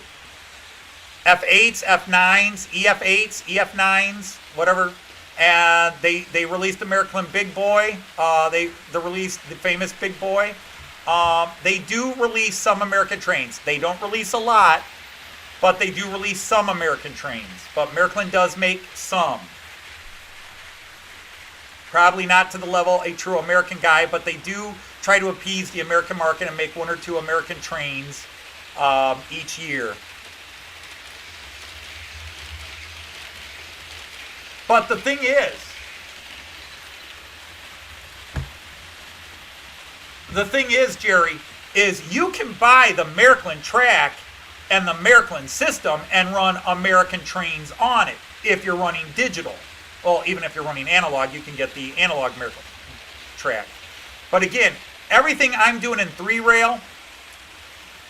C: F8s, F9s, EF8s, EF9s, whatever. And they released the Miraklin Big Boy. They released the famous Big Boy. They do release some American trains. They don't release a lot, but they do release some American trains. But Miraklin does make some. Probably not to the level a true American guy, but they do try to appease the American market and make 1 or 2 American trains each year. But the thing is, Jerry, is you can buy the Miraklin track and the Miraklin system and run American trains on it if you're running digital. Well, even if you're running analog, you can get the analog Miraklin track. But again, everything I'm doing in 3-rail,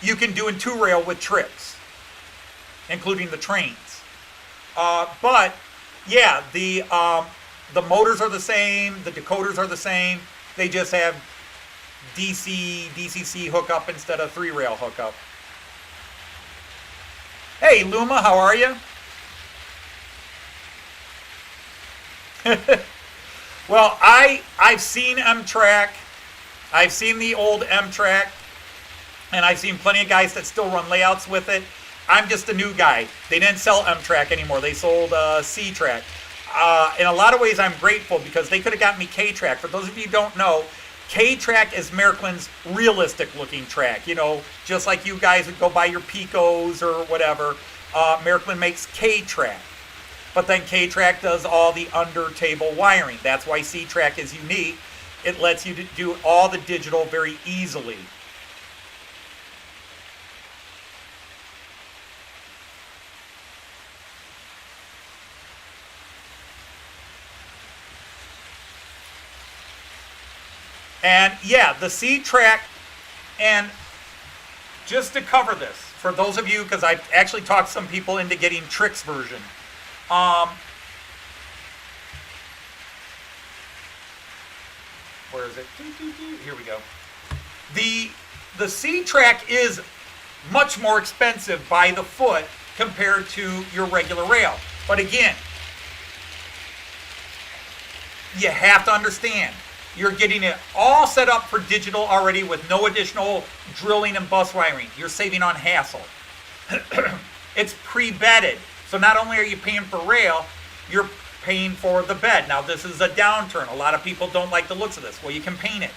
C: you can do in 2-rail with Trix, including the trains. But yeah, the motors are the same, the decoders are the same. They just have DCC hookup instead of 3-rail hookup. Hey, Luma, how are you? Well, I've seen M-Track. I've seen the old M-Track. And I've seen plenty of guys that still run layouts with it. I'm just a new guy. They didn't sell M-Track anymore. They sold C-Track. In a lot of ways, I'm grateful because they could have gotten me K-Track. For those of you who don't know, K-Track is Miraclin's realistic-looking track. You know, just like you guys would go buy your Picos or whatever, Miraklin makes K-Track. But then K-Track does all the under-table wiring. That's why C-Track is unique. It lets you do all the digital very easily. And yeah, the C-Track, and just to cover this, for those of you, because I've actually talked some people into getting Trix version. Where is it? Here we go. The C-Track is much more expensive by the foot compared to your regular rail. But again, you have to understand, you're getting it all set up for digital already with no additional drilling and bus wiring. You're saving on hassle. It's pre-bedded. So not only are you paying for rail, you're paying for the bed. Now this is a downturn. A lot of people don't like the looks of this. Well, you can paint it.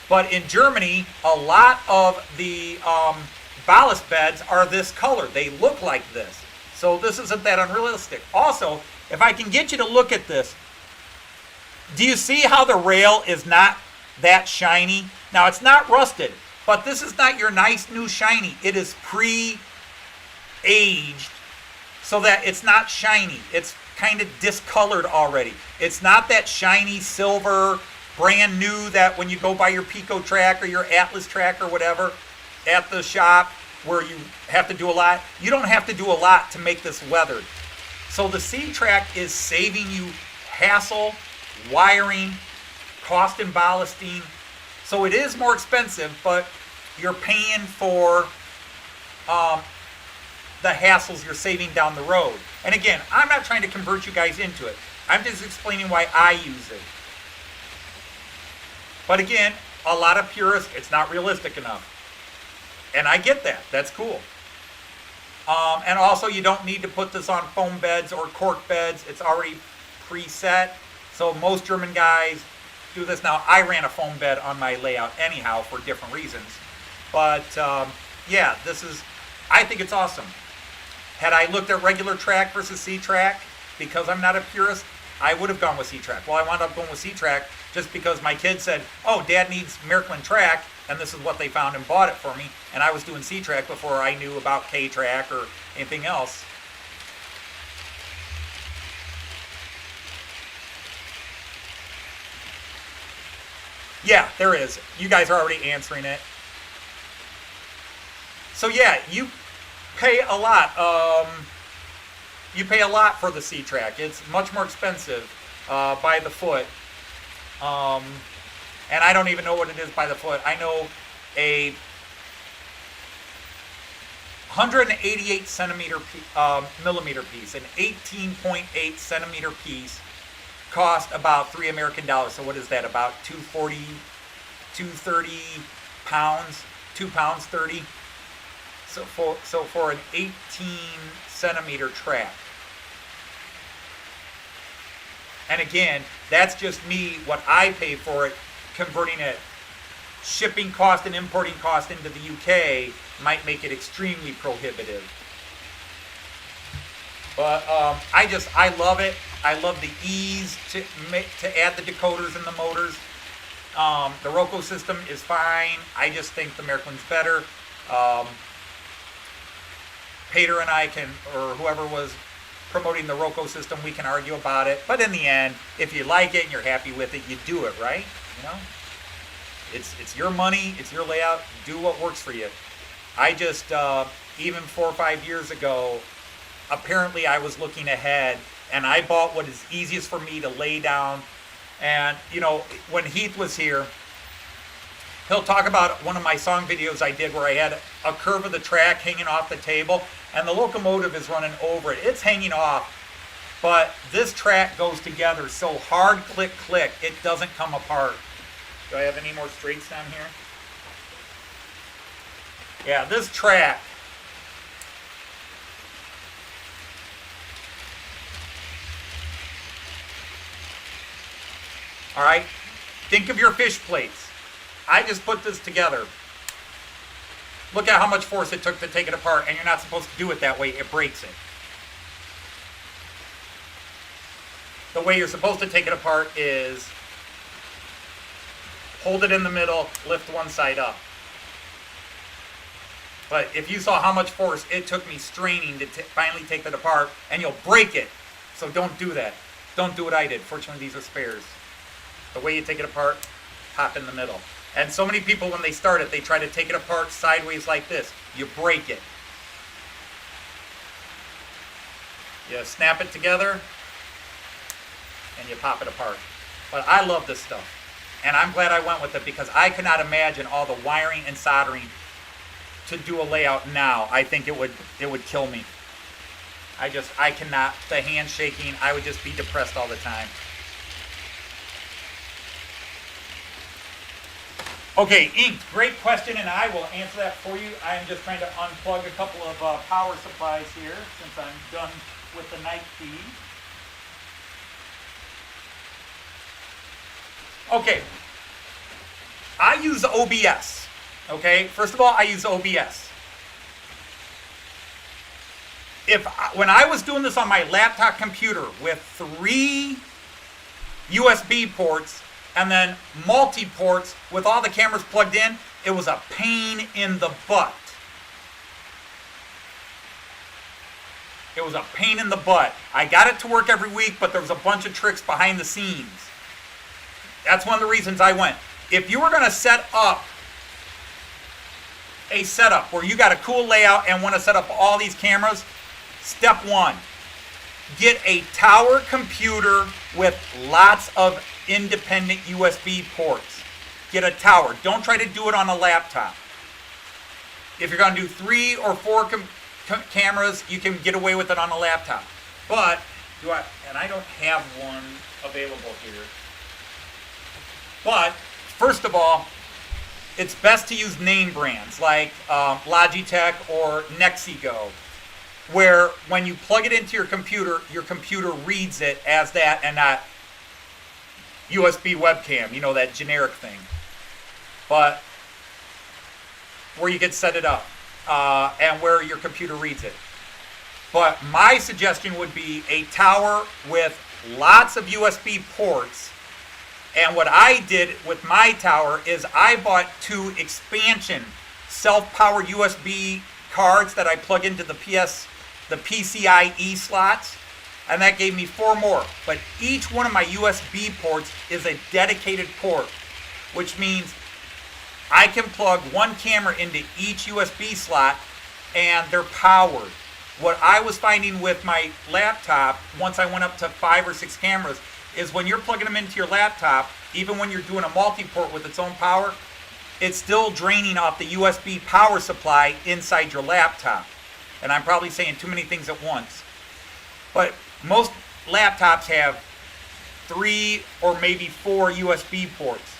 C: But in Germany, a lot of the ballast beds are this color. They look like this. So this isn't that unrealistic. Also, if I can get you to look at this, do you see how the rail is not that shiny? Now it's not rusted, but this is not your nice new shiny. It is pre-aged so that it's not shiny. It's kind of discolored already. It's not that shiny silver, brand new that when you go buy your Pico track or your Atlas track or whatever at the shop where you have to do a lot. You don't have to do a lot to make this weathered. So the C-Track is saving you hassle, wiring, cost and ballasting. So it is more expensive, but you're paying for the hassles you're saving down the road. And again, I'm not trying to convert you guys into it. I'm just explaining why I use it. But again, a lot of purists, it's not realistic enough. And I get that. That's cool. And also, you don't need to put this on foam beds or cork beds. It's already preset. So most German guys do this. Now, I ran a foam bed on my layout anyhow for different reasons. But yeah, I think it's awesome. Had I looked at regular track versus C-Track, because I'm not a purist, I would have gone with C-Track. Well, I wound up going with C-Track just because my kid said, oh, Dad needs Miraklin track, and this is what they found and bought it for me. And I was doing C-Track before I knew about K-Track or anything else. Yeah, there is. You guys are already answering it. So yeah, you pay a lot. You pay a lot for the C-Track. It's much more expensive by the foot. And I don't even know what it is by the foot. I know a 188 millimeter piece, an 18.8 centimeter piece, cost about $3 American. So what is that? About 240, 230 pounds, 2 pounds 30. So for an 18 centimeter track. And again, that's just me, what I pay for it, converting it. Shipping cost and importing cost into the UK might make it extremely prohibitive. But I love it. I love the ease to add the decoders and the motors. The Roku system is fine. I just think the Miraclin's better. Pater and I can, or whoever was promoting the Roku system, we can argue about it. But in the end, if you like it and you're happy with it, you do it, right? You know, it's your money, it's your layout. Do what works for you. I just even 4 or 5 years ago, apparently I was looking ahead, and I bought what is easiest for me to lay down. And you know, when Heath was here, he'll talk about one of my song videos I did where I had a curve of the track hanging off the table, and the locomotive is running over it. It's hanging off, but this track goes together so hard, click, click, it doesn't come apart. Do I have any more straights down here? Yeah, this track. All right, think of your fish plates. I just put this together. Look at how much force it took to take it apart, and you're not supposed to do it that way. It breaks it. The way you're supposed to take it apart is hold it in the middle, lift one side up. But if you saw how much force it took me straining to finally take that apart, and you'll break it. So don't do that. Don't do what I did. Fortunately, these are spares. The way you take it apart, pop in the middle. And so many people, when they start it, they try to take it apart sideways like this. You break it. You snap it together, and you pop it apart. But I love this stuff. And I'm glad I went with it because I could not imagine all the wiring and soldering to do a layout now. I think it would kill me. I cannot. The hand shaking, I would just be depressed all the time. Okay, Ink, great question, and I will answer that for you. I am just trying to unplug a couple of power supplies here since I'm done with the night feed. Okay. I use OBS. Okay. First of all, I use OBS. When I was doing this on my laptop computer with 3 USB ports and then multi-ports with all the cameras plugged in, it was a pain in the butt. It was a pain in the butt. I got it to work every week, but there was a bunch of tricks behind the scenes. That's one of the reasons I went. If you were going to set up a setup where you got a cool layout and want to set up all these cameras, step 1, get a tower computer with lots of independent USB ports. Get a tower. Don't try to do it on a laptop. If you're going to do 3 or 4 cameras, you can get away with it on a laptop. But, and I don't have one available here. But, first of all, it's best to use name brands like Logitech or Nexigo, where when you plug it into your computer reads it as that and not USB webcam, you know, that generic thing. But where you can set it up and where your computer reads it. But my suggestion would be a tower with lots of USB ports. And what I did with my tower is I bought 2 expansion self-powered USB cards that I plug into the PCIe slots, and that gave me 4 more. But each one of my USB ports is a dedicated port, which means I can plug 1 camera into each USB slot and they're powered. What I was finding with my laptop, once I went up to 5 or 6 cameras, is when you're plugging them into your laptop, even when you're doing a multi-port with its own power, it's still draining off the USB power supply inside your laptop. And I'm probably saying too many things at once. But most laptops have 3 or maybe 4 USB ports.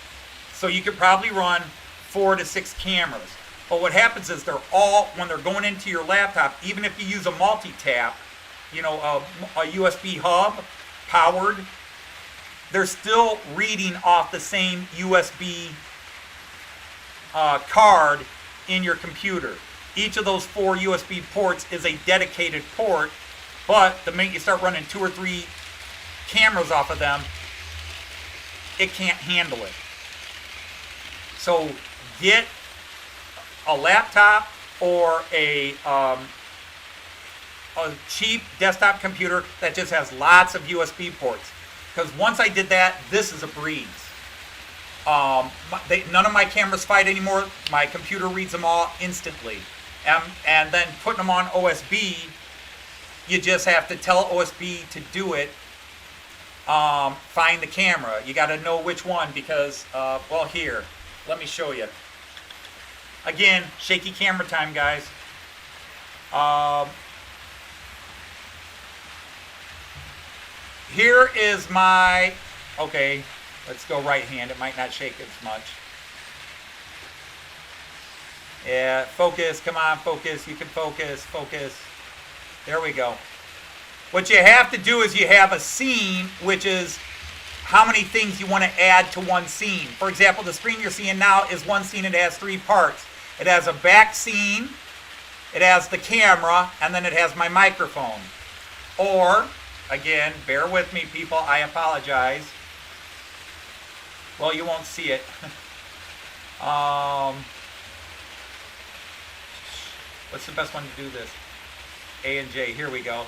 C: So you could probably run 4 to 6 cameras. But what happens is they're all, when they're going into your laptop, even if you use a multi-tap, you know, a USB hub powered, they're still reading off the same USB card in your computer. Each of those 4 USB ports is a dedicated port, but the minute you start running 2 or 3 cameras off of them, it can't handle it. So get a laptop or a cheap desktop computer that just has lots of USB ports. Because once I did that, this is a breeze. None of my cameras fight anymore. My computer reads them all instantly. And then putting them on OSB, you just have to tell OSB to do it. Find the camera. You got to know which one because, well, here, let me show you. Again, shaky camera time, guys. Here is my, okay, let's go right hand. It might not shake as much. Yeah, focus, come on, focus. You can focus, focus. There we go. What you have to do is you have a scene, which is how many things you want to add to one scene. For example, the screen you're seeing now is one scene. It has 3 parts. It has a back scene, it has the camera, and then it has my microphone. Or, again, bear with me, people, I apologize. Well, you won't see it. What's the best one to do this? A and J, here we go.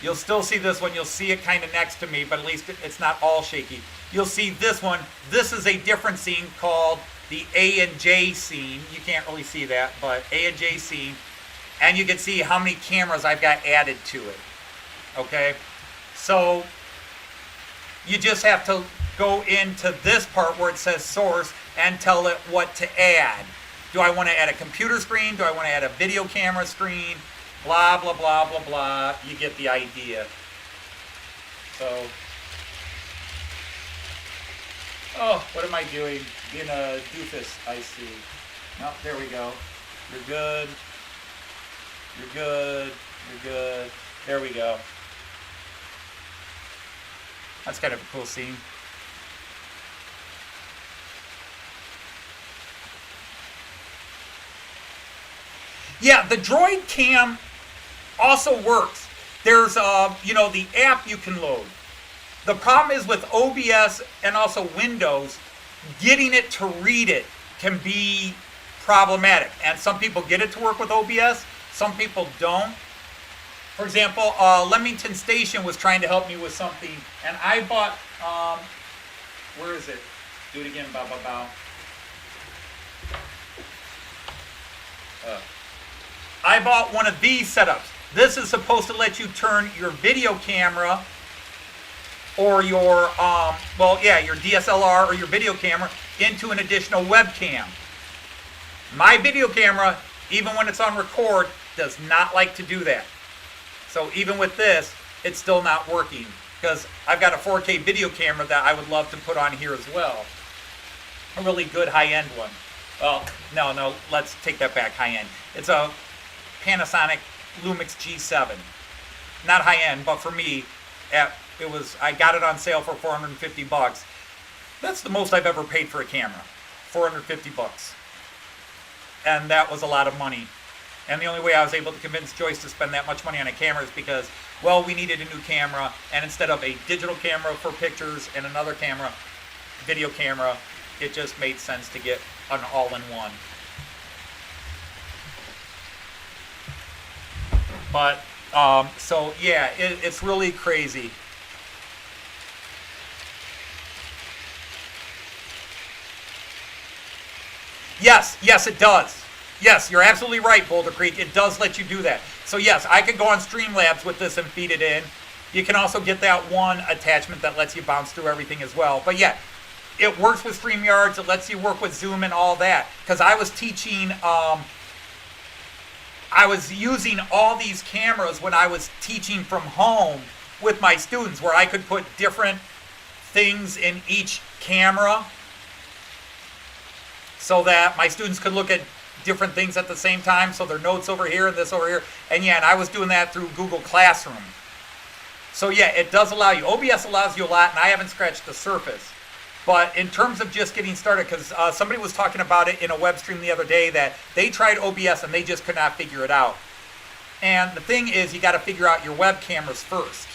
C: You'll still see this one. You'll see it kind of next to me, but at least it's not all shaky. You'll see this one. This is a different scene called the A and J scene. You can't really see that, but A and J scene. And you can see how many cameras I've got added to it. Okay? So you just have to go into this part where it says source and tell it what to add. Do I want to add a computer screen? Do I want to add a video camera screen? Blah, blah, blah, blah, blah. You get the idea. So, oh, what am I doing? Being a doofus, I see. No, there we go. You're good. You're good. You're good. There we go. That's kind of a cool scene. Yeah, the Droid Cam also works. There's, the app you can load. The problem is with OBS and also Windows, getting it to read it can be problematic. And some people get it to work with OBS, some people don't. For example, Leamington Station was trying to help me with something, and I bought, where is it? Do it again, bow, bow, bow. I bought one of these setups. This is supposed to let you turn your video camera or your, your DSLR or your video camera into an additional webcam. My video camera, even when it's on record, does not like to do that. So even with this, it's still not working because I've got a 4K video camera that I would love to put on here as well. A really good high-end one. Well, no, let's take that back, high-end. It's a Panasonic Lumix G7. Not high-end, but for me, I got it on sale for $450. That's the most I've ever paid for a camera. $450. And that was a lot of money. And the only way I was able to convince Joyce to spend that much money on a camera is because, well, we needed a new camera, and instead of a digital camera for pictures and another camera, video camera, it just made sense to get an all-in-one. But, it's really crazy. Yes, it does. Yes, you're absolutely right, Boulder Creek. It does let you do that. So yes, I could go on Streamlabs with this and feed it in. You can also get that one attachment that lets you bounce through everything as well. But yeah, it works with StreamYards. It lets you work with Zoom and all that. Because I was teaching, I was using all these cameras when I was teaching from home with my students, where I could put different things in each camera so that my students could look at different things at the same time, so their notes over here and this over here. And I was doing that through Google Classroom. So yeah, it does allow you. OBS allows you a lot, and I haven't scratched the surface. But in terms of just getting started, because somebody was talking about it in a web stream the other day, that they tried OBS and they just could not figure it out. And the thing is, you got to figure out your web cameras first.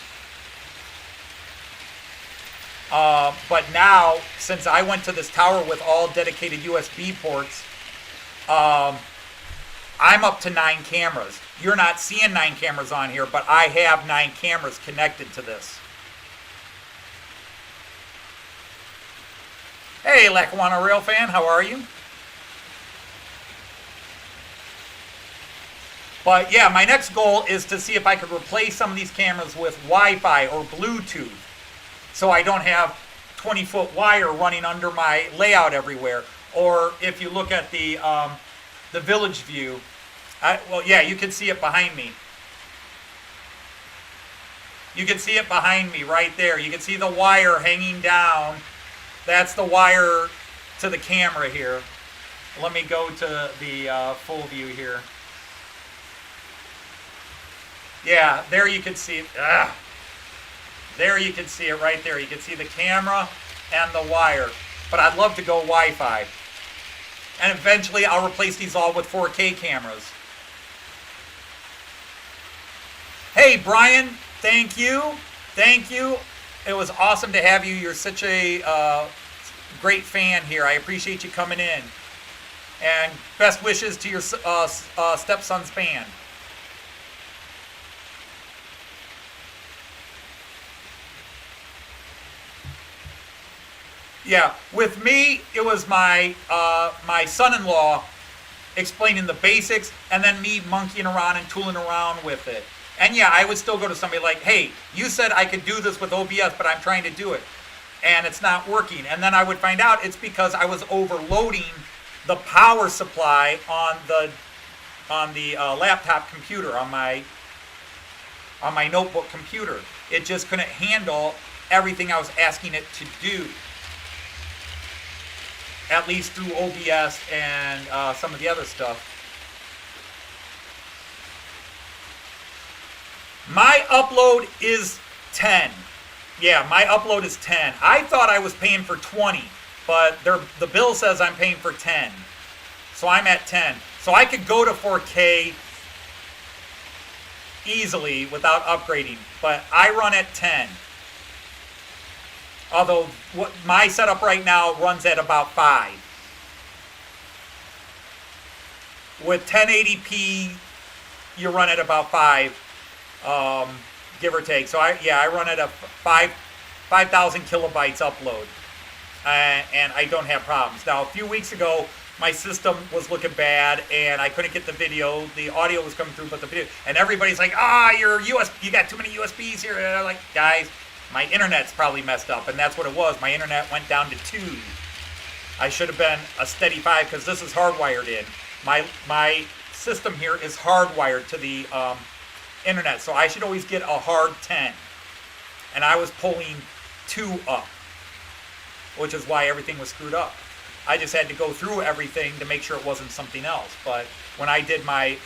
C: But now, since I went to this tower with all dedicated USB ports, I'm up to 9 cameras. You're not seeing 9 cameras on here, but I have 9 cameras connected to this. Hey, Lackawanna Rail fan, how are you? But yeah, my next goal is to see if I could replace some of these cameras with Wi-Fi or Bluetooth, so I don't have 20-foot wire running under my layout everywhere. Or if you look at the village view, you can see it behind me. You can see it behind me right there. You can see the wire hanging down. That's the wire to the camera here. Let me go to the full view here. Yeah, there you can see it. There you can see it right there. You can see the camera and the wire. But I'd love to go Wi-Fi. And eventually I'll replace these all with 4K cameras. Hey, Brian, thank you. Thank you. It was awesome to have you. You're such a great fan here. I appreciate you coming in. And best wishes to your stepson's band. Yeah, with me, it was my my son-in-law explaining the basics, and then me monkeying around and tooling around with it. And yeah, I would still go to somebody like, hey, you said I could do this with OBS, but I'm trying to do it, and it's not working. And then I would find out it's because I was overloading the power supply on the laptop computer, on my notebook computer. It just couldn't handle everything I was asking it to do. At least through OBS and some of the other stuff. My upload is 10. Yeah, my upload is 10. I thought I was paying for 20, but the bill says I'm paying for 10. So I'm at 10. So I could go to 4K easily without upgrading, but I run at 10. Although what my setup right now runs at about 5. With 1080p, you run at about 5, give or take. So I run at a 5,000 kilobytes upload, and I don't have problems. Now, a few weeks ago, my system was looking bad, and I couldn't get the video. The audio was coming through, but the video, and everybody's like, you got too many USBs here. And I'm like, guys, my internet's probably messed up, and that's what it was. My internet went down to 2. I should have been a steady 5 because this is hardwired in. My system here is hardwired to the internet, so I should always get a hard 10. And I was pulling 2 up, which is why everything was screwed up. I just had to go through everything to make sure it wasn't something else. But when I did my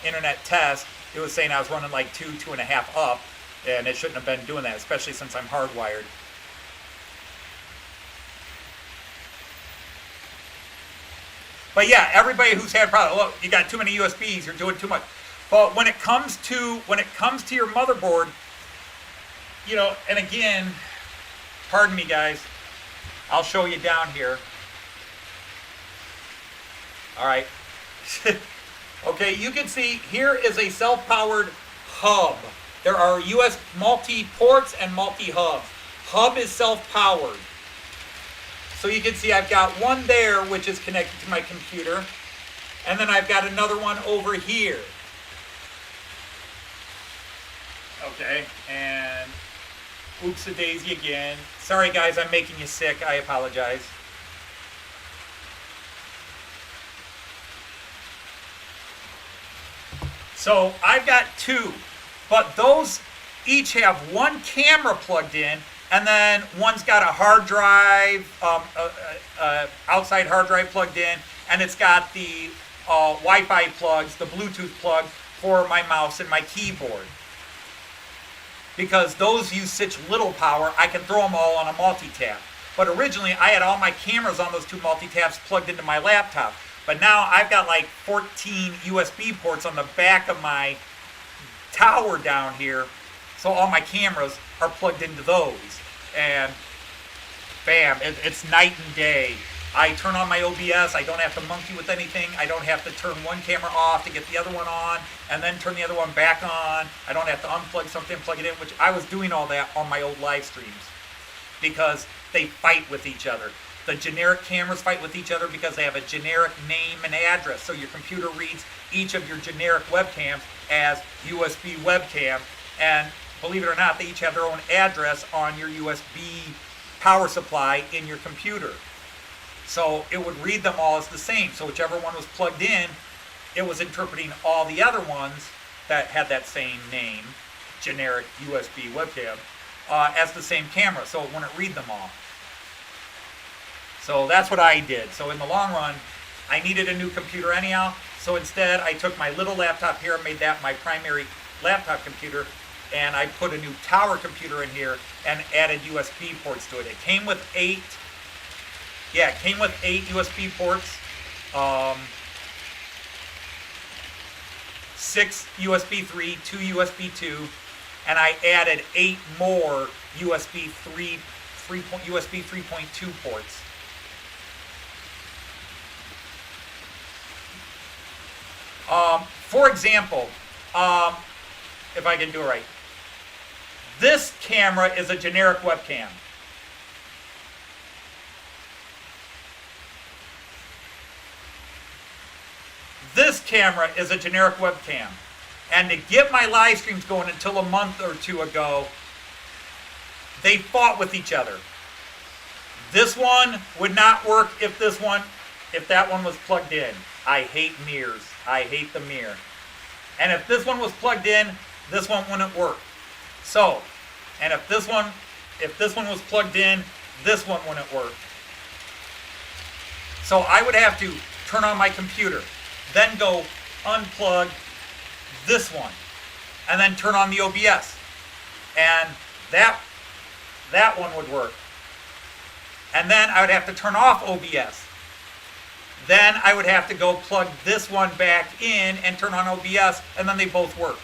C: internet test, it was saying I was running like 2.5 up, and it shouldn't have been doing that, especially since I'm hardwired. But yeah, everybody who's had problems, look, you got too many USBs, you're doing too much. But when it comes to your motherboard, you know, and again, pardon me guys, I'll show you down here. All right. Okay, you can see here is a self-powered hub. There are US multi-ports and multi-hubs. Hub is self-powered. So you can see I've got one there which is connected to my computer, and then I've got another one over here. Okay, and oops-a-daisy again. Sorry guys, I'm making you sick. I apologize. So I've got 2, but those each have one camera plugged in, and then one's got a hard drive, outside hard drive plugged in, and it's got the Wi-Fi plugs, the Bluetooth plug for my mouse and my keyboard. Because those use such little power, I can throw them all on a multi-tap. But originally, I had all my cameras on those 2 multi-taps plugged into my laptop. But now I've got like 14 USB ports on the back of my tower down here. So all my cameras are plugged into those. And bam, it's night and day. I turn on my OBS, I don't have to monkey with anything. I don't have to turn one camera off to get the other one on, and then turn the other one back on. I don't have to unplug something and plug it in, which I was doing all that on my old live streams. Because they fight with each other. The generic cameras fight with each other because they have a generic name and address. So your computer reads each of your generic webcams as USB webcam, and believe it or not, they each have their own address on your USB power supply in your computer. So it would read them all as the same. So whichever one was plugged in, it was interpreting all the other ones that had that same name, generic USB webcam, as the same camera. So it wouldn't read them all. So that's what I did. So in the long run, I needed a new computer anyhow. So instead, I took my little laptop here and made that my primary laptop computer, and I put a new tower computer in here and added USB ports to it. It came with 8 USB ports, 6 USB 3, 2 USB 2, and I added 8 more USB 3.2 ports. For example, if I can do it right, this camera is a generic webcam. This camera is a generic webcam. And to get my live streams going until a month or 2 ago, they fought with each other. This one would not work if that one was plugged in. I hate mirrors. I hate the mirror. And if this one was plugged in, this one wouldn't work. So, and if this one was plugged in, this one wouldn't work. So I would have to turn on my computer, then go unplug this one, and then turn on the OBS. And that one would work. And then I would have to turn off OBS. Then I would have to go plug this one back in and turn on OBS, and then they both worked.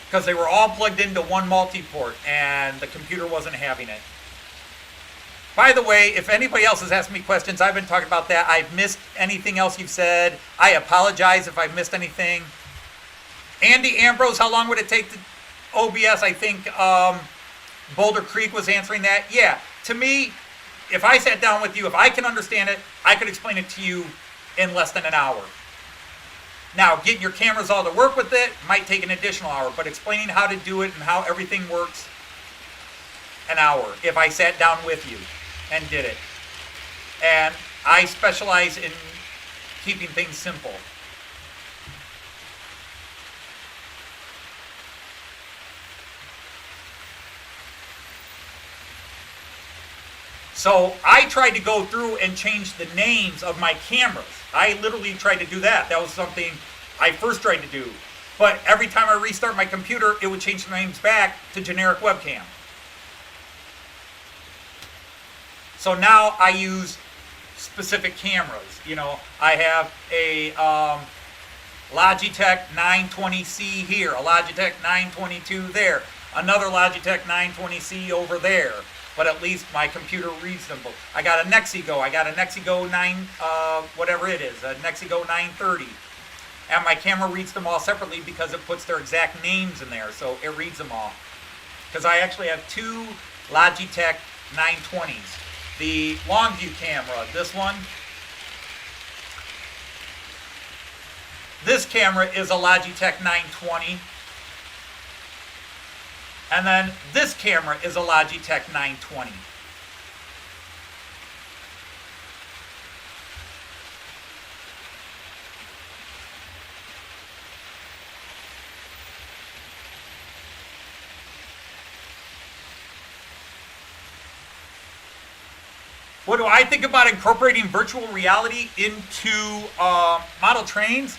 C: Because they were all plugged into one multi-port, and the computer wasn't having it. By the way, if anybody else has asked me questions, I've been talking about that. I've missed anything else you've said. I apologize if I've missed anything. Andy Ambrose, how long would it take to OBS? I think Boulder Creek was answering that. Yeah, to me, if I sat down with you, if I can understand it, I could explain it to you in less than an hour. Now, getting your cameras all to work with it might take an additional hour, but explaining how to do it and how everything works, an hour, if I sat down with you and did it. And I specialize in keeping things simple. So I tried to go through and change the names of my cameras. I literally tried to do that. That was something I first tried to do. But every time I restart my computer, it would change the names back to generic webcam. So now I use specific cameras. You know, I have a Logitech 920C here, a Logitech 922 there, another Logitech 920C over there. But at least my computer reads them both. I got a Nexigo. I got a Nexigo 9, whatever it is, a Nexigo 930. And my camera reads them all separately because it puts their exact names in there. So it reads them all. Because I actually have two Logitech 920s. The long view camera, this one. This camera is a Logitech 920. And then this camera is a Logitech 920. What do I think about incorporating virtual reality into model trains?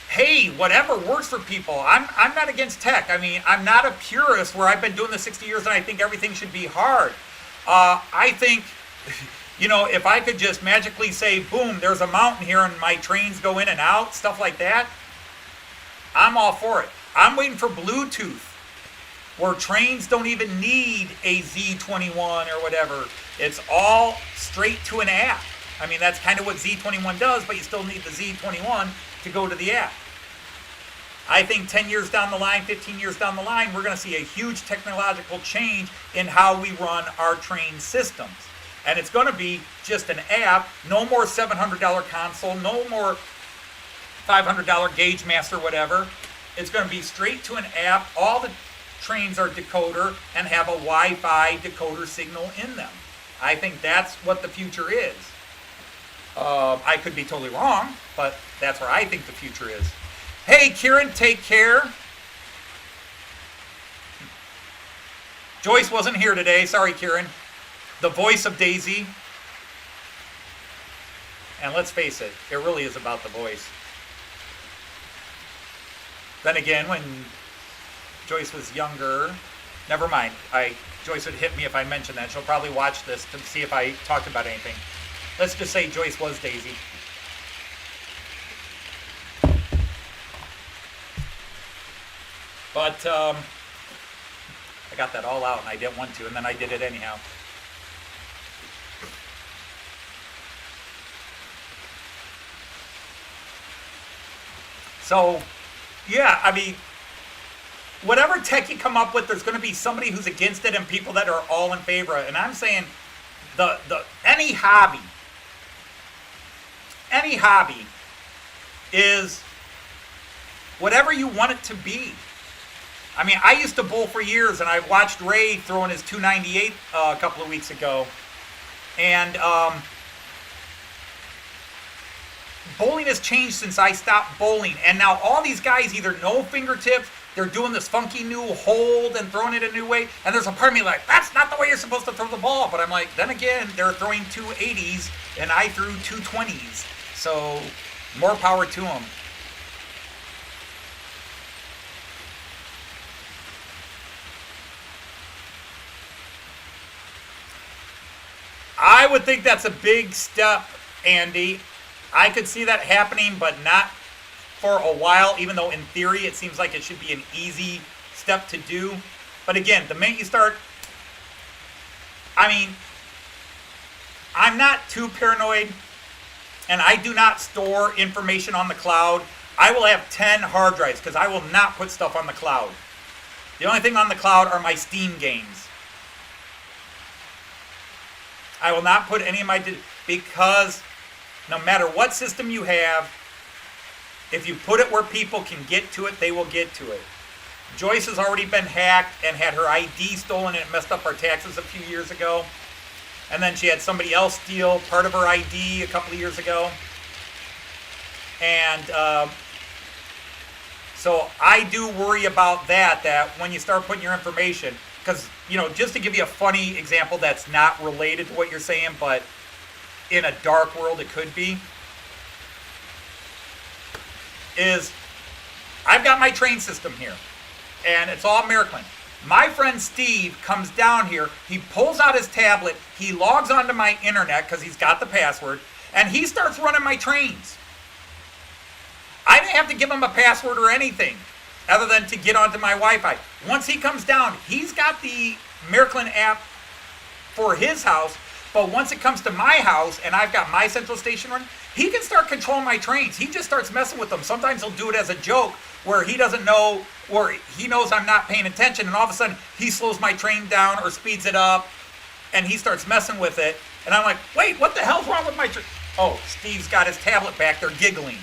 C: Hey, whatever works for people. I'm not against tech. I mean, I'm not a purist where I've been doing this 60 years and I think everything should be hard. I think, you know, if I could just magically say, boom, there's a mountain here and my trains go in and out, stuff like that, I'm all for it. I'm waiting for Bluetooth, where trains don't even need a Z21 or whatever. It's all straight to an app. I mean, that's kind of what Z21 does, but you still need the Z21 to go to the app. I think 10 years down the line, 15 years down the line, we're going to see a huge technological change in how we run our train systems. And it's going to be just an app, no more $700 console, no more $500 Gauge Master, whatever. It's going to be straight to an app. All the trains are decoder and have a Wi-Fi decoder signal in them. I think that's what the future is. I could be totally wrong, but that's where I think the future is. Hey, Kieran, take care. Joyce wasn't here today. Sorry, Kieran. The voice of Daisy. And let's face it, it really is about the voice. Then again, when Joyce was younger, never mind. Joyce would hit me if I mentioned that. She'll probably watch this to see if I talked about anything. Let's just say Joyce was Daisy. But I got that all out and I didn't want to, and then I did it anyhow. So, yeah, I mean, whatever tech you come up with, there's going to be somebody who's against it and people that are all in favor of it. And I'm saying any hobby is whatever you want it to be. I mean, I used to bowl for years, and I watched Ray throwing his 298 a couple of weeks ago. And bowling has changed since I stopped bowling. And now all these guys either know fingertips, they're doing this funky new hold and throwing it a new way. And there's a part of me like, that's not the way you're supposed to throw the ball. But I'm like, then again, they're throwing 280s, and I threw 220s. So more power to them. I I would think that's a big step, Andy. I could see that happening, but not for a while, even though in theory it seems like it should be an easy step to do. But again, the minute you start, I mean, I'm not too paranoid, and I do not store information on the cloud. I will have 10 hard drives because I will not put stuff on the cloud. The only thing on the cloud are my Steam games. I will not put any of my, because no matter what system you have, if you put it where people can get to it, they will get to it. Joyce has already been hacked and had her ID stolen, and it messed up our taxes a few years ago. And then she had somebody else steal part of her ID a couple of years ago. And so I do worry about that when you start putting your information, because, you know, just to give you a funny example that's not related to what you're saying, but in a dark world it could be, is I've got my train system here, and it's all American. My friend Steve comes down here, he pulls out his tablet, he logs onto my internet because he's got the password, and he starts running my trains. I didn't have to give him a password or anything other than to get onto my Wi-Fi. Once he comes down, he's got the American app for his house, but once it comes to my house and I've got my central station running, he can start controlling my trains. He just starts messing with them. Sometimes he'll do it as a joke where he doesn't know, or he knows I'm not paying attention, and all of a sudden he slows my train down or speeds it up, and he starts messing with it. And I'm like, wait, what the hell's wrong with my train? Oh, Steve's got his tablet back there giggling.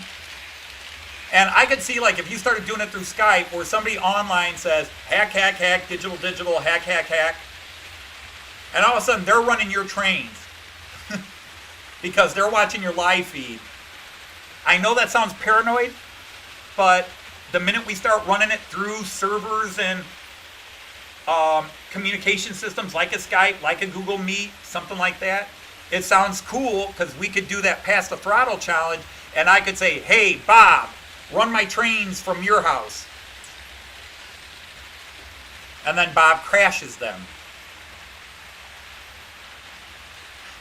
C: And I could see, like, if you started doing it through Skype, where somebody online says, hack, hack, hack, digital, digital, hack, hack, hack, and all of a sudden they're running your trains because they're watching your live feed. I know that sounds paranoid, but the minute we start running it through servers and communication systems like a Skype, like a Google Meet, something like that, it sounds cool because we could do that pass the throttle challenge, and I could say, hey, Bob, run my trains from your house. And then Bob crashes them.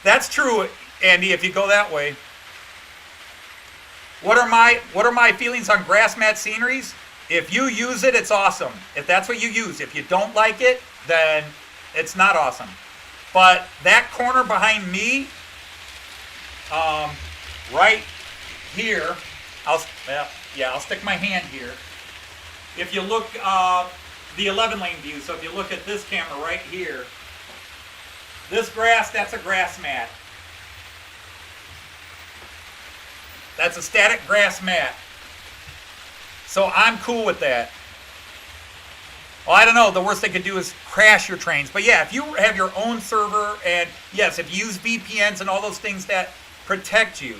C: That's true, Andy, if you go that way. What are my feelings on grass mat sceneries? If you use it, it's awesome. If that's what you use. If you don't like it, then it's not awesome. But that corner behind me, right here, I'll stick my hand here. If you look, the 11-lane view, so if you look at this camera right here, this grass, that's a grass mat. That's a static grass mat. So I'm cool with that. Well, I don't know. The worst they could do is crash your trains. But yeah, if you have your own server, and yes, if you use VPNs and all those things that protect you.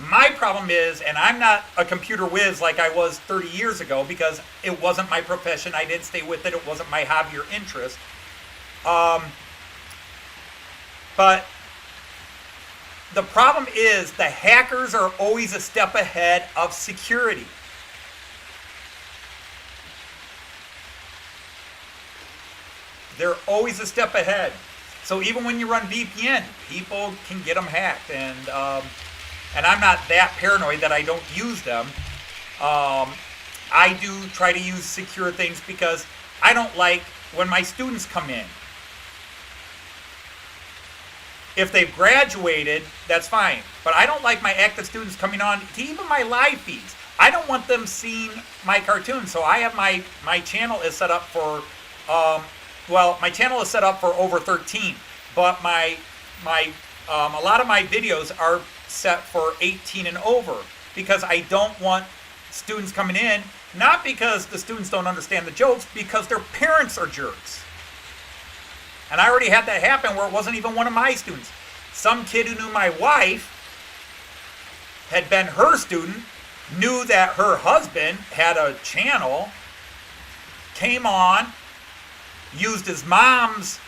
C: My problem is, and I'm not a computer whiz like I was 30 years ago because it wasn't my profession. I didn't stay with it. It wasn't my hobby or interest. But the problem is the hackers are always a step ahead of security. They're always a step ahead. So even when you run VPN, people can get them hacked. And I'm not that paranoid that I don't use them. I do try to use secure things because I don't like when my students come in. If they've graduated, that's fine. But I don't like my active students coming on to even my live feeds. I don't want them seeing my cartoons. So I have my channel is set up for, my channel is set up for over 13. But a lot of my videos are set for 18 and over because I don't want students coming in, not because the students don't understand the jokes, because their parents are jerks. And I already had that happen where it wasn't even one of my students. Some kid who knew my wife, had been her student, knew that her husband had a channel, came on, used his mom's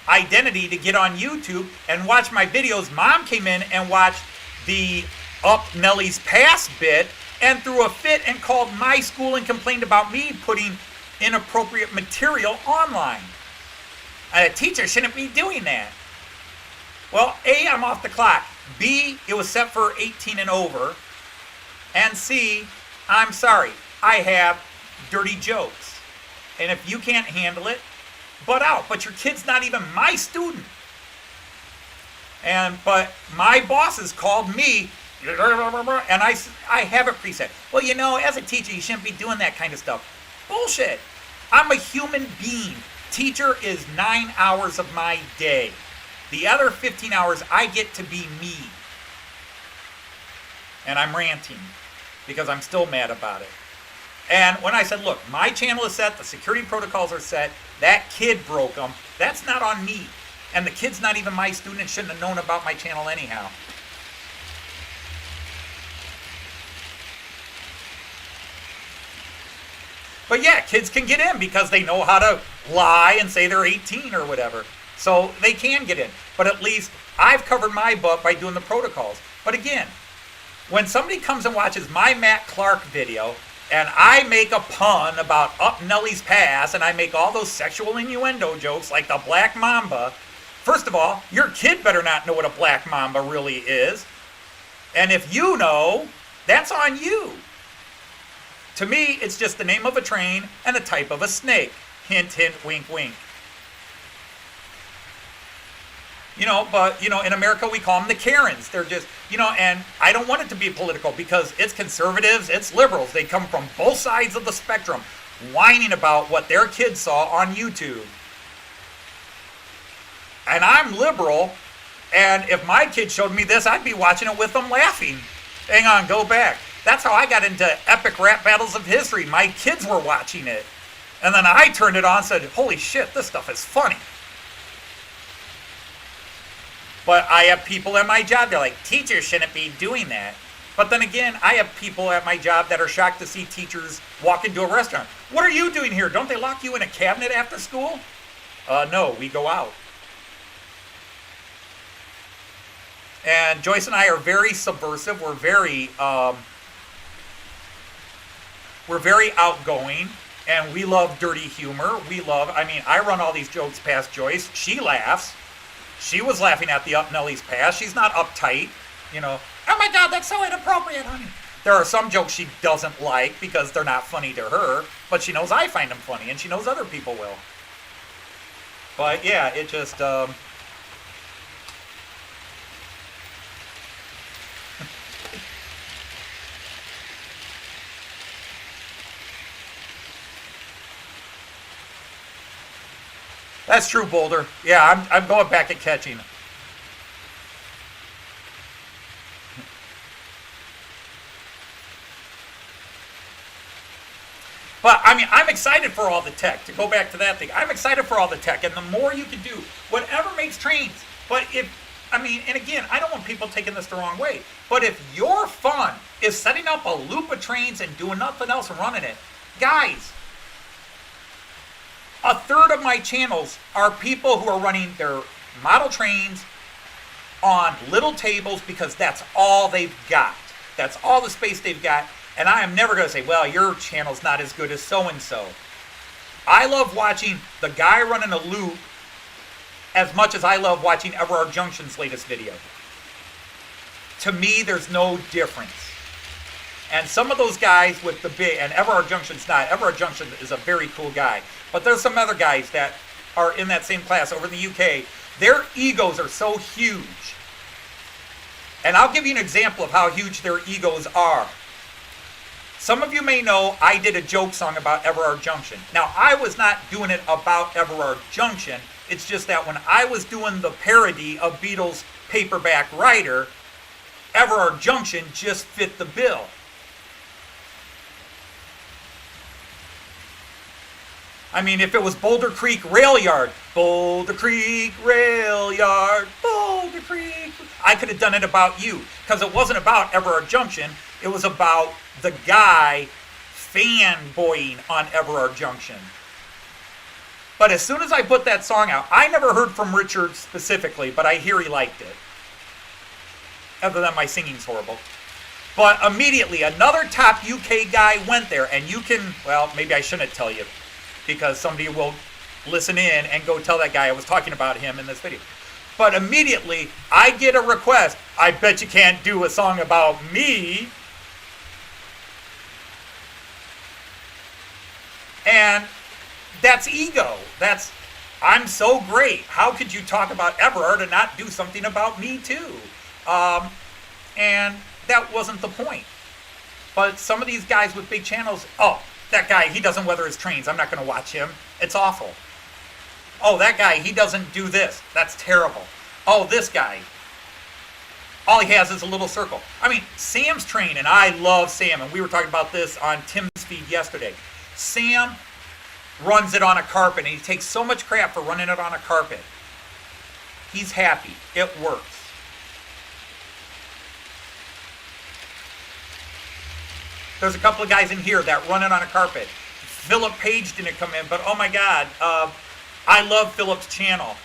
C: identity to get on YouTube and watch my videos. Mom came in and watched the Up Nellie's Pass bit and threw a fit and called my school and complained about me putting inappropriate material online. A teacher shouldn't be doing that. Well, A, I'm off the clock. B, it was set for 18 and over. And C, I'm sorry, I have dirty jokes. And if you can't handle it, butt out. But your kid's not even my student. But my bosses called me, and I have it preset. Well, you know, as a teacher, you shouldn't be doing that kind of stuff. Bullshit. I'm a human being. Teacher is 9 hours of my day. The other 15 hours, I get to be me. And I'm ranting because I'm still mad about it. And when I said, look, my channel is set, the security protocols are set, that kid broke them, that's not on me. And the kid's not even my student and shouldn't have known about my channel anyhow. But yeah, kids can get in because they know how to lie and say they're 18 or whatever. So they can get in. But at least I've covered my butt by doing the protocols. But again, when somebody comes and watches my Matt Clarke video, and I make a pun about Up Nellie's Pass, and I make all those sexual innuendo jokes like the Black Mamba, first of all, your kid better not know what a Black Mamba really is. And if you know, that's on you. To me, it's just the name of a train and the type of a snake. Hint, hint, wink, wink. You know, but, you know, in America we call them the Karens. They're just, you know, and I don't want it to be political because it's conservatives, it's liberals. They come from both sides of the spectrum whining about what their kids saw on YouTube. And I'm liberal, and if my kid showed me this, I'd be watching it with them laughing. Hang on, go back. That's how I got into epic rap battles of history. My kids were watching it. And then I turned it on and said, holy shit, this stuff is funny. But I have people at my job, they're like, teachers shouldn't be doing that. But then again, I have people at my job that are shocked to see teachers walk into a restaurant. What are you doing here? Don't they lock you in a cabinet after school? No, we go out. And Joyce and I are very subversive. We're very outgoing, and we love dirty humor. I run all these jokes past Joyce. She laughs. She was laughing at the Up Nellie's Pass. She's not uptight, you know.
B: Oh my God, that's so inappropriate, honey.
C: There are some jokes she doesn't like because they're not funny to her, but she knows I find them funny, and she knows other people will. But yeah, it just... That's true, Boulder. Yeah, I'm going back at catching. But, I mean, I'm excited for all the tech. To go back to that thing, I'm excited for all the tech. And the more you can do, whatever makes trains. But and again, I don't want people taking this the wrong way. But if your fun is setting up a loop of trains and doing nothing else and running it, guys, a third of my channels are people who are running their model trains on little tables because that's all they've got. That's all the space they've got. And I am never going to say, well, your channel's not as good as so-and-so. I love watching the guy running a loop as much as I love watching Everard Junction's latest video. To me, there's no difference. And some of those guys with the big, and Everard Junction's not. Everard Junction is a very cool guy. But there's some other guys that are in that same class over in the UK. Their egos are so huge. And I'll give you an example of how huge their egos are. Some of you may know I did a joke song about Everard Junction. Now, I was not doing it about Everard Junction. It's just that when I was doing the parody of Beatles' Paperback Writer, Everard Junction just fit the bill. I mean, if it was Boulder Creek Rail Yard, Boulder Creek Rail Yard, Boulder Creek, I could have done it about you. Because it wasn't about Everard Junction. It was about the guy fanboying on Everard Junction. But as soon as I put that song out, I never heard from Richard specifically, but I hear he liked it. Other than my singing's horrible. But immediately, another top UK guy went there, and you can, well, maybe I shouldn't tell you, because somebody will listen in and go tell that guy I was talking about him in this video. But immediately, I get a request. I bet you can't do a song about me. And that's ego. I'm so great. How could you talk about Everard and not do something about me too? And that wasn't the point. But some of these guys with big channels, oh, that guy, he doesn't weather his trains. I'm not going to watch him. It's awful. Oh, that guy, he doesn't do this. That's terrible. Oh, this guy, all he has is a little circle. I mean, Sam's train, and I love Sam, and we were talking about this on Tim's feed yesterday. Sam runs it on a carpet, and he takes so much crap for running it on a carpet. He's happy. It works. There's a couple of guys in here that run it on a carpet. Philip Page didn't come in, but oh my God, I love Philip's channel.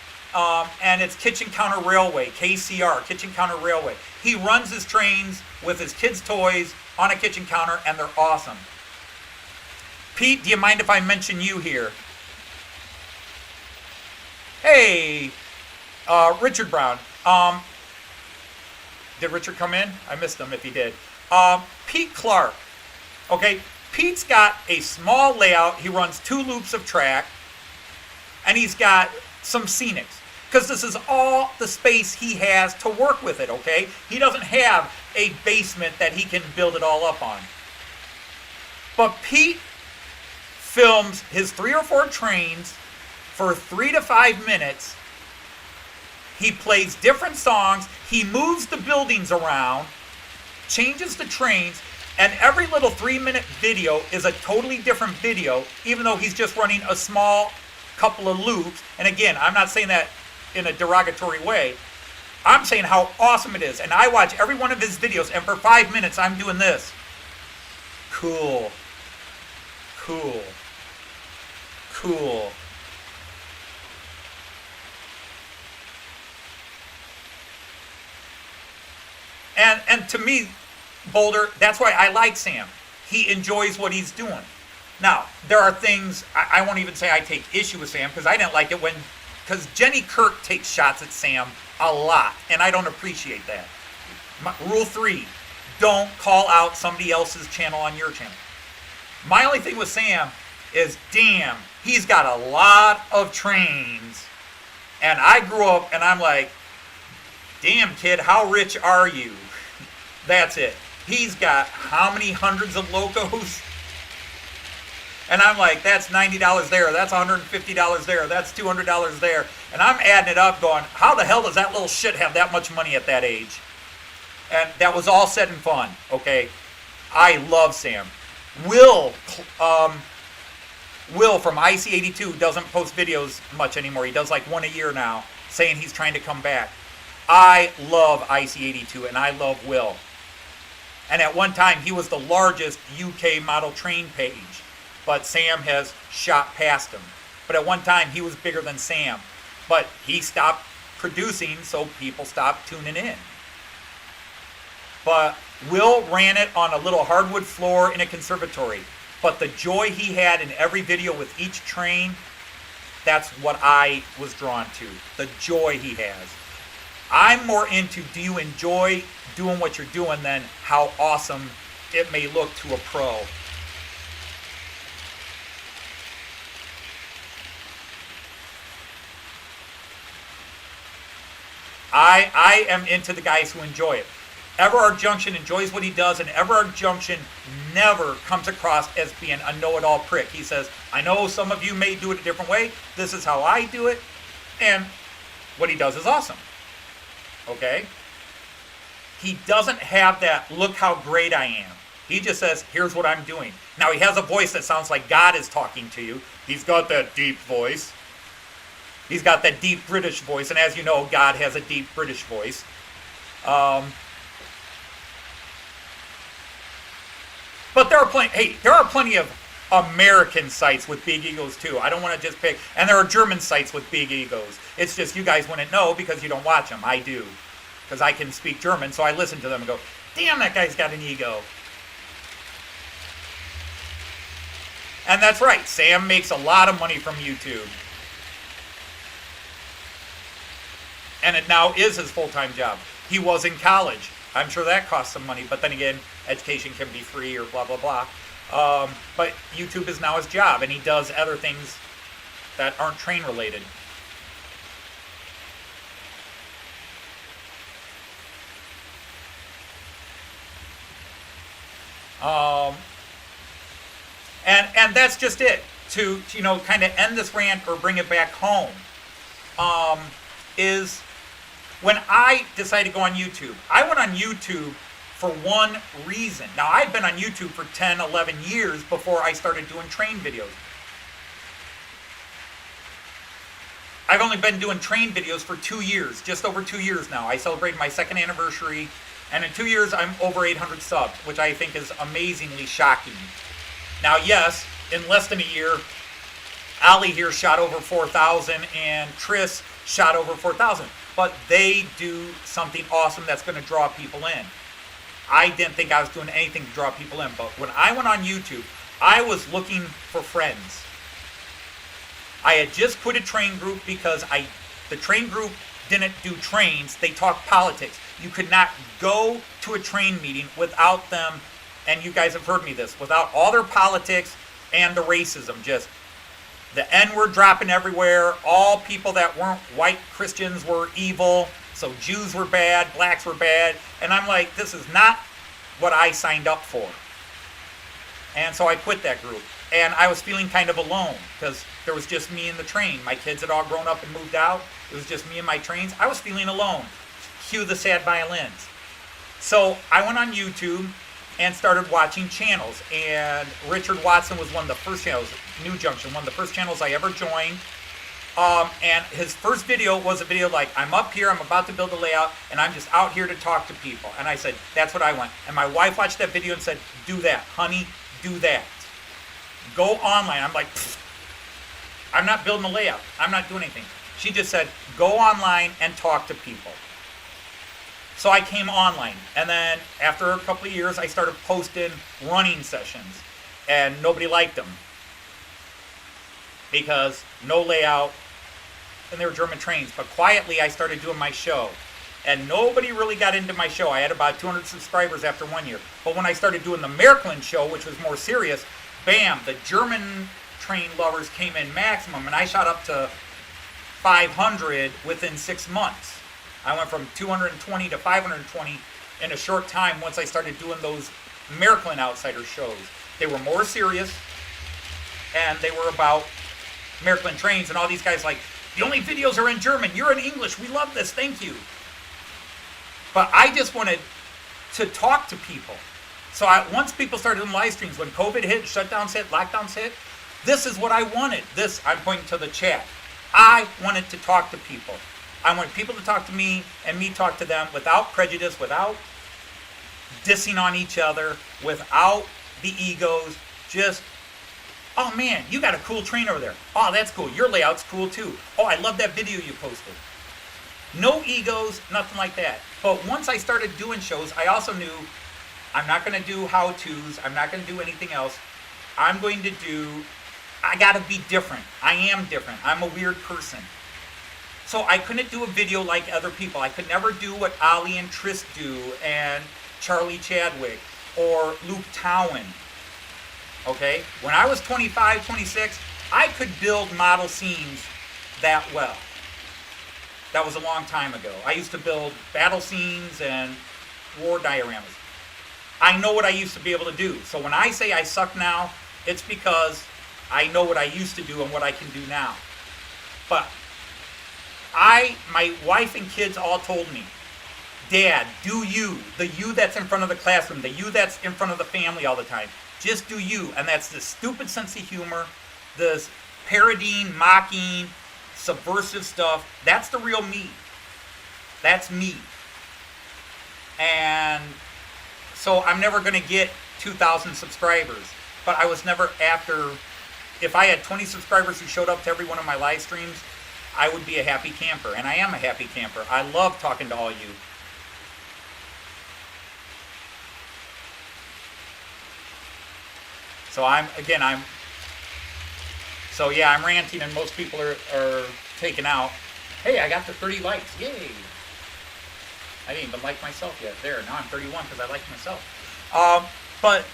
C: And it's Kitchen Counter Railway, KCR, Kitchen Counter Railway. He runs his trains with his kids' toys on a kitchen counter, and they're awesome. Pete, do you mind if I mention you here? Hey, Richard Brown. Did Richard come in? I missed him if he did. Pete Clarke. Okay, Pete's got a small layout. He runs 2 loops of track, and he's got some scenics. Because this is all the space he has to work with it, okay? He doesn't have a basement that he can build it all up on. But Pete films his 3 or 4 trains for 3 to 5 minutes. He plays different songs. He moves the buildings around, changes the trains, and every little 3-minute video is a totally different video, even though he's just running a small couple of loops. And again, I'm not saying that in a derogatory way. I'm saying how awesome it is. And I watch every one of his videos, and for 5 minutes I'm doing this. Cool. Cool. Cool. And to me, Boulder, that's why I like Sam. He enjoys what he's doing. Now, there are things, I won't even say I take issue with Sam, because I didn't like it because Jenny Kirk takes shots at Sam a lot, and I don't appreciate that. Rule 3, don't call out somebody else's channel on your channel. My only thing with Sam is, damn, he's got a lot of trains. And I grew up, and I'm like, damn, kid, how rich are you? That's it. He's got how many hundreds of locos? And I'm like, that's $90 there, that's $150 there, that's $200 there. And I'm adding it up going, how the hell does that little shit have that much money at that age? And that was all said and fun, okay? I love Sam. Will from IC82 doesn't post videos much anymore. He does like 1 a year now, saying he's trying to come back. I love IC82, and I love Will. And at one time, he was the largest UK model train page. But Sam has shot past him. But at one time, he was bigger than Sam. But he stopped producing, so people stopped tuning in. But Will ran it on a little hardwood floor in a conservatory. But the joy he had in every video with each train, that's what I was drawn to. The joy he has. I'm more into, do you enjoy doing what you're doing, than how awesome it may look to a pro. I am into the guys who enjoy it. Everard Junction enjoys what he does, and Everard Junction never comes across as being a know-it-all prick. He says, I know some of you may do it a different way. This is how I do it. And what he does is awesome. Okay? He doesn't have that, look how great I am. He just says, here's what I'm doing. Now, he has a voice that sounds like God is talking to you. He's got that deep voice. He's got that deep British voice. And as you know, God has a deep British voice. But there are plenty of American sites with big egos too. I don't want to just pick. And there are German sites with big egos. It's just you guys wouldn't know because you don't watch them. I do. Because I can speak German, so I listen to them and go, damn, that guy's got an ego. And that's right. Sam makes a lot of money from YouTube. and it now is his full-time job. He was in college. I'm sure that costs some money, but then again, education can be free or blah, blah, blah. But YouTube is now his job, and he does other things that aren't train related. And that's just it. To kind of end this rant or bring it back home, is when I decided to go on YouTube. I went on YouTube for one reason. Now, I'd been on YouTube for 10, 11 years before I started doing train videos. I've only been doing train videos for 2 years, just over 2 years now. I celebrated my 2nd anniversary, and in 2 years, I'm over 800 subs, which I think is amazingly shocking. Now, yes, in less than a year, Ali here shot over 4,000 and Tris shot over 4,000. But they do something awesome that's going to draw people in. I didn't think I was doing anything to draw people in. But when I went on YouTube, I was looking for friends. I had just quit a train group because the train group didn't do trains. They talked politics. You could not go to a train meeting without them, and you guys have heard me this, without all their politics and the racism. Just the N-word dropping everywhere. All people that weren't white Christians were evil. So Jews were bad, blacks were bad. And I'm like, this is not what I signed up for. And so I quit that group. And I was feeling kind of alone because there was just me and the train. My kids had all grown up and moved out. It was just me and my trains. I was feeling alone. Cue the sad violins. So I went on YouTube and started watching channels. And Richard Watson was one of the first channels, New Junction, one of the first channels I ever joined. And his first video was a video like, I'm up here, I'm about to build a layout, and I'm just out here to talk to people. And I said, that's what I want. And my wife watched that video and said, do that, honey, do that. Go online. I'm like, I'm not building a layout. I'm not doing anything. She just said, go online and talk to people. So I came online. And then after a couple of years, I started posting running sessions. And nobody liked them. Because no layout, and they were German trains. But quietly, I started doing my show. And nobody really got into my show. I had about 200 subscribers after 1 year. But when I started doing the American show, which was more serious, bam, the German train lovers came in maximum. And I shot up to 500 within 6 months. I went from 220 to 520 in a short time once I started doing those American Outsider shows. They were more serious, and they were about American trains, and all these guys like, the only videos are in German, you're in English, we love this, thank you. But I just wanted to talk to people. So once people started doing live streams, when COVID hit, shutdowns hit, lockdowns hit, this is what I wanted. This, I'm pointing to the chat. I wanted to talk to people. I wanted people to talk to me and me talk to them without prejudice, without dissing on each other, without the egos. Just, oh man, you got a cool train over there. Oh, that's cool. Your layout's cool too. Oh, I love that video you posted. No egos, nothing like that. But once I started doing shows, I also knew I'm not going to do how-tos. I'm not going to do anything else. I got to be different. I am different. I'm a weird person. So I couldn't do a video like other people. I could never do what Ali and Tris do, and Charlie Chadwick, or Luke Towan. Okay? When I was 25, 26, I could build model scenes that well. That was a long time ago. I used to build battle scenes and war dioramas. I know what I used to be able to do. So when I say I suck now, it's because I know what I used to do and what I can do now. But my wife and kids all told me, Dad, do you, the you that's in front of the classroom, the you that's in front of the family all the time, just do you. And that's this stupid sense of humor, this parodying, mocking, subversive stuff. That's the real me. That's me. And so I'm never going to get 2,000 subscribers. But I was never after, if I had 20 subscribers who showed up to every one of my live streams, I would be a happy camper. And I am a happy camper. I love talking to all you. So I'm ranting and most people are taken out. Hey, I got the 30 likes. Yay. I didn't even like myself yet. There, now I'm 31 because I liked myself. But,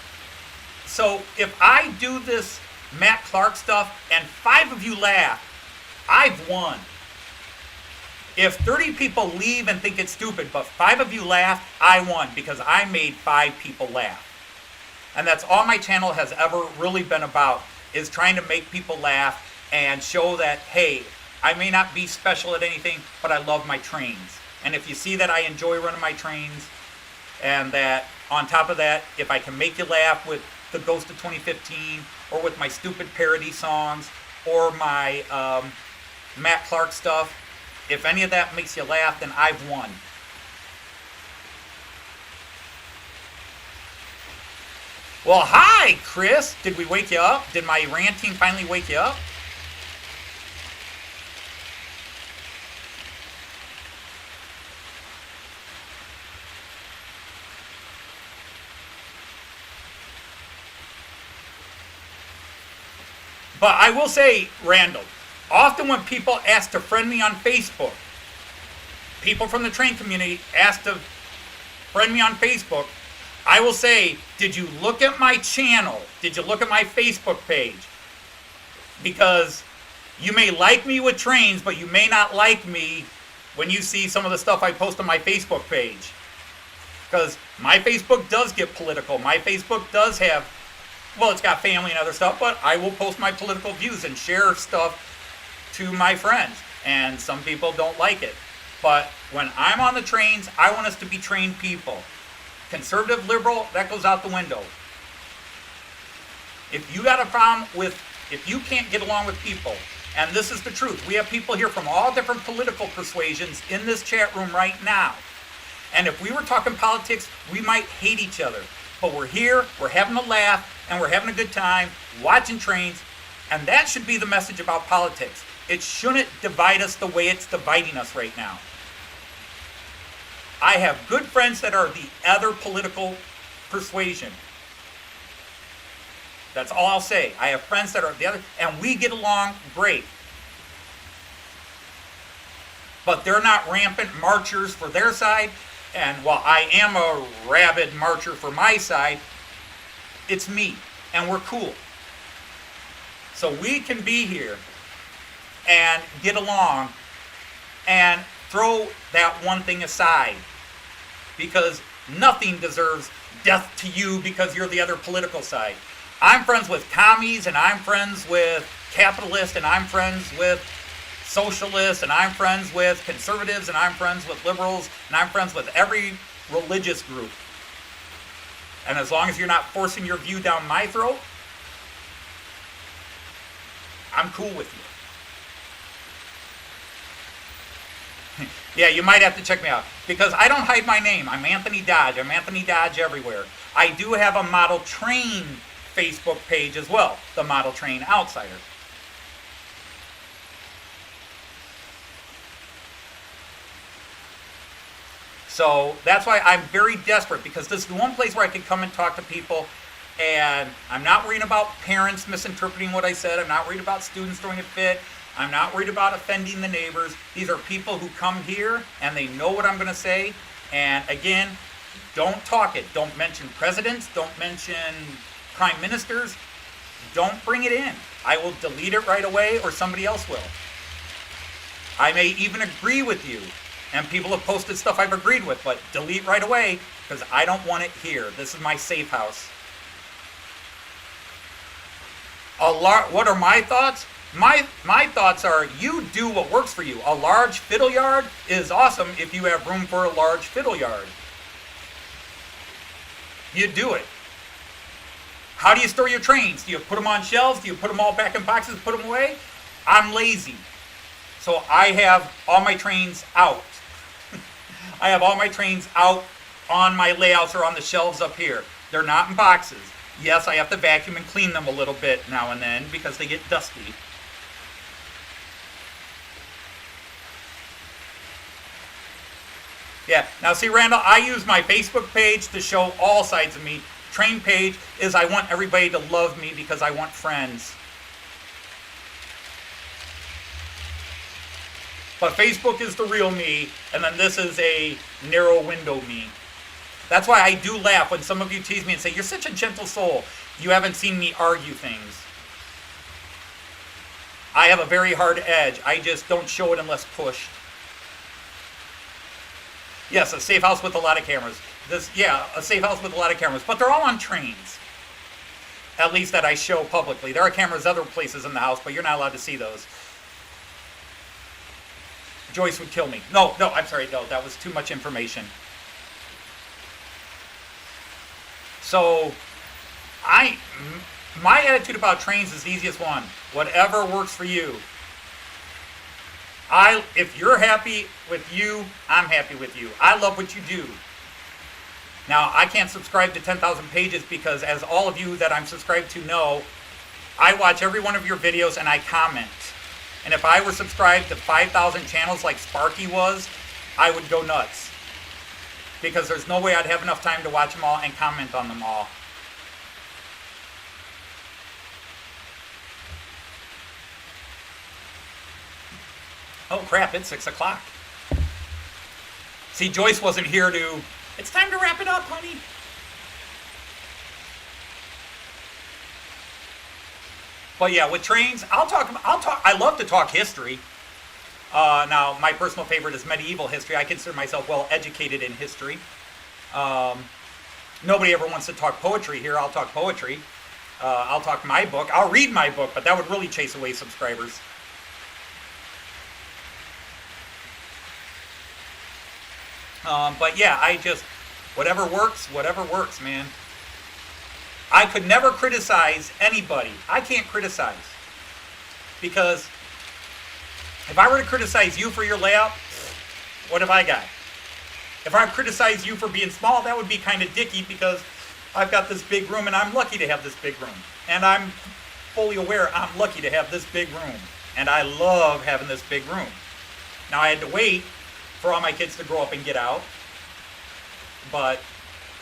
C: so if I do this Matt Clarke stuff and 5 of you laugh, I've won. If 30 people leave and think it's stupid, but 5 of you laugh, I won because I made 5 people laugh. And that's all my channel has ever really been about, is trying to make people laugh and show that, hey, I may not be special at anything, but I love my trains. And if you see that I enjoy running my trains, and that on top of that, if I can make you laugh with the Ghost of 2015, or with my stupid parody songs, or my Matt Clarke stuff, if any of that makes you laugh, then I've won. Well, hi, Chris. Did we wake you up? Did my ranting finally wake you up? But I will say, Randall, often when people ask to friend me on Facebook, people from the train community ask to friend me on Facebook, I will say, did you look at my channel? Did you look at my Facebook page? Because you may like me with trains, but you may not like me when you see some of the stuff I post on my Facebook page. Because my Facebook does get political. My Facebook does have, well, it's got family and other stuff, but I will post my political views and share stuff to my friends. And some people don't like it. But when I'm on the trains, I want us to be trained people. Conservative, liberal, that goes out the window. If you got a problem with, if you can't get along with people, and this is the truth, we have people here from all different political persuasions in this chat room right now. And if we were talking politics, we might hate each other. But we're here, we're having a laugh, and we're having a good time, watching trains, and that should be the message about politics. It shouldn't divide us the way it's dividing us right now. I have good friends that are the other political persuasion. That's all I'll say. I have friends that are the other, and we get along great. But they're not rampant marchers for their side, and while I am a rabid marcher for my side, it's me, and we're cool. So we can be here and get along and throw that one thing aside, because nothing deserves death to you because you're the other political side. I'm friends with commies, and I'm friends with capitalists, and I'm friends with socialists, and I'm friends with conservatives, and I'm friends with liberals, and I'm friends with every religious group. And as long as you're not forcing your view down my throat, I'm cool with you. Yeah, you might have to check me out, because I don't hide my name. I'm Anthony Dodge. I'm Anthony Dodge everywhere. I do have a model train Facebook page as well, the Model Train Outsider. So that's why I'm very desperate, because this is the one place where I can come and talk to people, and I'm not worried about parents misinterpreting what I said. I'm not worried about students throwing a fit. I'm not worried about offending the neighbors. These are people who come here and they know what I'm going to say. And again, don't talk it. Don't mention presidents. Don't mention prime ministers. Don't bring it in. I will delete it right away, or somebody else will. I may even agree with you. And people have posted stuff I've agreed with, but delete right away, because I don't want it here. This is my safe house. What are my thoughts? My thoughts are, you do what works for you. A large fiddle yard is awesome if you have room for a large fiddle yard. You do it. How do you store your trains? Do you put them on shelves? Do you put them all back in boxes, put them away? I'm lazy. So I have all my trains out. I have all my trains out on my layouts or on the shelves up here. They're not in boxes. Yes, I have to vacuum and clean them a little bit now and then because they get dusty. Yeah, now see, Randall, I use my Facebook page to show all sides of me. Train page is I want everybody to love me because I want friends. But Facebook is the real me, and then this is a narrow window me. That's why I do laugh when some of you tease me and say, you're such a gentle soul. You haven't seen me argue things. I have a very hard edge. I just don't show it unless pushed. Yes, a safe house with a lot of cameras. A safe house with a lot of cameras. But they're all on trains. At least that I show publicly. There are cameras other places in the house, but you're not allowed to see those. Joyce would kill me. No, I'm sorry. No, that was too much information. So, my attitude about trains is the easiest one. Whatever works for you. If you're happy with you, I'm happy with you. I love what you do. Now, I can't subscribe to 10,000 pages because, as all of you that I'm subscribed to know, I watch every one of your videos and I comment. And if I were subscribed to 5,000 channels like Sparky was, I would go nuts. Because there's no way I'd have enough time to watch them all and comment on them all. Oh crap, it's 6 o'clock. See, Joyce wasn't here to...
B: It's time to wrap it up, honey.
C: But yeah, with trains, I love to talk history. Now, my personal favorite is medieval history. I consider myself well educated in history. Nobody ever wants to talk poetry here. I'll talk poetry. I'll talk my book. I'll read my book, but that would really chase away subscribers. But yeah, whatever works, man. I could never criticize anybody. I can't criticize. Because if I were to criticize you for your layout, what have I got? If I criticize you for being small, that would be kind of dicky because I've got this big room and I'm lucky to have this big room. And I'm fully aware I'm lucky to have this big room. And I love having this big room. Now I had to wait for all my kids to grow up and get out. But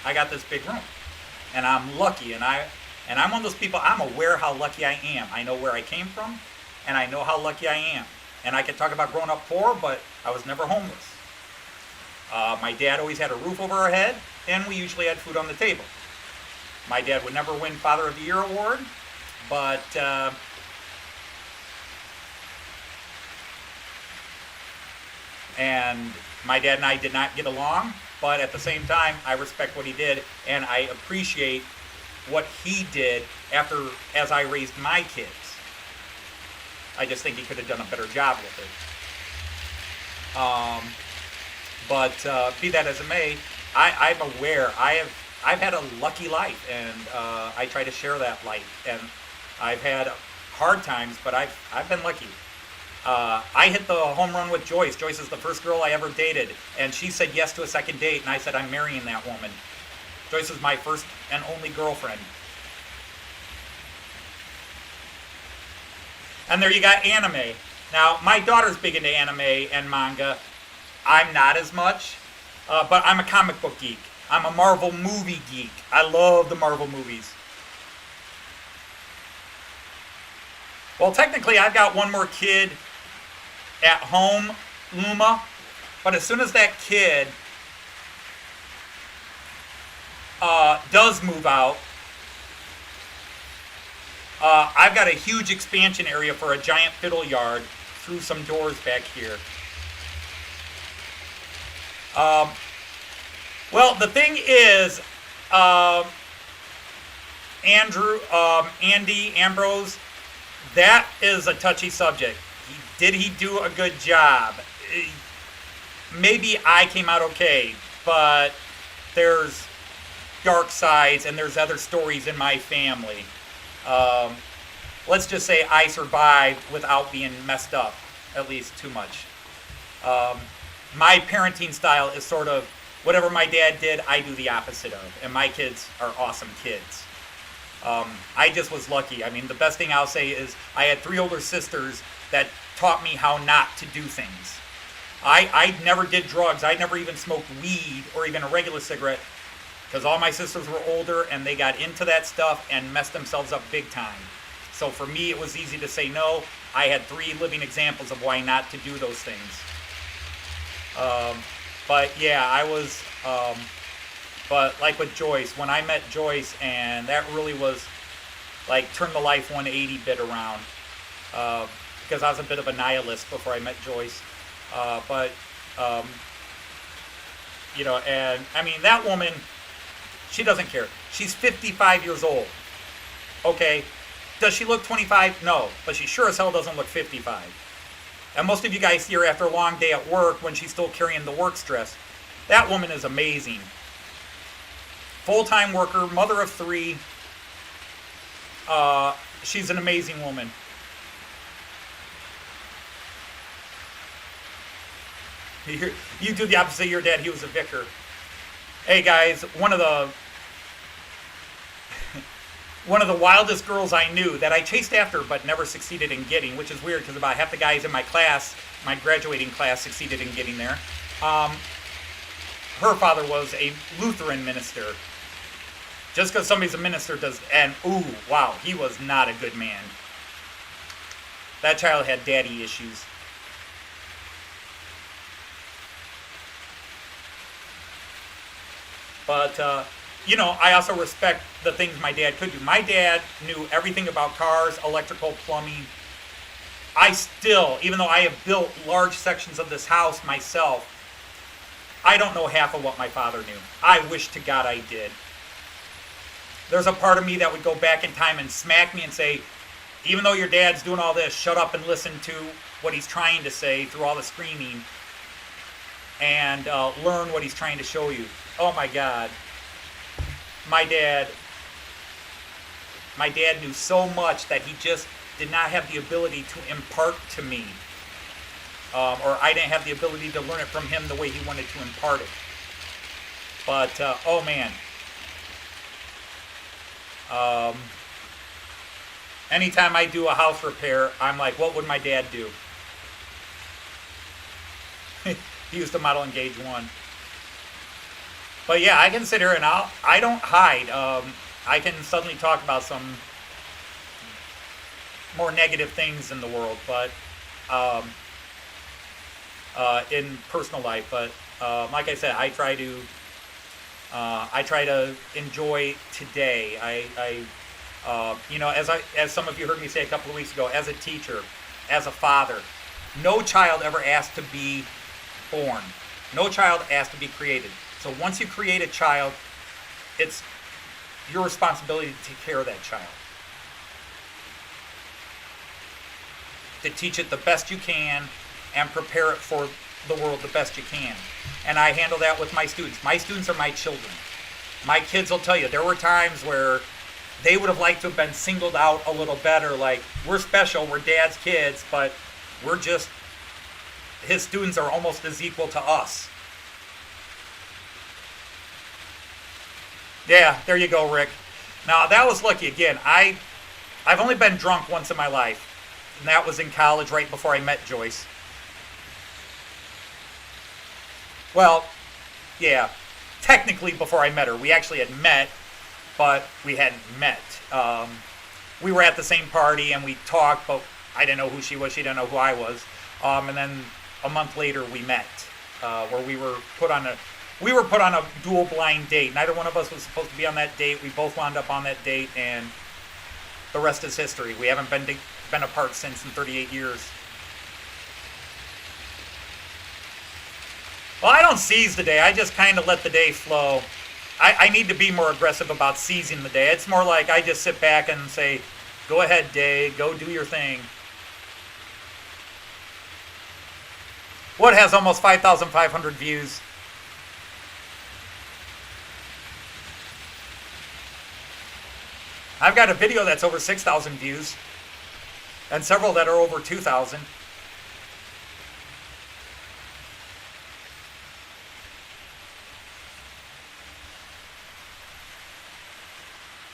C: I got this big room. And I'm lucky, and I'm one of those people, I'm aware how lucky I am. I know where I came from, and I know how lucky I am. And I can talk about growing up poor, but I was never homeless. My dad always had a roof over our head, and we usually had food on the table. My dad would never win Father of the Year award, but and my dad and I did not get along. But at the same time, I respect what he did, and I appreciate what he did as I raised my kids. I just think he could have done a better job with it. But be that as it may, I'm aware. I've had a lucky life, and I try to share that life. And I've had hard times, but I've been lucky. I hit the home run with Joyce. Joyce is the first girl I ever dated, and she said yes to a second date, and I said I'm marrying that woman. Joyce is my first and only girlfriend. And there you got anime. Now, my daughter's big into anime and manga. I'm not as much, but I'm a comic book geek. I'm a Marvel movie geek. I love the Marvel movies. Well, technically, I've got one more kid at home, Luma, but as soon as that kid does move out, I've got a huge expansion area for a giant fiddle yard through some doors back here. Well, the thing is, Andy Ambrose, that is a touchy subject. Did he do a good job? Maybe I came out okay, but there's dark sides and there's other stories in my family. Let's just say I survived without being messed up, at least too much. My parenting style is sort of, whatever my dad did, I do the opposite of. And my kids are awesome kids. I just was lucky. I mean, the best thing I'll say is I had 3 older sisters that taught me how not to do things. I never did drugs. I never even smoked weed or even a regular cigarette because all my sisters were older and they got into that stuff and messed themselves up big time. So for me, it was easy to say no. I had 3 living examples of why not to do those things. But yeah, I was. But like with Joyce, when I met Joyce, and that really was like turned the life 180 bit around. Because I was a bit of a nihilist before I met Joyce. But you know, and I mean that woman, she doesn't care. She's 55 years old. Okay, does she look 25? No, but she sure as hell doesn't look 55. And most of you guys see her after a long day at work when she's still carrying the work stress. That woman is amazing. Full-time worker, mother of 3. She's an amazing woman. You do the opposite of your dad. He was a vicar. Hey guys, one of the wildest girls I knew that I chased after but never succeeded in getting, which is weird because about half the guys in my class, my graduating class, succeeded in getting there. Her father was a Lutheran minister. Just because somebody's a minister does, and ooh, wow, he was not a good man. That child had daddy issues. But, you know, I also respect the things my dad could do. My dad knew everything about cars, electrical, plumbing. I still, even though I have built large sections of this house myself, I don't know half of what my father knew. I wish to God I did. There's a part of me that would go back in time and smack me and say, even though your dad's doing all this, shut up and listen to what he's trying to say through all the screaming and learn what he's trying to show you. Oh my God. My dad knew so much that he just did not have the ability to impart to me. Or I didn't have the ability to learn it from him the way he wanted to impart it. But, oh man. Anytime I do a house repair, I'm like, what would my dad do? He used to model and gauge 1. But yeah, I can sit here and I don't hide. I can suddenly talk about some more negative things in the world, but in personal life. But like I said, I try to enjoy today. You know, as some of you heard me say a couple of weeks ago, as a teacher, as a father, no child ever asked to be born. No child asked to be created. So once you create a child, it's your responsibility to take care of that child. To teach it the best you can and prepare it for the world the best you can. And I handle that with my students. My students are my children. My kids will tell you, there were times where they would have liked to have been singled out a little better, like, we're special, we're dad's kids, but we're just, his students are almost as equal to us. Yeah, there you go, Rick. Now, that was lucky. Again, I've only been drunk once in my life, and that was in college right before I met Joyce. Well, yeah, technically before I met her. We actually had met, but we hadn't met. We were at the same party, and we talked, but I didn't know who she was. She didn't know who I was. And then a month later, we met, where we were put on a dual blind date. Neither one of us was supposed to be on that date. We both wound up on that date, and the rest is history. We haven't been apart since in 38 years. Well, I don't seize the day. I just kind of let the day flow. I need to be more aggressive about seizing the day. It's more like I just sit back and say, go ahead, day, go do your thing. What has almost 5,500 views? I've got a video that's over 6,000 views and several that are over 2,000.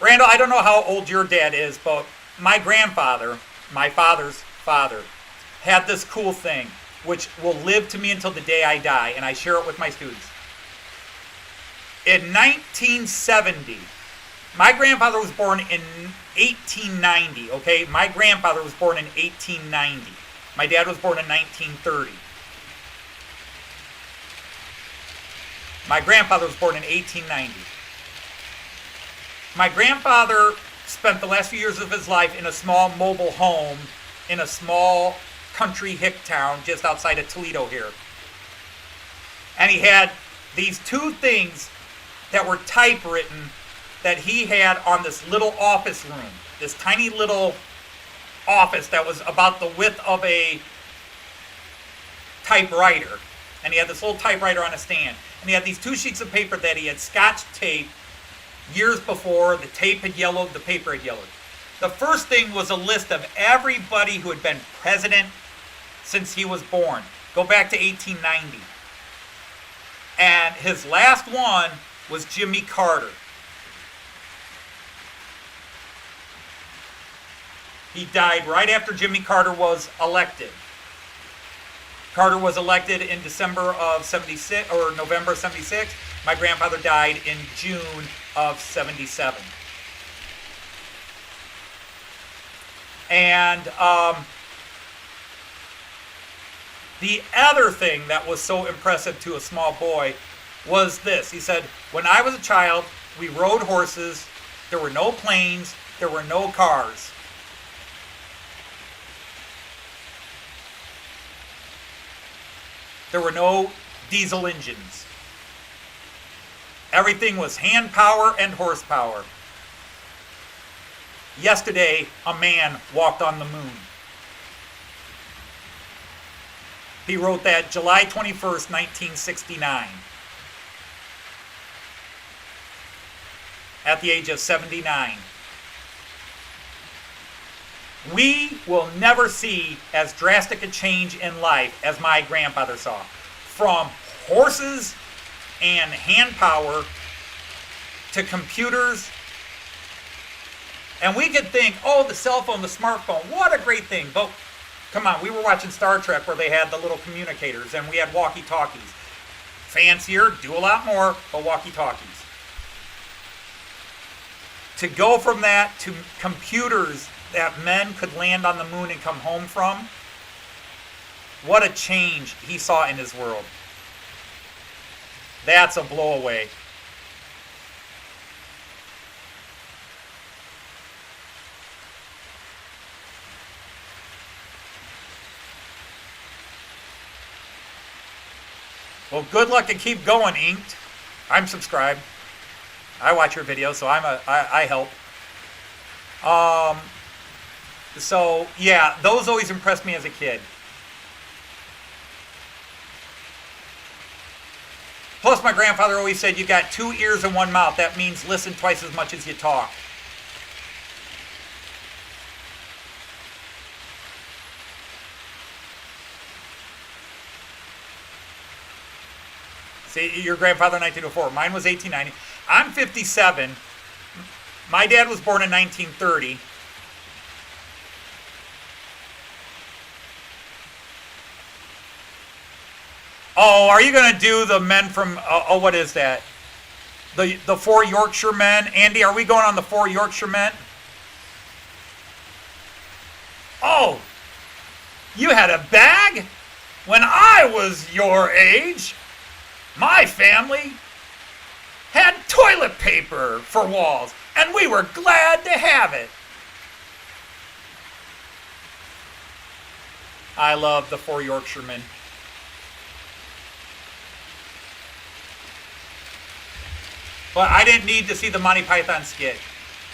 C: Randall, I don't know how old your dad is, but my grandfather, my father's father, had this cool thing, which will live to me until the day I die, and I share it with my students. In 1970, my grandfather was born in 1890, okay? My grandfather was born in 1890. My dad was born in 1930. My grandfather was born in 1890. My grandfather spent the last few years of his life in a small mobile home in a small country hick town just outside of Toledo here. And he had these two things that were typewritten that he had on this little office room, this tiny little office that was about the width of a typewriter. And he had this little typewriter on a stand. And he had these two sheets of paper that he had scotch taped years before. The tape had yellowed, the paper had yellowed. The first thing was a list of everybody who had been president since he was born. Go back to 1890. And his last one was Jimmy Carter. He died right after Jimmy Carter was elected. Carter was elected in December of 76 or November of 76. My grandfather died in June of 77. And the other thing that was so impressive to a small boy was this. He said, when I was a child, we rode horses. There were no planes. There were no cars. There were no diesel engines. Everything was hand power and horsepower. Yesterday, a man walked on the moon. He wrote that July 21st, 1969. At the age of 79. We will never see as drastic a change in life as my grandfather saw. From horses and hand power to computers. And we could think, oh, the cell phone, the smartphone, what a great thing. But come on, we were watching Star Trek where they had the little communicators and we had walkie-talkies. Fancier, do a lot more, but walkie-talkies. To go from that to computers that men could land on the moon and come home from, what a change he saw in his world. That's a blowaway. Well, good luck and keep going, Inked. I'm subscribed. I watch your videos, so I help. So, yeah, those always impressed me as a kid. Plus, my grandfather always said, you got 2 ears and 1 mouth. That means listen twice as much as you talk. See, your grandfather 1904. Mine was 1890. I'm 57. My dad was born in 1930. Oh, are you going to do the men from, what is that? The 4 Yorkshire men? Andy, are we going on the 4 Yorkshire men? Oh, you had a bag? When I was your age, my family had toilet paper for walls, and we were glad to have it. I love the 4 Yorkshiremen. But I didn't need to see the Monty Python skit.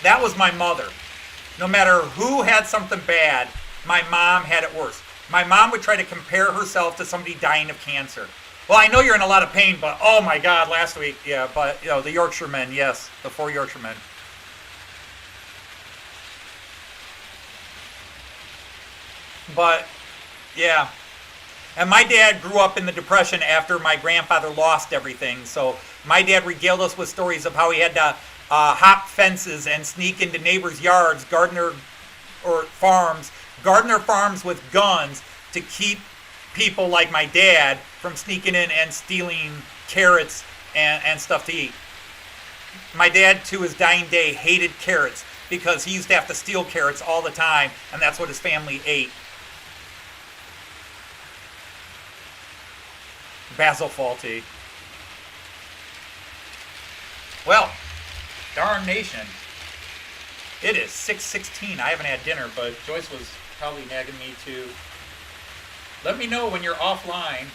C: That was my mother. No matter who had something bad, my mom had it worse. My mom would try to compare herself to somebody dying of cancer. Well, I know you're in a lot of pain, but oh my God, last week, yeah, but you know, the Yorkshiremen, yes, the 4 Yorkshiremen. But, yeah. And my dad grew up in the Depression after my grandfather lost everything. So my dad regaled us with stories of how he had to hop fences and sneak into neighbors' yards, gardener farms with guns to keep people like my dad from sneaking in and stealing carrots and stuff to eat. My dad, to his dying day, hated carrots because he used to have to steal carrots all the time, and that's what his family ate. Basil Fawlty. Well, darnation. It is 6:16. I haven't had dinner, but Joyce was probably nagging me to let me know when you're offline.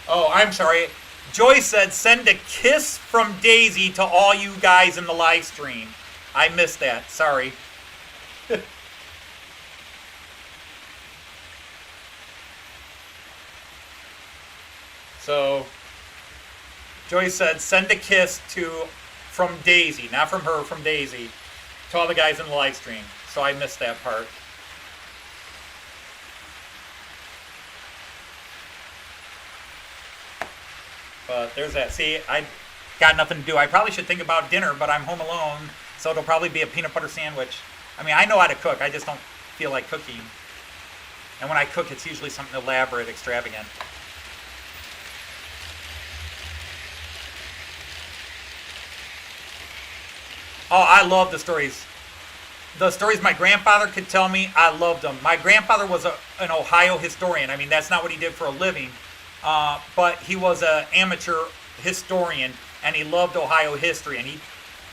C: Oh, I'm sorry. Joyce said send a kiss from Daisy to all you guys in the live stream. I missed that. Sorry. So, Joyce said send a kiss from Daisy, not from her, from Daisy, to all the guys in the live stream. So I missed that part. But there's that. See, I got nothing to do. I probably should think about dinner, but I'm home alone, so it'll probably be a peanut butter sandwich. I mean, I know how to cook. I just don't feel like cooking. And when I cook, it's usually something elaborate, extravagant. Oh, I love the stories. The stories my grandfather could tell me, I loved them. My grandfather was an Ohio historian. I mean, that's not what he did for a living. But he was an amateur historian, and he loved Ohio history. And he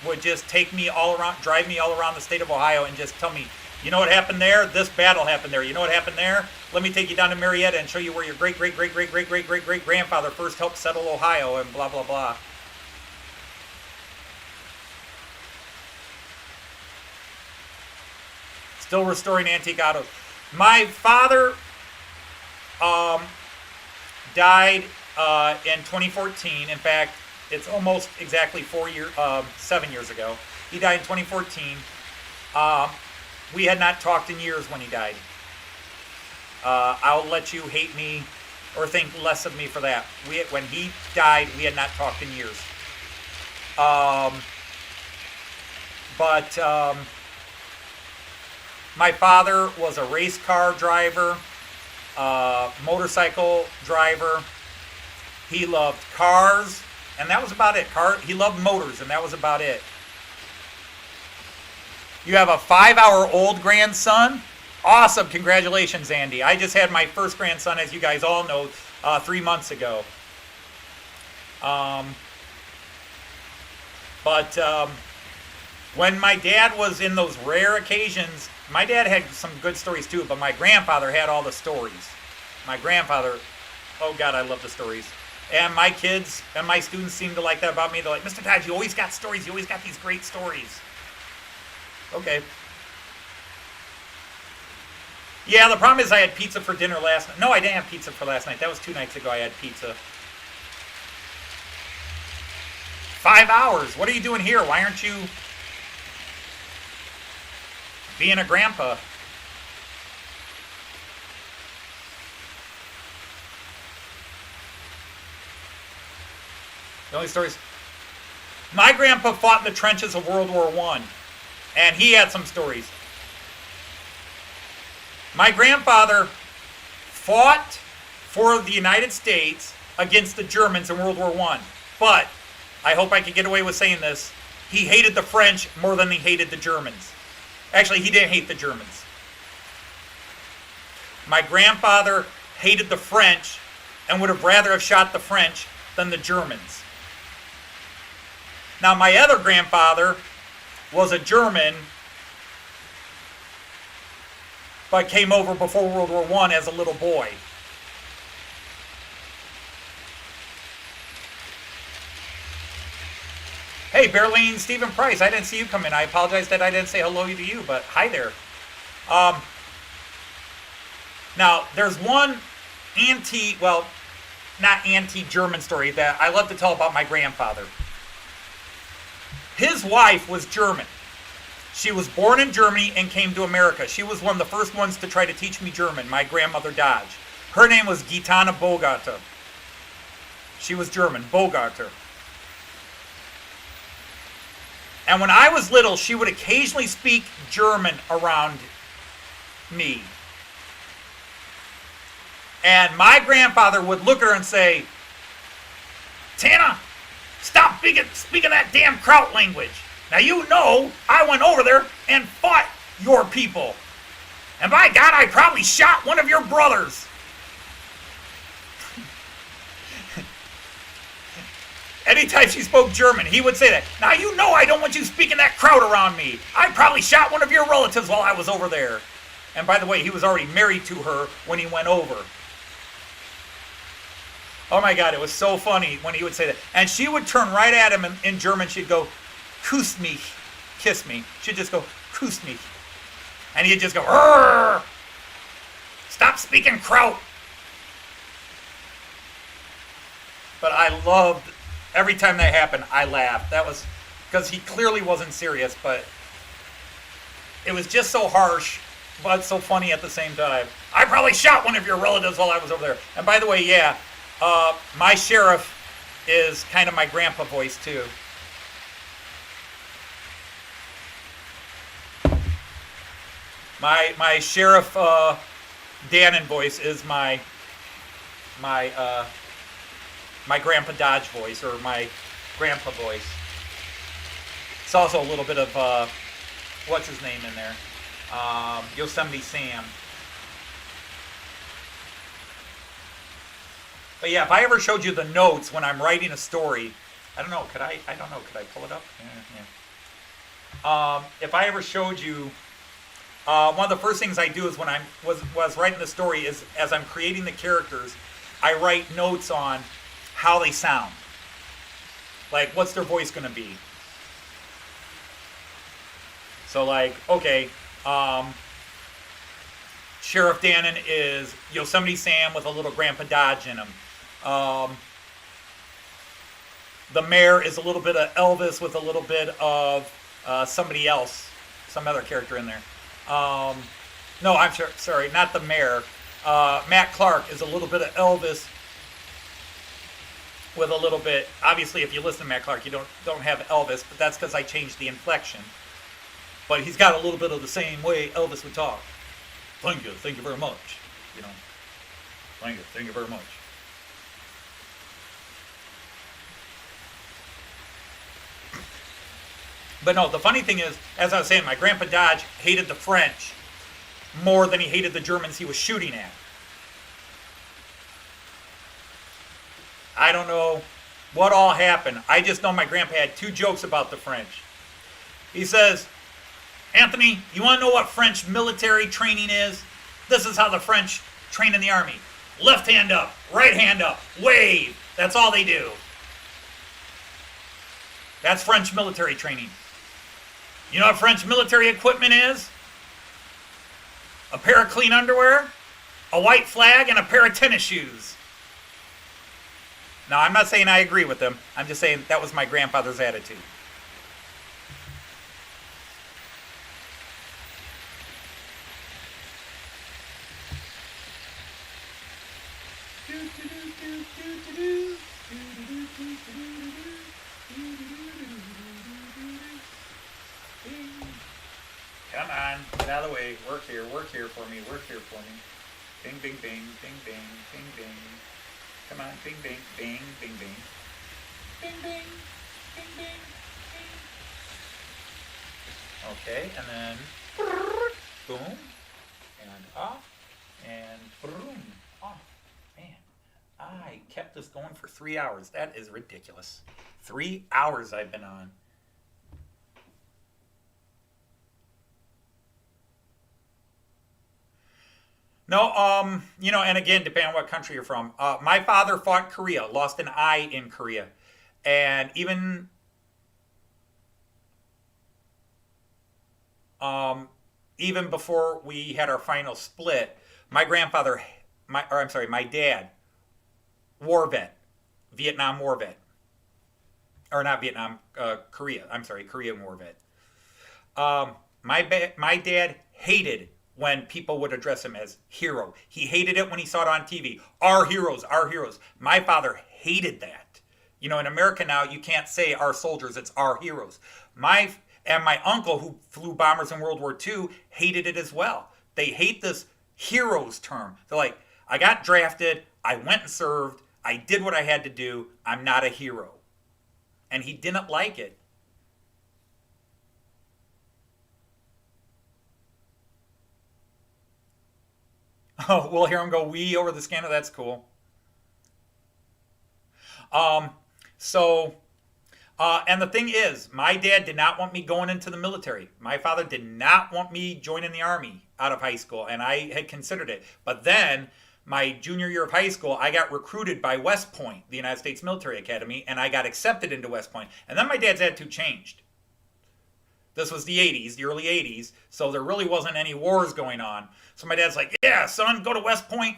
C: would just take me all around, drive me all around the state of Ohio and just tell me, you know what happened there? This battle happened there. You know what happened there? Let me take you down to Marietta and show you where your great-great-great-great-great-great-great-great-grandfather first helped settle Ohio and blah, blah, blah. Still restoring antique autos. My father died in 2014. In fact, it's almost exactly 7 years ago. He died in 2014. We had not talked in years when he died. I'll let you hate me or think less of me for that. When he died, we had not talked in years. My father was a race car driver, motorcycle driver. He loved cars, and that was about it. He loved motors, and that was about it. You have a 5-hour-old grandson? Awesome. Congratulations, Andy. I just had my first grandson, as you guys all know, 3 months ago. When my dad was in those rare occasions, my dad had some good stories too, but my grandfather had all the stories. My grandfather, oh God, I love the stories. And my kids and my students seem to like that about me. They're like, Mr. Todd, you always got stories. You always got these great stories. Okay. Yeah, the problem is I had pizza for dinner last night. No, I didn't have pizza for last night. That was 2 nights ago I had pizza. 5 hours. What are you doing here? Why aren't you being a grandpa? The only stories. My grandpa fought in the trenches of World War I, and he had some stories. My grandfather fought for the United States against the Germans in World War I, but I hope I can get away with saying this. He hated the French more than he hated the Germans. Actually, he didn't hate the Germans. My grandfather hated the French and would have rather have shot the French than the Germans. Now, my other grandfather was a German, but came over before World War I as a little boy. Hey, Berlin, Stephen Price, I didn't see you come in. I apologize that I didn't say hello to you, but hi there. Now, there's one not anti-German story that I love to tell about my grandfather. His wife was German. She was born in Germany and came to America. She was one of the first ones to try to teach me German, my grandmother Dodge. Her name was Gitana Bogarter. She was German, Bogarter. And when I was little, she would occasionally speak German around me. And my grandfather would look at her and say, Tana, stop speaking that damn Kraut language. Now you know I went over there and fought your people. And by God, I probably shot one of your brothers. anytime she spoke German, he would say that. Now you know I don't want you speaking that crowd around me. I probably shot one of your relatives while I was over there. And by the way, he was already married to her when he went over. Oh my God, it was so funny when he would say that. And she would turn right at him in German. She'd go, "Küss mich," kiss me. She'd just go, "Küss mich." And he'd just go, "Rrr! Stop speaking kraut." But I loved, every time that happened, I laughed. That was, because he clearly wasn't serious, but it was just so harsh, but so funny at the same time. I probably shot one of your relatives while I was over there. And by the way, yeah, my sheriff is kind of my grandpa voice too. My sheriff Dannon voice is my grandpa Dodge voice, or my grandpa voice. It's also a little bit of what's his name in there, Yosemite Sam. But yeah, if I ever showed you the notes when I'm writing a story, I don't know, could I pull it up? Yeah. If I ever showed you, one of the first things I do is when I was writing the story is, as I'm creating the characters, I write notes on how they sound. Like, what's their voice going to be? So like, okay, Sheriff Dannon is Yosemite Sam with a little Grandpa Dodge in him. The mayor is a little bit of Elvis with a little bit of somebody else, some other character in there. No, I'm sorry, not the mayor. Matt Clarke is a little bit of Elvis with a little bit. Obviously, if you listen to Matt Clarke, you don't have Elvis, but that's because I changed the inflection. But he's got a little bit of the same way Elvis would talk. Thank you very much. You know, thank you very much. But no, the funny thing is, as I was saying, my Grandpa Dodge hated the French more than he hated the Germans he was shooting at. I don't know what all happened. I just know my grandpa had two jokes about the French. He says, "Anthony, you want to know what French military training is? This is how the French train in the army. Left hand up, right hand up, wave. That's all they do. That's French military training. You know what French military equipment is? A pair of clean underwear, a white flag, and a pair of tennis shoes." Now, I'm not saying I agree with him. I'm just saying that was my grandfather's attitude. Come on, get out of the way. Work here for me, work here for me. Bing, bing, bing, bing, bing, bing, bing. Come on, bing, bing, bing, bing, bing. Bing, bing, bing, bing, bing. Okay, and then boom, and off, and boom, off. Man, I kept this going for 3 hours. That is ridiculous. 3 hours I've been on. No, you know, and again, depending on what country you're from. My father fought Korea, lost an eye in Korea. And even before we had our final split, my dad, war vet, Vietnam war vet. Or not Vietnam, Korea. I'm sorry, Korean war vet. My dad hated when people would address him as hero. He hated it when he saw it on TV. Our heroes, our heroes. My father hated that. You know, in America now, you can't say our soldiers, it's our heroes. My uncle, who flew bombers in World War II, hated it as well. They hate this heroes term. They're like, I got drafted, I went and served, I did what I had to do, I'm not a hero. And he didn't like it. Oh, we'll hear him go wee over the scanner. That's cool. So, and the thing is, my dad did not want me going into the military. My father did not want me joining the Army out of high school, and I had considered it. But then, my junior year of high school, I got recruited by West Point, the United States Military Academy, and I got accepted into West Point. And then my dad's attitude changed. This was the 80s, the early 80s, so there really wasn't any wars going on. So my dad's like, yeah, son, go to West Point.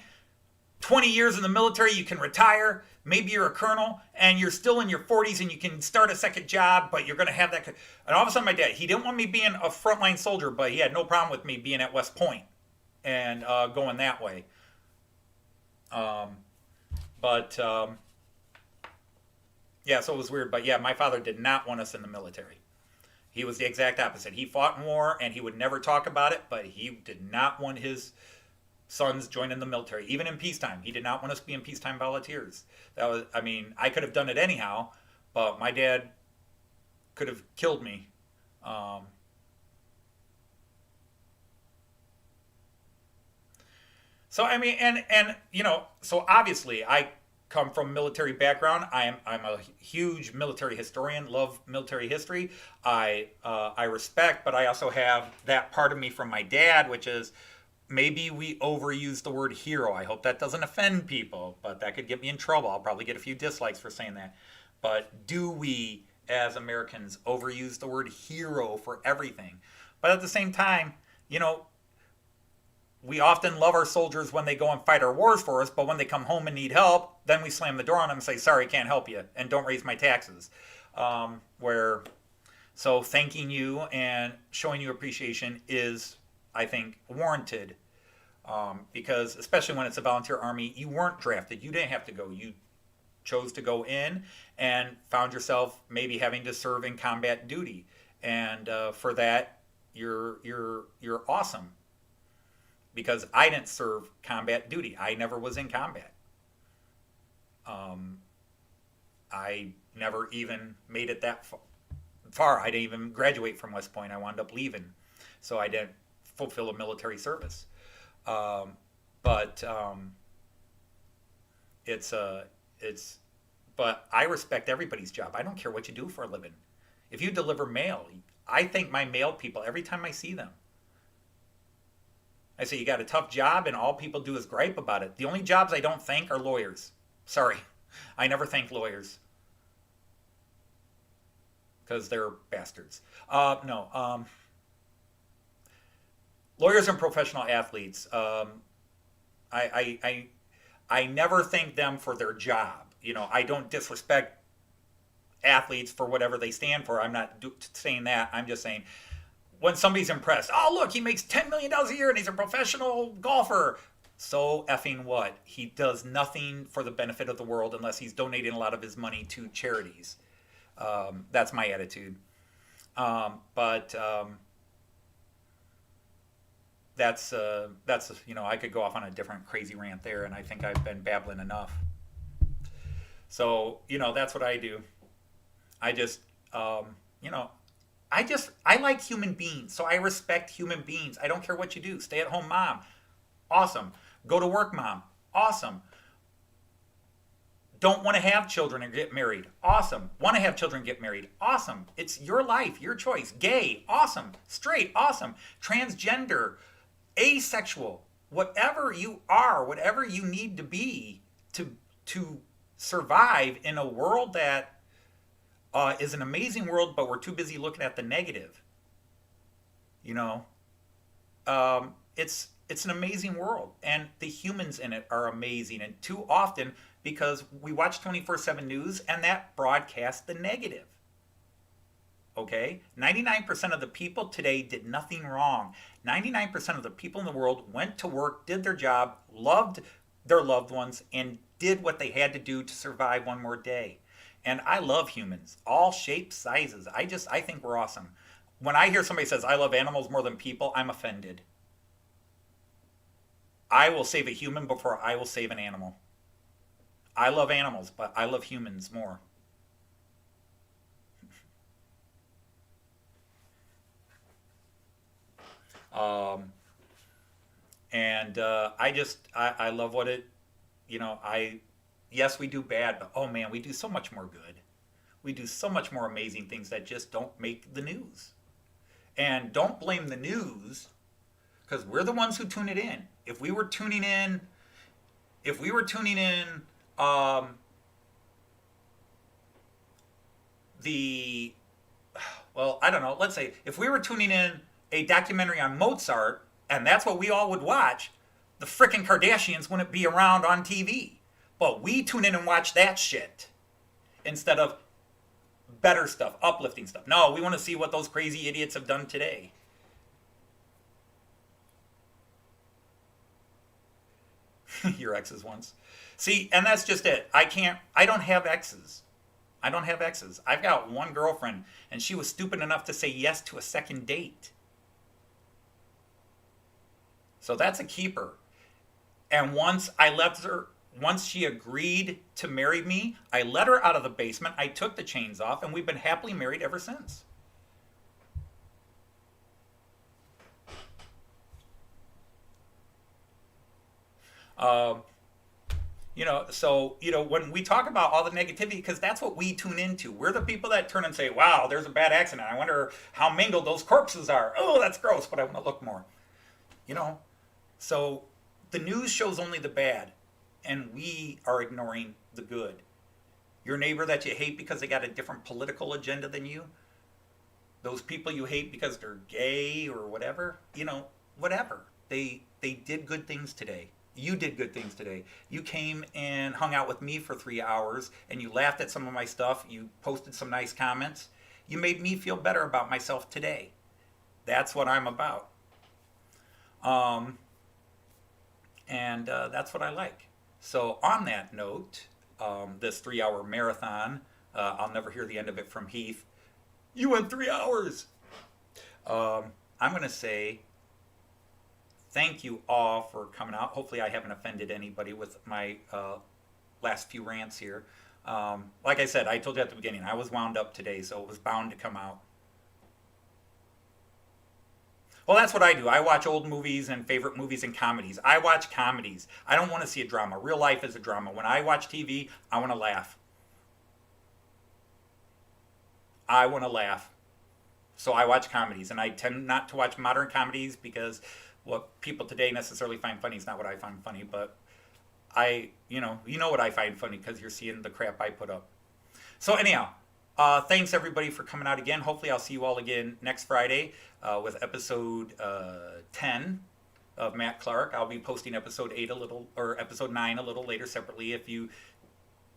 C: 20 years in the military, you can retire. Maybe you're a colonel, and you're still in your 40s, and you can start a second job, but you're going to have that. And all of a sudden, my dad, he didn't want me being a frontline soldier, but he had no problem with me being at West Point and going that way. Yeah, so it was weird. But yeah, my father did not want us in the military. He was the exact opposite. He fought in war, and he would never talk about it, but he did not want his sons joining the military, even in peacetime. He did not want us being peacetime volunteers. That was, I mean, I could have done it anyhow, but my dad could have killed me. So I mean, and you know, so obviously I come from a military background. I'm a huge military historian. Love military history. I respect, but I also have that part of me from my dad, which is maybe we overuse the word hero. I hope that doesn't offend people, but that could get me in trouble. I'll probably get a few dislikes for saying that. But do we, as Americans, overuse the word hero for everything? But at the same time, you know, we often love our soldiers when they go and fight our wars for us, but when they come home and need help, then we slam the door on them and say, sorry, can't help you, and don't raise my taxes. So thanking you and showing you appreciation is, I think, warranted. Because especially when it's a volunteer army, you weren't drafted. You didn't have to go. You chose to go in and found yourself maybe having to serve in combat duty. And for that, you're awesome. Because I didn't serve combat duty. I never was in combat. I never even made it that far. I didn't even graduate from West Point. I wound up leaving. So I didn't fulfill a military service. But I respect everybody's job. I don't care what you do for a living. If you deliver mail, I thank my mail people every time I see them. I say, you got a tough job, and all people do is gripe about it. The only jobs I don't thank are lawyers. Sorry. I never thank lawyers. Because they're bastards. Lawyers and professional athletes, I never thank them for their job. You know, I don't disrespect athletes for whatever they stand for. I'm not saying that. I'm just saying, when somebody's impressed, oh, look, he makes $10 million a year and he's a professional golfer. So effing what? He does nothing for the benefit of the world unless he's donating a lot of his money to charities. That's my attitude. That's you know, I could go off on a different crazy rant there, and I think I've been babbling enough. So, you know, that's what I do. I just, you know, I like human beings, so I respect human beings. I don't care what you do. Stay at home mom, awesome. Go to work mom, awesome. Don't want to have children and get married, awesome. Want to have children and get married, awesome. It's your life, your choice. Gay, awesome. Straight, awesome. Transgender, asexual, whatever you are, whatever you need to be to survive in a world that is an amazing world, but we're too busy looking at the negative. You know, it's an amazing world, and the humans in it are amazing. And too often, because we watch 24/7 news, and that broadcasts the negative. Okay, 99% of the people today did nothing wrong. 99% of the people in the world went to work, did their job, loved their loved ones, and did what they had to do to survive one more day. And I love humans, all shapes, sizes. I think we're awesome. When I hear somebody says, I love animals more than people, I'm offended. I will save a human before I will save an animal. I love animals, but I love humans more. I love what it, you know, yes, we do bad, but oh man, we do so much more good. We do so much more amazing things that just don't make the news. And don't blame the news, because we're the ones who tune it in. If we were tuning in, the, well, I don't know, let's say if we were tuning in a documentary on Mozart, and that's what we all would watch, the frickin' Kardashians wouldn't be around on TV. But we tune in and watch that shit instead of better stuff, uplifting stuff. No, we want to see what those crazy idiots have done today. Your exes once. See, and that's just it. I don't have exes. I've got one girlfriend, and she was stupid enough to say yes to a second date. So that's a keeper. And once she agreed to marry me, I let her out of the basement, I took the chains off, and we've been happily married ever since. When we talk about all the negativity, because that's what we tune into. We're the people that turn and say, wow, there's a bad accident. I wonder how mingled those corpses are. Oh, that's gross, but I want to look more. So the news shows only the bad, and we are ignoring the good. Your neighbor that you hate because they got a different political agenda than you, those people you hate because they're gay or whatever, whatever. They did good things today. You did good things today. You came and hung out with me for 3 hours, and you laughed at some of my stuff. You posted some nice comments. You made me feel better about myself today. That's what I'm about. And that's what I like. So on that note, this 3-hour marathon, I'll never hear the end of it from Heath. You went 3 hours. I'm going to say thank you all for coming out. Hopefully I haven't offended anybody with my last few rants here. Like I said, I told you at the beginning, I was wound up today, so it was bound to come out. Well, that's what I do. I watch old movies and favorite movies and comedies. I watch comedies. I don't want to see a drama. Real life is a drama. When I watch TV, I want to laugh. So I watch comedies, and I tend not to watch modern comedies because what people today necessarily find funny is not what I find funny, but you know what I find funny because you're seeing the crap I put up. So anyhow, thanks everybody for coming out again. Hopefully I'll see you all again next Friday with episode 10 of Matt Clarke. I'll be posting episode 9 a little later separately if you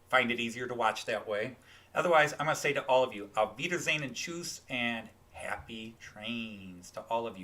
C: find it easier to watch that way. Otherwise, I'm going to say to all of you, auf Wiedersehen and Tschüss and happy trains to all of you.